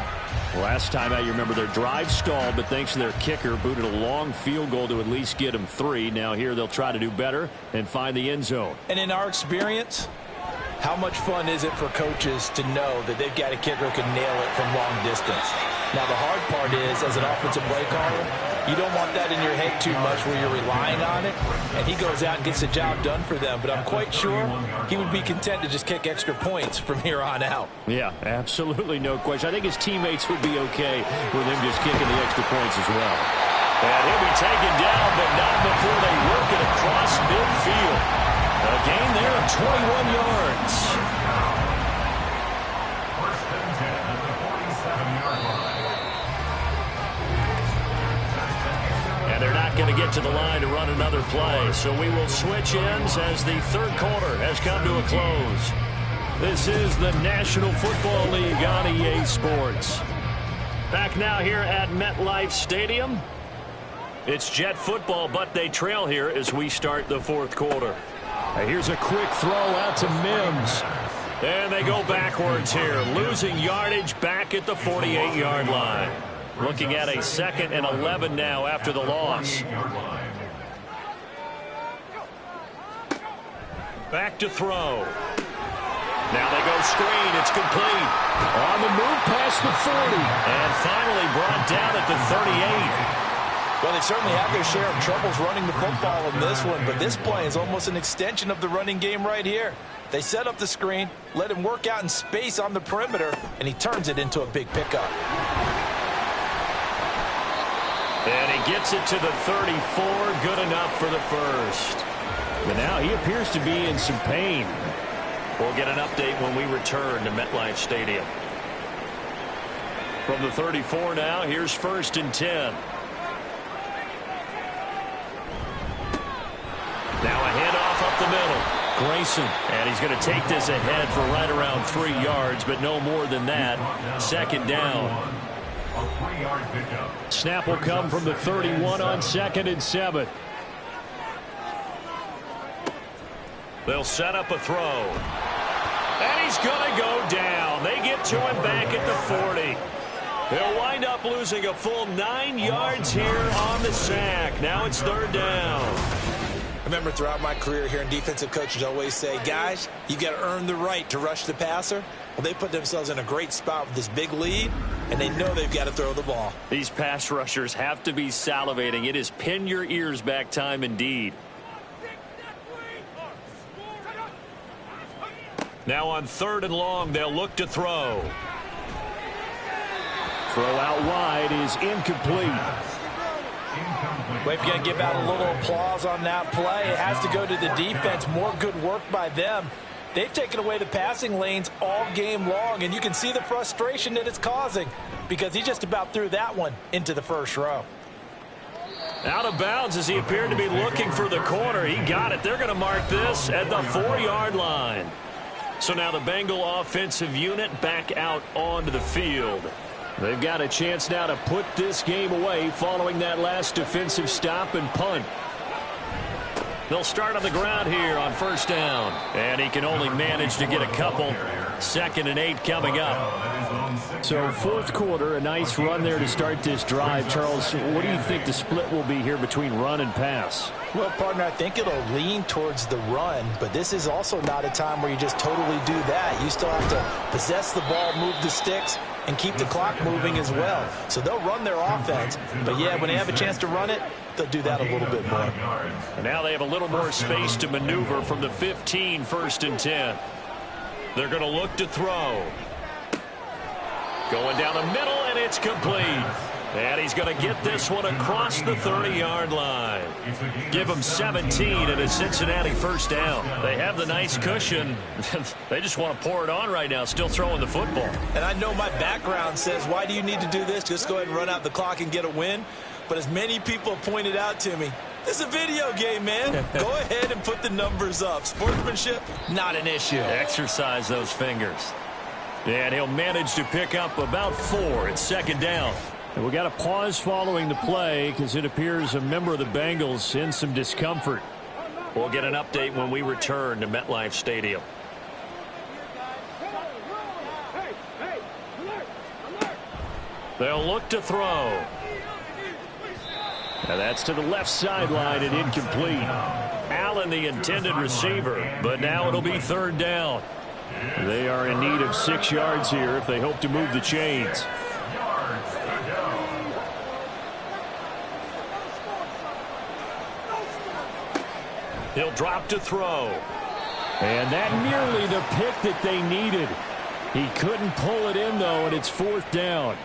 S6: Last time out, you remember their drive stalled, but thanks to their kicker, booted a long field goal to at least get them 3. Now here they'll try to do better and find the end zone.
S2: And in our experience, how much fun is it for coaches to know that they've got a kicker who can nail it from long distance? Now, the hard part is, as an offensive play caller, you don't want that in your head too much where you're relying on it, and he goes out and gets the job done for them. But I'm quite sure he would be content to just kick extra points from here on out.
S6: Yeah, absolutely no question. I think his teammates would be okay with him just kicking the extra points as well. And he'll be taken down, but not before they work it across midfield. A gain there of 21 yards.
S3: First and 10 at the 47-yard line.
S6: And they're not going to get to the line to run another play. So we will switch ends as the third quarter has come to a close. This is the National Football League on EA Sports. Back now here at MetLife Stadium. It's Jet football, but they trail here as we start the fourth quarter.
S1: Here's a quick throw out to Mims.
S6: And they go backwards here, losing yardage back at the 48-yard line. Looking at a 2nd and 11 now after the loss. Back to throw. Now they go screen. It's complete.
S1: On the move past the 40.
S6: And finally brought down at the 38.
S2: Well, they certainly have their share of troubles running the football in this one, but this play is almost an extension of the running game right here. They set up the screen, let him work out in space on the perimeter, and he turns it into a big pickup.
S6: And he gets it to the 34, good enough for the first.
S1: But now he appears to be in some pain.
S6: We'll get an update when we return to MetLife Stadium. From the 34 now, here's 1st and 10. Now a handoff up the middle. Grayson. And he's going to take this ahead for right around 3 yards, but no more than that. 2nd down.
S3: A 3-yard pickup.
S1: Snap will come from the 31 on 2nd and 7.
S6: They'll set up a throw. And he's going to go down. They get to him back at the 40. They'll wind up losing a full 9 yards here on the sack. Now it's 3rd down.
S2: I remember throughout my career hearing defensive coaches always say, guys, you got to earn the right to rush the passer. Well, they put themselves in a great spot with this big lead, and they know they've got to throw the ball.
S6: These pass rushers have to be salivating. It is pin your ears back time indeed. Now on 3rd and long, they'll look to throw.
S1: Throw out wide is incomplete.
S2: Well, if you're going to give out a little applause on that play, it has to go to the defense. More good work by them. They've taken away the passing lanes all game long, and you can see the frustration that it's causing because he just about threw that one into the first row.
S6: Out of bounds as he appeared to be looking for the corner. He got it. They're going to mark this at the 4-yard line. So now the Bengal offensive unit back out onto the field.
S1: They've got a chance now to put this game away following that last defensive stop and punt.
S6: They'll start on the ground here on 1st down. And he can only manage to get a couple. 2nd and 8 coming up.
S1: So 4th quarter, a nice run there to start this drive. Charles, what do you think the split will be here between run and pass?
S2: Well, partner, I think it'll lean towards the run, but this is also not a time where you just totally do that. You still have to possess the ball, move the sticks, and keep the clock moving as well. So they'll run their offense, but yeah, when they have a chance to run it, they'll do that a little bit more.
S6: And now they have a little more space to maneuver from the 15, 1st and 10. They're going to look to throw. Going down the middle, and it's complete. And he's going to get this one across the 30-yard line. Give him 17 and a Cincinnati 1st down. They have the nice cushion. They just want to pour it on right now, still throwing the football.
S2: And I know my background says, why do you need to do this? Just go ahead and run out the clock and get a win. But as many people have pointed out to me, this is a video game, man. Go ahead and put the numbers up. Sportsmanship, not an issue.
S6: Exercise those fingers. And he'll manage to pick up about 4 at 2nd down.
S1: And we got a pause following the play because it appears a member of the Bengals in some discomfort.
S6: We'll get an update when we return to MetLife Stadium. They'll look to throw.
S1: Now that's to the left sideline and incomplete.
S6: Allen, the intended receiver, but now it'll be 3rd down.
S1: They are in need of 6 yards here if they hope to move the chains.
S6: He'll drop to throw.
S1: And that nearly the pick that they needed. He couldn't pull it in, though, and it's 4th down.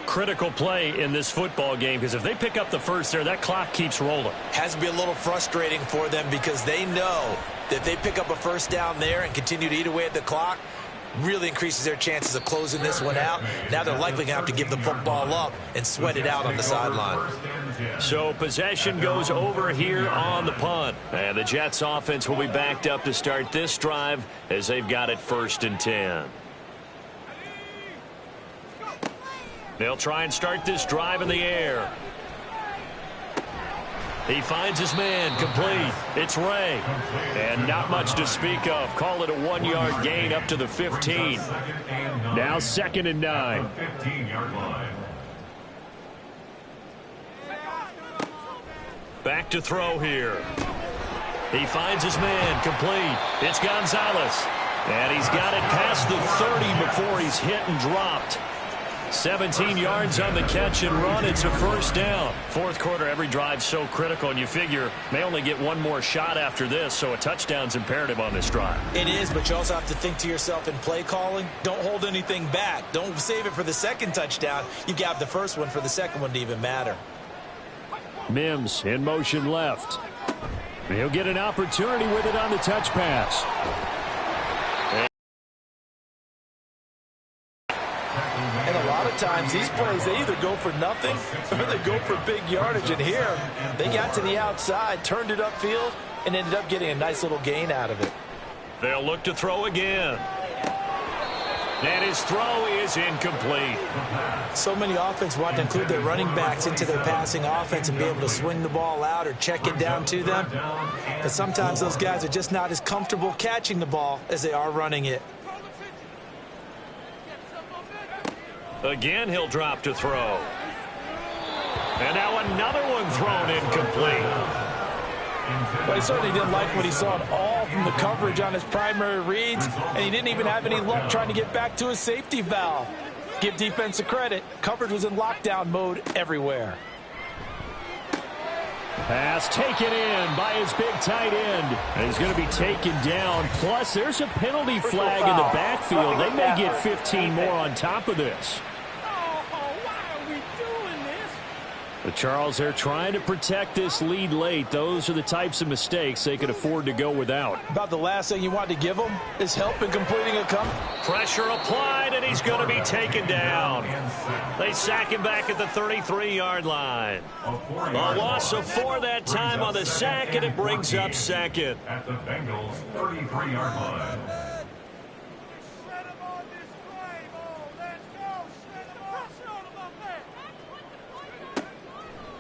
S6: Critical play in this football game, because if they pick up the first there, that clock keeps rolling.
S2: Has to be a little frustrating for them because they know that if they pick up a first down there and continue to eat away at the clock, really increases their chances of closing this one out. Now they're likely going to have to give the football up and sweat it out on the sideline.
S6: So possession goes over here on the punt. And the Jets offense will be backed up to start this drive as they've got it 1st and 10. They'll try and start this drive in the air. He finds his man, complete. It's Ray. And not much to speak of. Call it a 1-yard gain up to the 15.
S1: Now 2nd and 9.
S6: Back to throw here. He finds his man, complete. It's Gonzalez. And he's got it past the 30 before he's hit and dropped. 17 yards on the catch and run. It's a 1st down. 4th quarter, every drive so critical, and you figure they only get one more shot after this, so a touchdown's imperative on this drive.
S2: It is, but you also have to think to yourself in play calling, don't hold anything back. Don't save it for the second touchdown. You've got the first one for the second one to even matter.
S1: Mims in motion left. He'll get an opportunity with it on the touch pass.
S2: Times these plays, they either go for nothing or they go for big yardage. And here, they got to the outside, turned it upfield, and ended up getting a nice little gain out of it.
S6: They'll look to throw again. And his throw is incomplete.
S2: So many offense want to include their running backs into their passing offense and be able to swing the ball out or check it down to them. But sometimes those guys are just not as comfortable catching the ball as they are running it.
S6: Again, he'll drop to throw. And now another one thrown incomplete.
S2: But he certainly didn't like what he saw at all from the coverage on his primary reads, and he didn't even have any luck trying to get back to his safety valve. Give defense a credit. Coverage was in lockdown mode everywhere.
S1: Pass taken in by his big tight end. And he's going to be taken down. Plus, there's a penalty flag in the backfield. They may get 15 more on top of this. But Charles, they're trying to protect this lead late. Those are the types of mistakes they could afford to go without.
S2: About the last thing you want to give them is help in completing a come.
S6: Pressure applied, and he's going to be taken down. They sack him back at the 33-yard line. A loss of 4 that time on the sack, and it brings up 2nd.
S3: At the Bengals' 33-yard line.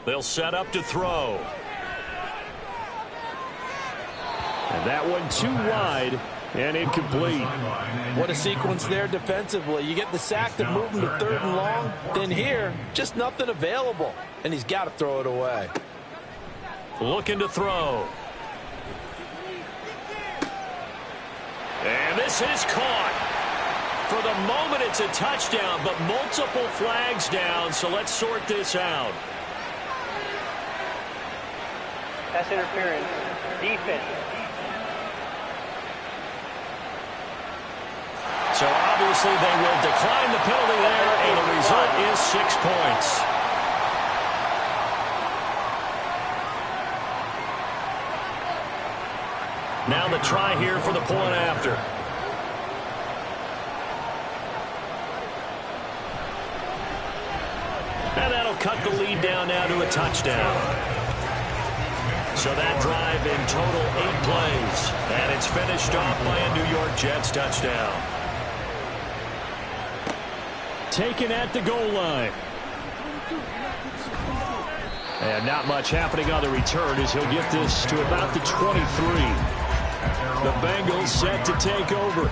S6: They'll set up to throw.
S1: And that one too wide and incomplete.
S2: What a sequence there defensively. You get the sack to move him to 3rd and long. Then here, just nothing available. And he's got to throw it away.
S6: Looking to throw. And this is caught. For the moment, it's a touchdown, but multiple flags down, so let's sort this out.
S7: Pass interference. Defense.
S6: So obviously they will decline the penalty there, and the result is 6 points. Now the try here for the point after. And that'll cut the lead down now to a touchdown. So that drive in total 8 plays. And it's finished off by a New York Jets touchdown.
S1: Taken at the goal line. And not much happening on the return as he'll get this to about the 23. The Bengals set to take over.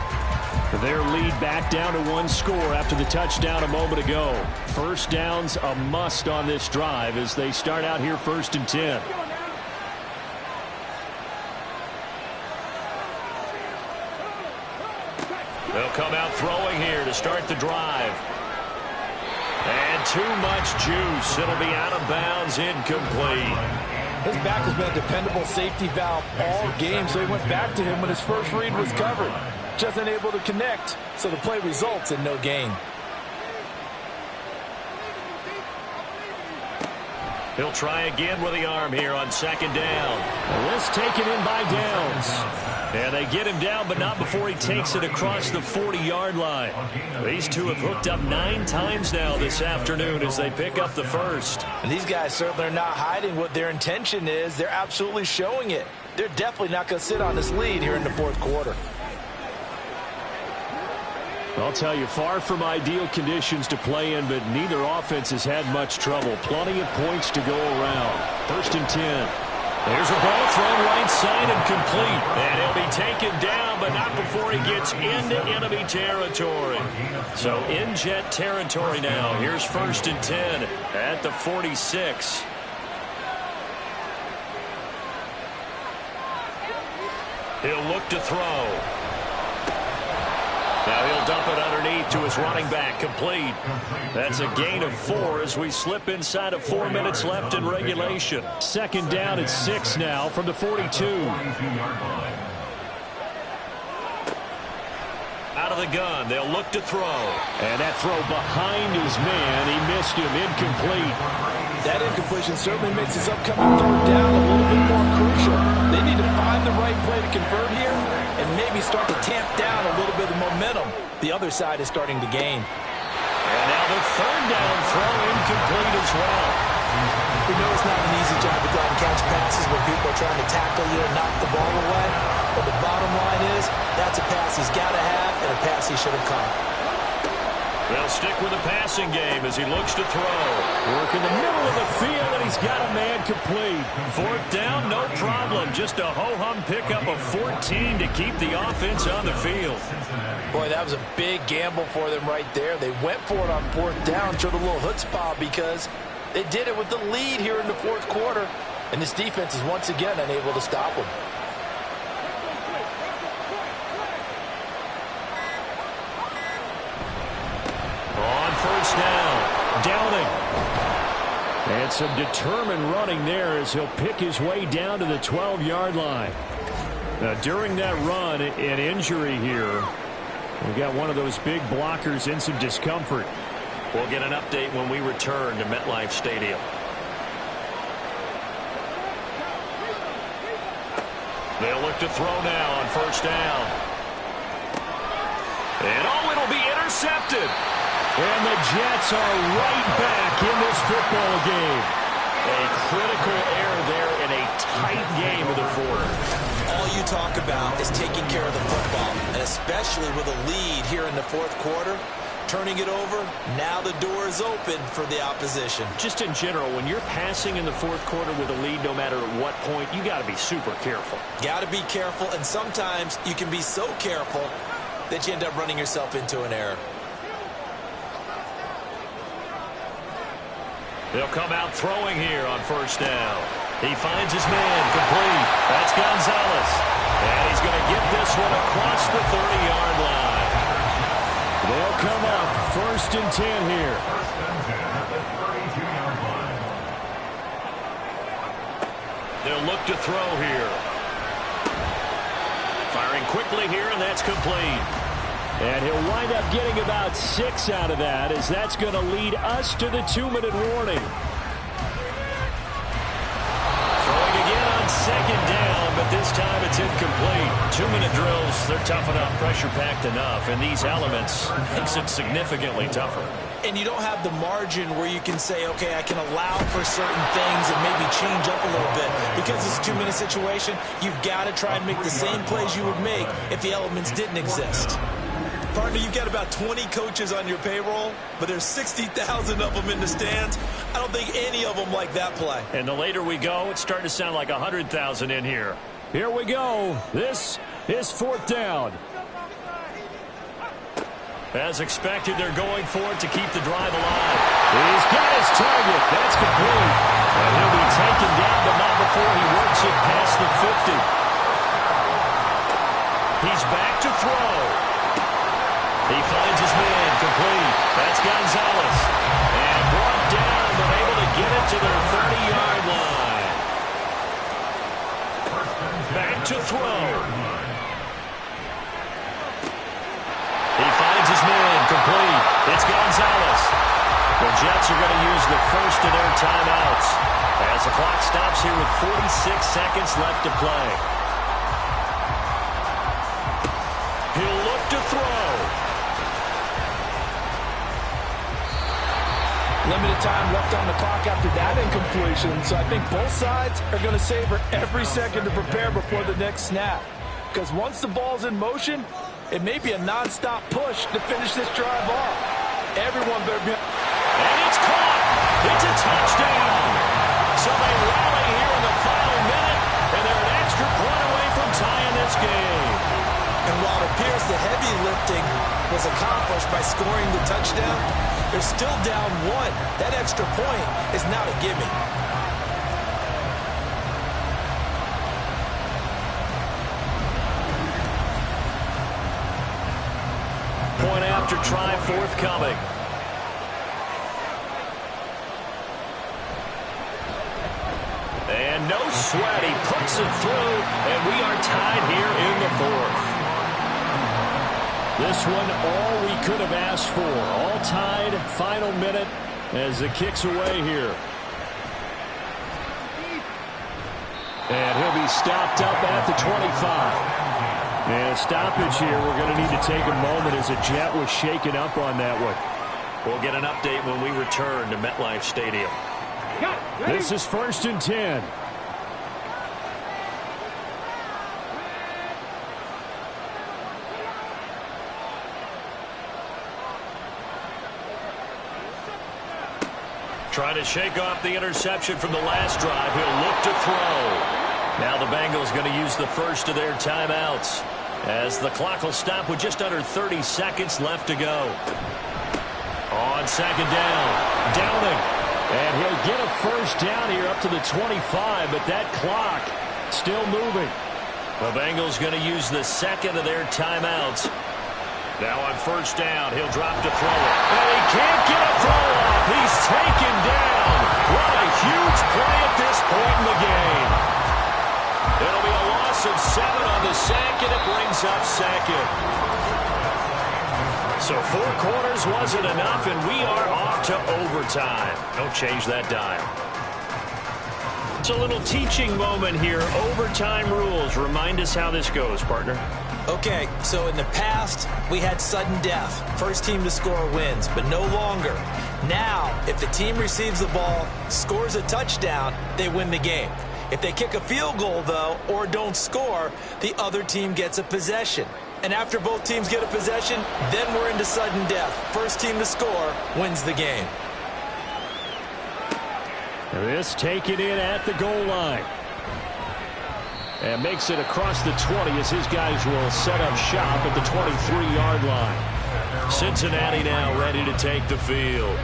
S1: Their lead back down to 1 score after the touchdown a moment ago. First down's a must on this drive as they start out here 1st and 10.
S6: They'll come out throwing here to start the drive. And too much juice. It'll be out of bounds, incomplete.
S2: His back has been a dependable safety valve all game, so he went back to him when his first read was covered. Just unable to connect, so the play results in no gain.
S6: He'll try again with the arm here on second down. This taken in by Downs. And they get him down, but not before he takes it across the 40-yard line. These two have hooked up 9 times now this afternoon as they pick up the first.
S2: And these guys certainly are not hiding what their intention is. They're absolutely showing it. They're definitely not going to sit on this lead here in the fourth quarter.
S6: I'll tell you, far from ideal conditions to play in, but neither offense has had much trouble. Plenty of points to go around. First and 10. There's a ball thrown right side and complete. And he'll be taken down, but not before he gets into enemy territory. So in Jet territory now. Here's first and 10 at the 46. He'll look to throw. Now he'll dump it underneath to his running back, complete. That's a gain of 4 as we slip inside of 4 minutes left in regulation. Second down at 6 now from the 42. Out of the gun, they'll look to throw. And that throw behind his man, he missed him, incomplete.
S2: That incompletion certainly makes his upcoming third down a little bit more crucial. They need to find the right play to convert here and maybe start to tamp down a little bit of momentum. The other side is starting to gain.
S6: And now the third down throw incomplete as well.
S2: We know it's not an easy job to go out and catch passes where people are trying to tackle you and knock the ball away. But the bottom line is that's a pass he's got to have and a pass he should have caught.
S6: They'll stick with the passing game as he looks to throw. Work in the middle of the field, and he's got a man complete. Fourth down, no problem. Just a ho-hum pickup of 14 to keep the offense on the field.
S2: Boy, that was a big gamble for them right there. They went for it on fourth down, showed a little chutzpah because they did it with the lead here in the fourth quarter. And this defense is once again unable to stop them.
S6: First down, Downing. And some determined running there as he'll pick his way down to the 12-yard line. Now, during that run, an injury here. We got one of those big blockers in some discomfort. We'll get an update when we return to MetLife Stadium. They'll look to throw now on first down. And it'll be intercepted. And the Jets are right back in this football game. A critical error there in a tight game of the fourth.
S2: All you talk about is taking care of the football, and especially with a lead here in the fourth quarter, turning it over, now the door is open for the opposition.
S6: Just in general, when you're passing in the fourth quarter with a lead, no matter at what point, you got to be super careful.
S2: Got to be careful, and sometimes you can be so careful that you end up running yourself into an error.
S6: They'll come out throwing here on first down. He finds his man, complete. That's Gonzalez. And he's going to get this one across the 30-yard line. They'll come up first and 10 here. They'll look to throw here. Firing quickly here, and that's complete. And he'll wind up getting about 6 out of that, as that's going to lead us to the 2-minute warning. Throwing again on second down, but this time it's incomplete. 2-minute drills, they're tough enough, pressure-packed enough, and these elements makes it significantly tougher.
S2: And you don't have the margin where you can say, okay, I can allow for certain things and maybe change up a little bit. Because it's a 2-minute situation, you've got to try and make the same plays you would make if the elements didn't exist. Partner, you've got about 20 coaches on your payroll, but there's 60,000 of them in the stands. I don't think any of them like that play.
S6: And the later we go, it's starting to sound like 100,000 in here. Here we go. This is fourth down. As expected, they're going for it to keep the drive alive. He's got his target. That's complete. And he'll be taken down, but not before he works it past the 50. He's back to throw. He finds his man, complete. That's Gonzalez. And brought down, but able to get it to their 30-yard line. to throw. He finds his man, complete. It's Gonzalez. The Jets are going to use the first of their timeouts as the clock stops here with 46 seconds left to play. He'll look to throw.
S2: Limited time left on the clock after that incompletion, so I think both sides are going to savor every second to prepare before the next snap. Because once the ball's in motion, it may be a non-stop push to finish this drive off. Everyone better be...
S6: And it's caught. It's a touchdown. So they rally here in the final minute, and they're an extra point away from tying this game.
S2: And while it appears the heavy lifting was accomplished by scoring the touchdown, they're still down one. That extra point is not a gimme.
S6: Point after try forthcoming. And no sweat. He puts it through, and we are tied here in the fourth. This one all we could have asked for. All tied, final minute as it kicks away here. And he'll be stopped up at the 25. And stoppage here. We're going to need to take a moment as a Jet was shaken up on that one. We'll get an update when we return to MetLife Stadium. This is 1st and 10. Trying to shake off the interception from the last drive. He'll look to throw. Now the Bengals going to use the first of their timeouts as the clock will stop with just under 30 seconds left to go. On second down, Downing. And he'll get a first down here up to the 25, but that clock still moving. The Bengals going to use the second of their timeouts. Now on first down, he'll drop to throw it. And he can't get a throw off. He's taken down. What a huge play at this point in the game. It'll be a loss of 7 on the sack, and it brings up second. So 4 quarters wasn't enough, and we are off to overtime. Don't change that dime. It's a little teaching moment here. Overtime rules. Remind us how this goes, partner.
S2: Okay, so in the past, we had sudden death. First team to score wins, but no longer. Now, if the team receives the ball, scores a touchdown, they win the game. If they kick a field goal, though, or don't score, the other team gets a possession. And after both teams get a possession, then we're into sudden death. First team to score wins the game.
S6: This taken in at the goal line. And makes it across the 20 as his guys will set up shop at the 23-yard line. Cincinnati now ready to take the field.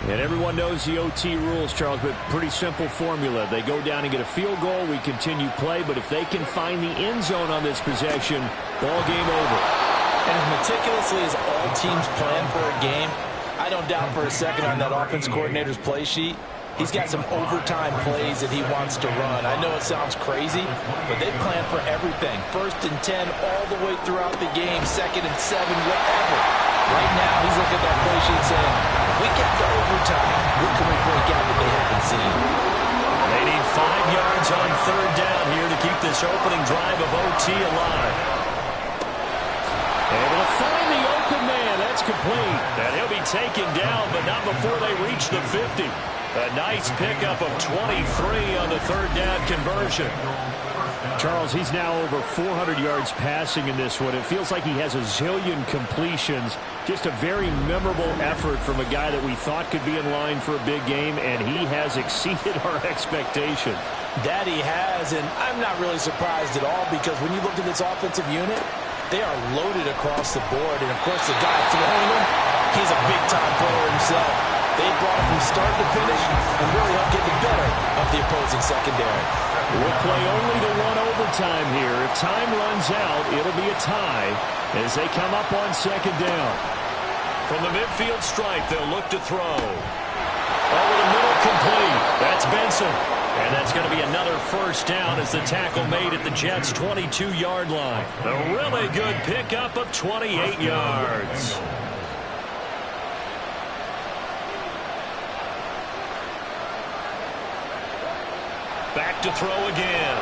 S6: And everyone knows the OT rules, Charles, but pretty simple formula. They go down and get a field goal, we continue play, but if they can find the end zone on this possession, ball game over.
S2: And as meticulously as all teams plan for a game, I don't doubt for a second on that offense coordinator's play sheet, he's got some overtime plays that he wants to run. I know it sounds crazy, but they plan for everything. 1st and 10 all the way throughout the game, 2nd and 7, whatever. Right now, he's looking at that play sheet saying, if we get to overtime, what can we break out that they haven't seen?
S6: They need 5 yards on 3rd down here to keep this opening drive of OT alive. Able to find the open man. That's complete. And he'll be taken down, but not before they reach the 50. A nice pickup of 23 on the 3rd down conversion. Charles, he's now over 400 yards passing in this one. It feels like he has a zillion completions. Just a very memorable effort from a guy that we thought could be in line for a big game, and he has exceeded our expectation.
S2: That he has, and I'm not really surprised at all because when you look at this offensive unit, they are loaded across the board. And, of course, the guy throwing them, he's a big-time player himself. They brought him from start to finish and really helped get the better of the opposing secondary.
S6: We'll play only to 1 overtime here. If time runs out, it'll be a tie as they come up on 2nd down. From the midfield stripe, they'll look to throw. Over the middle, complete. That's Benson. And that's going to be another first down as the tackle made at the Jets' 22-yard line. A really good pickup of 28 yards. Back to throw again.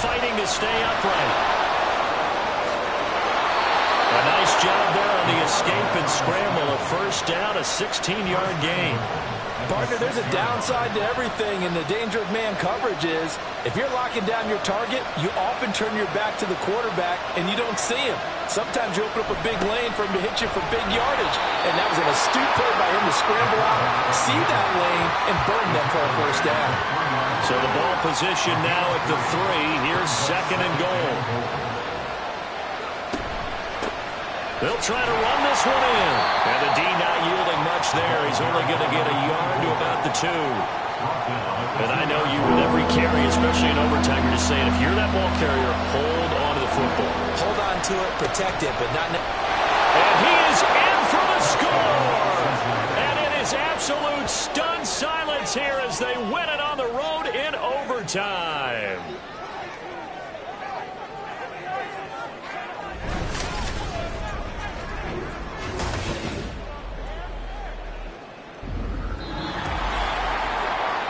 S6: Fighting to stay upright. A nice job there on the escape and scramble. A first down, a 16-yard gain.
S2: Partner, there's a downside to everything, and the danger of man coverage is if you're locking down your target, you often turn your back to the quarterback and you don't see him. Sometimes you open up a big lane for him to hit you for big yardage, and that was an astute play by him to scramble out, see that lane, and burn them for a first down.
S6: So the ball position now at the 3. Here's second and goal. They'll try to run this one in. And the D not yielding much there. He's only going to get a yard to about the 2. And I know you with every carry, especially in overtime, you're just saying, if you're that ball carrier, hold on to the football.
S2: Hold on to it, protect it, but not...
S6: And he is in for the score. And it is absolute stunned silence here as they win it on the road in overtime.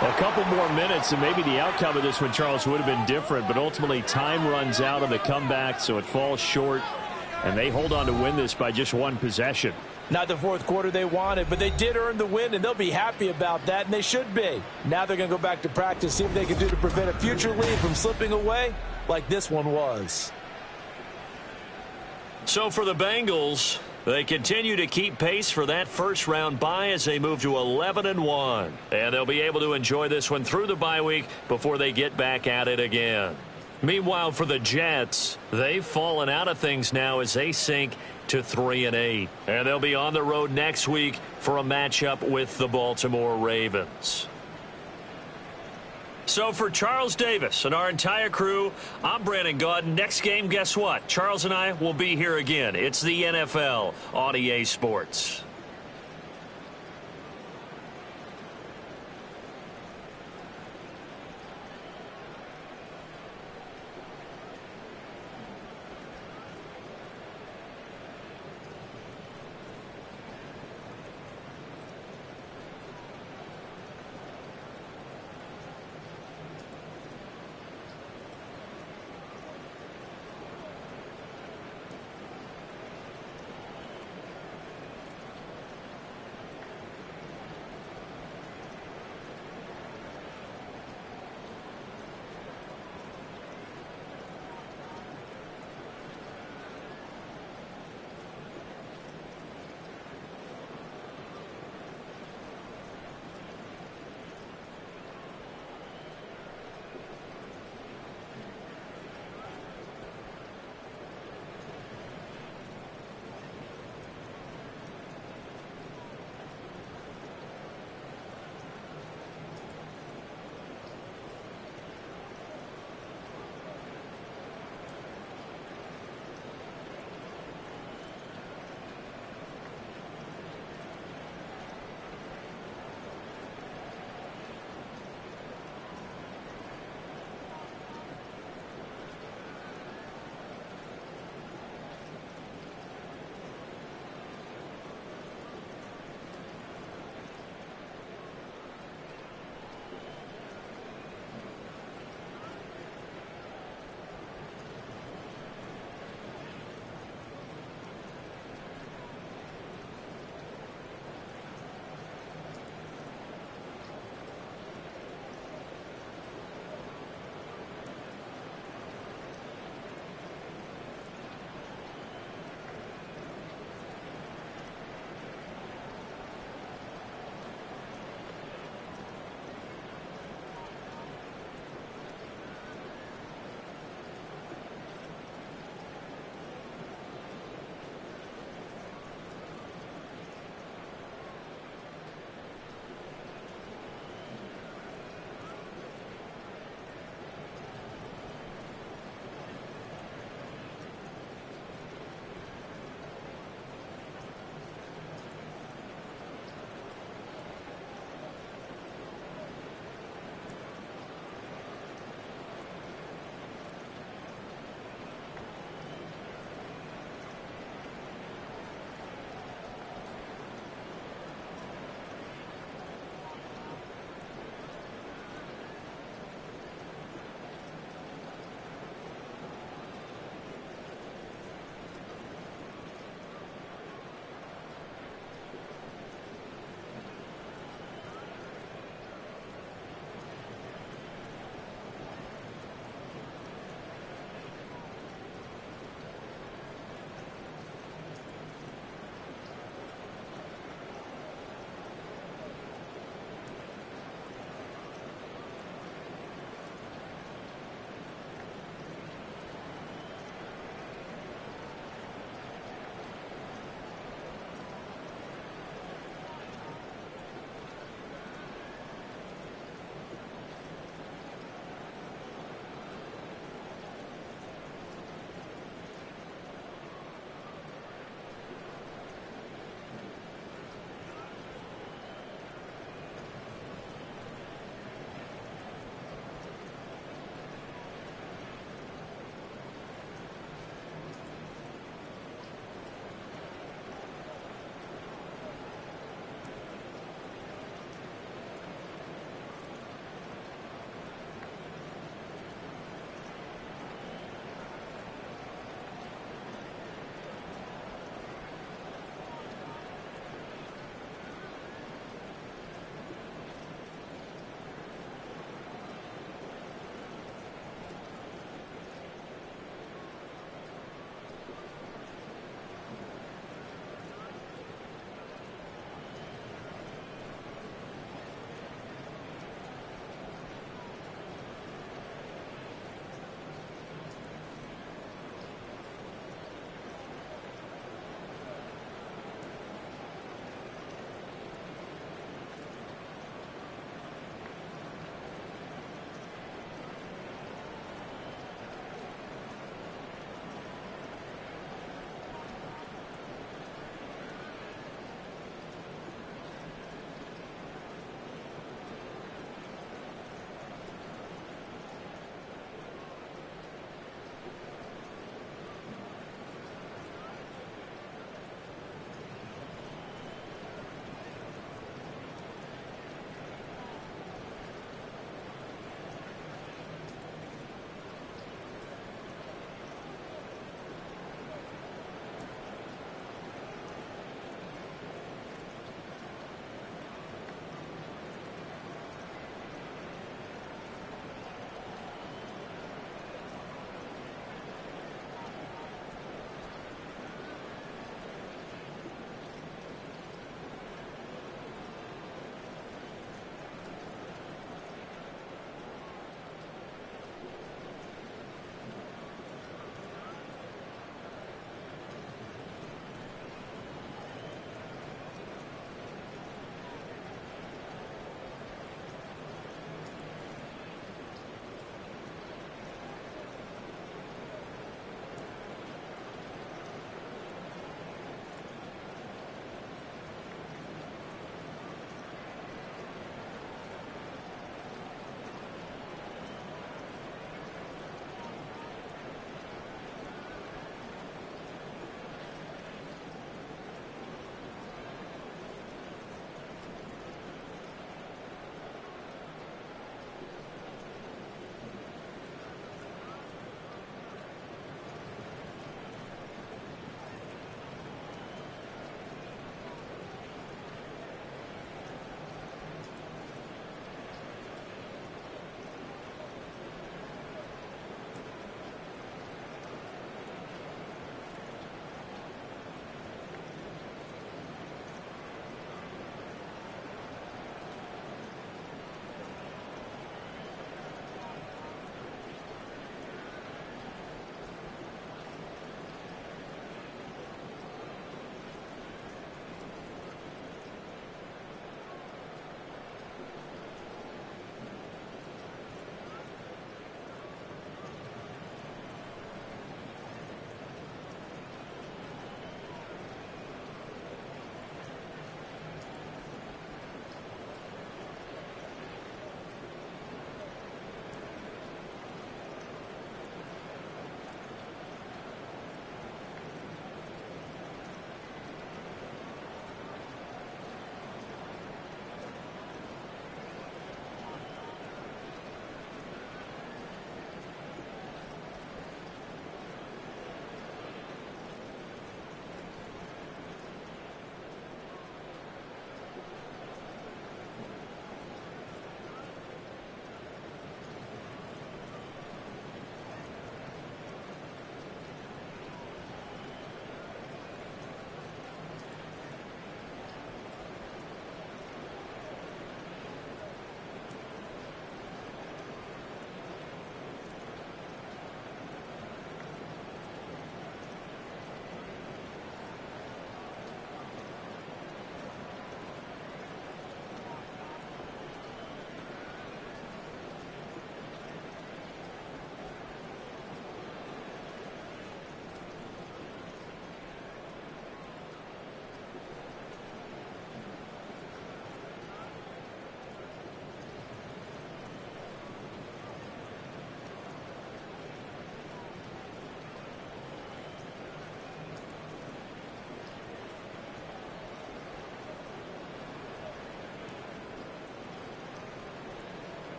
S6: A couple more minutes, and maybe the outcome of this one, Charles, would have been different. But ultimately, time runs out on the comeback, so it falls short. And they hold on to win this by just one possession.
S2: Not the fourth quarter they wanted, but they did earn the win, and they'll be happy about that, and they should be. Now they're going to go back to practice, see what they can do to prevent a future lead from slipping away like this one was.
S6: So for the Bengals, they continue to keep pace for that first-round bye as they move to 11-1. And they'll be able to enjoy this one through the bye week before they get back at it again. Meanwhile, for the Jets, they've fallen out of things now as they sink to 3-8. And they'll be on the road next week for a matchup with the Baltimore Ravens. So for Charles Davis and our entire crew, I'm Brandon Gaudin. Next game, guess what? Charles and I will be here again. It's the NFL on EA Sports.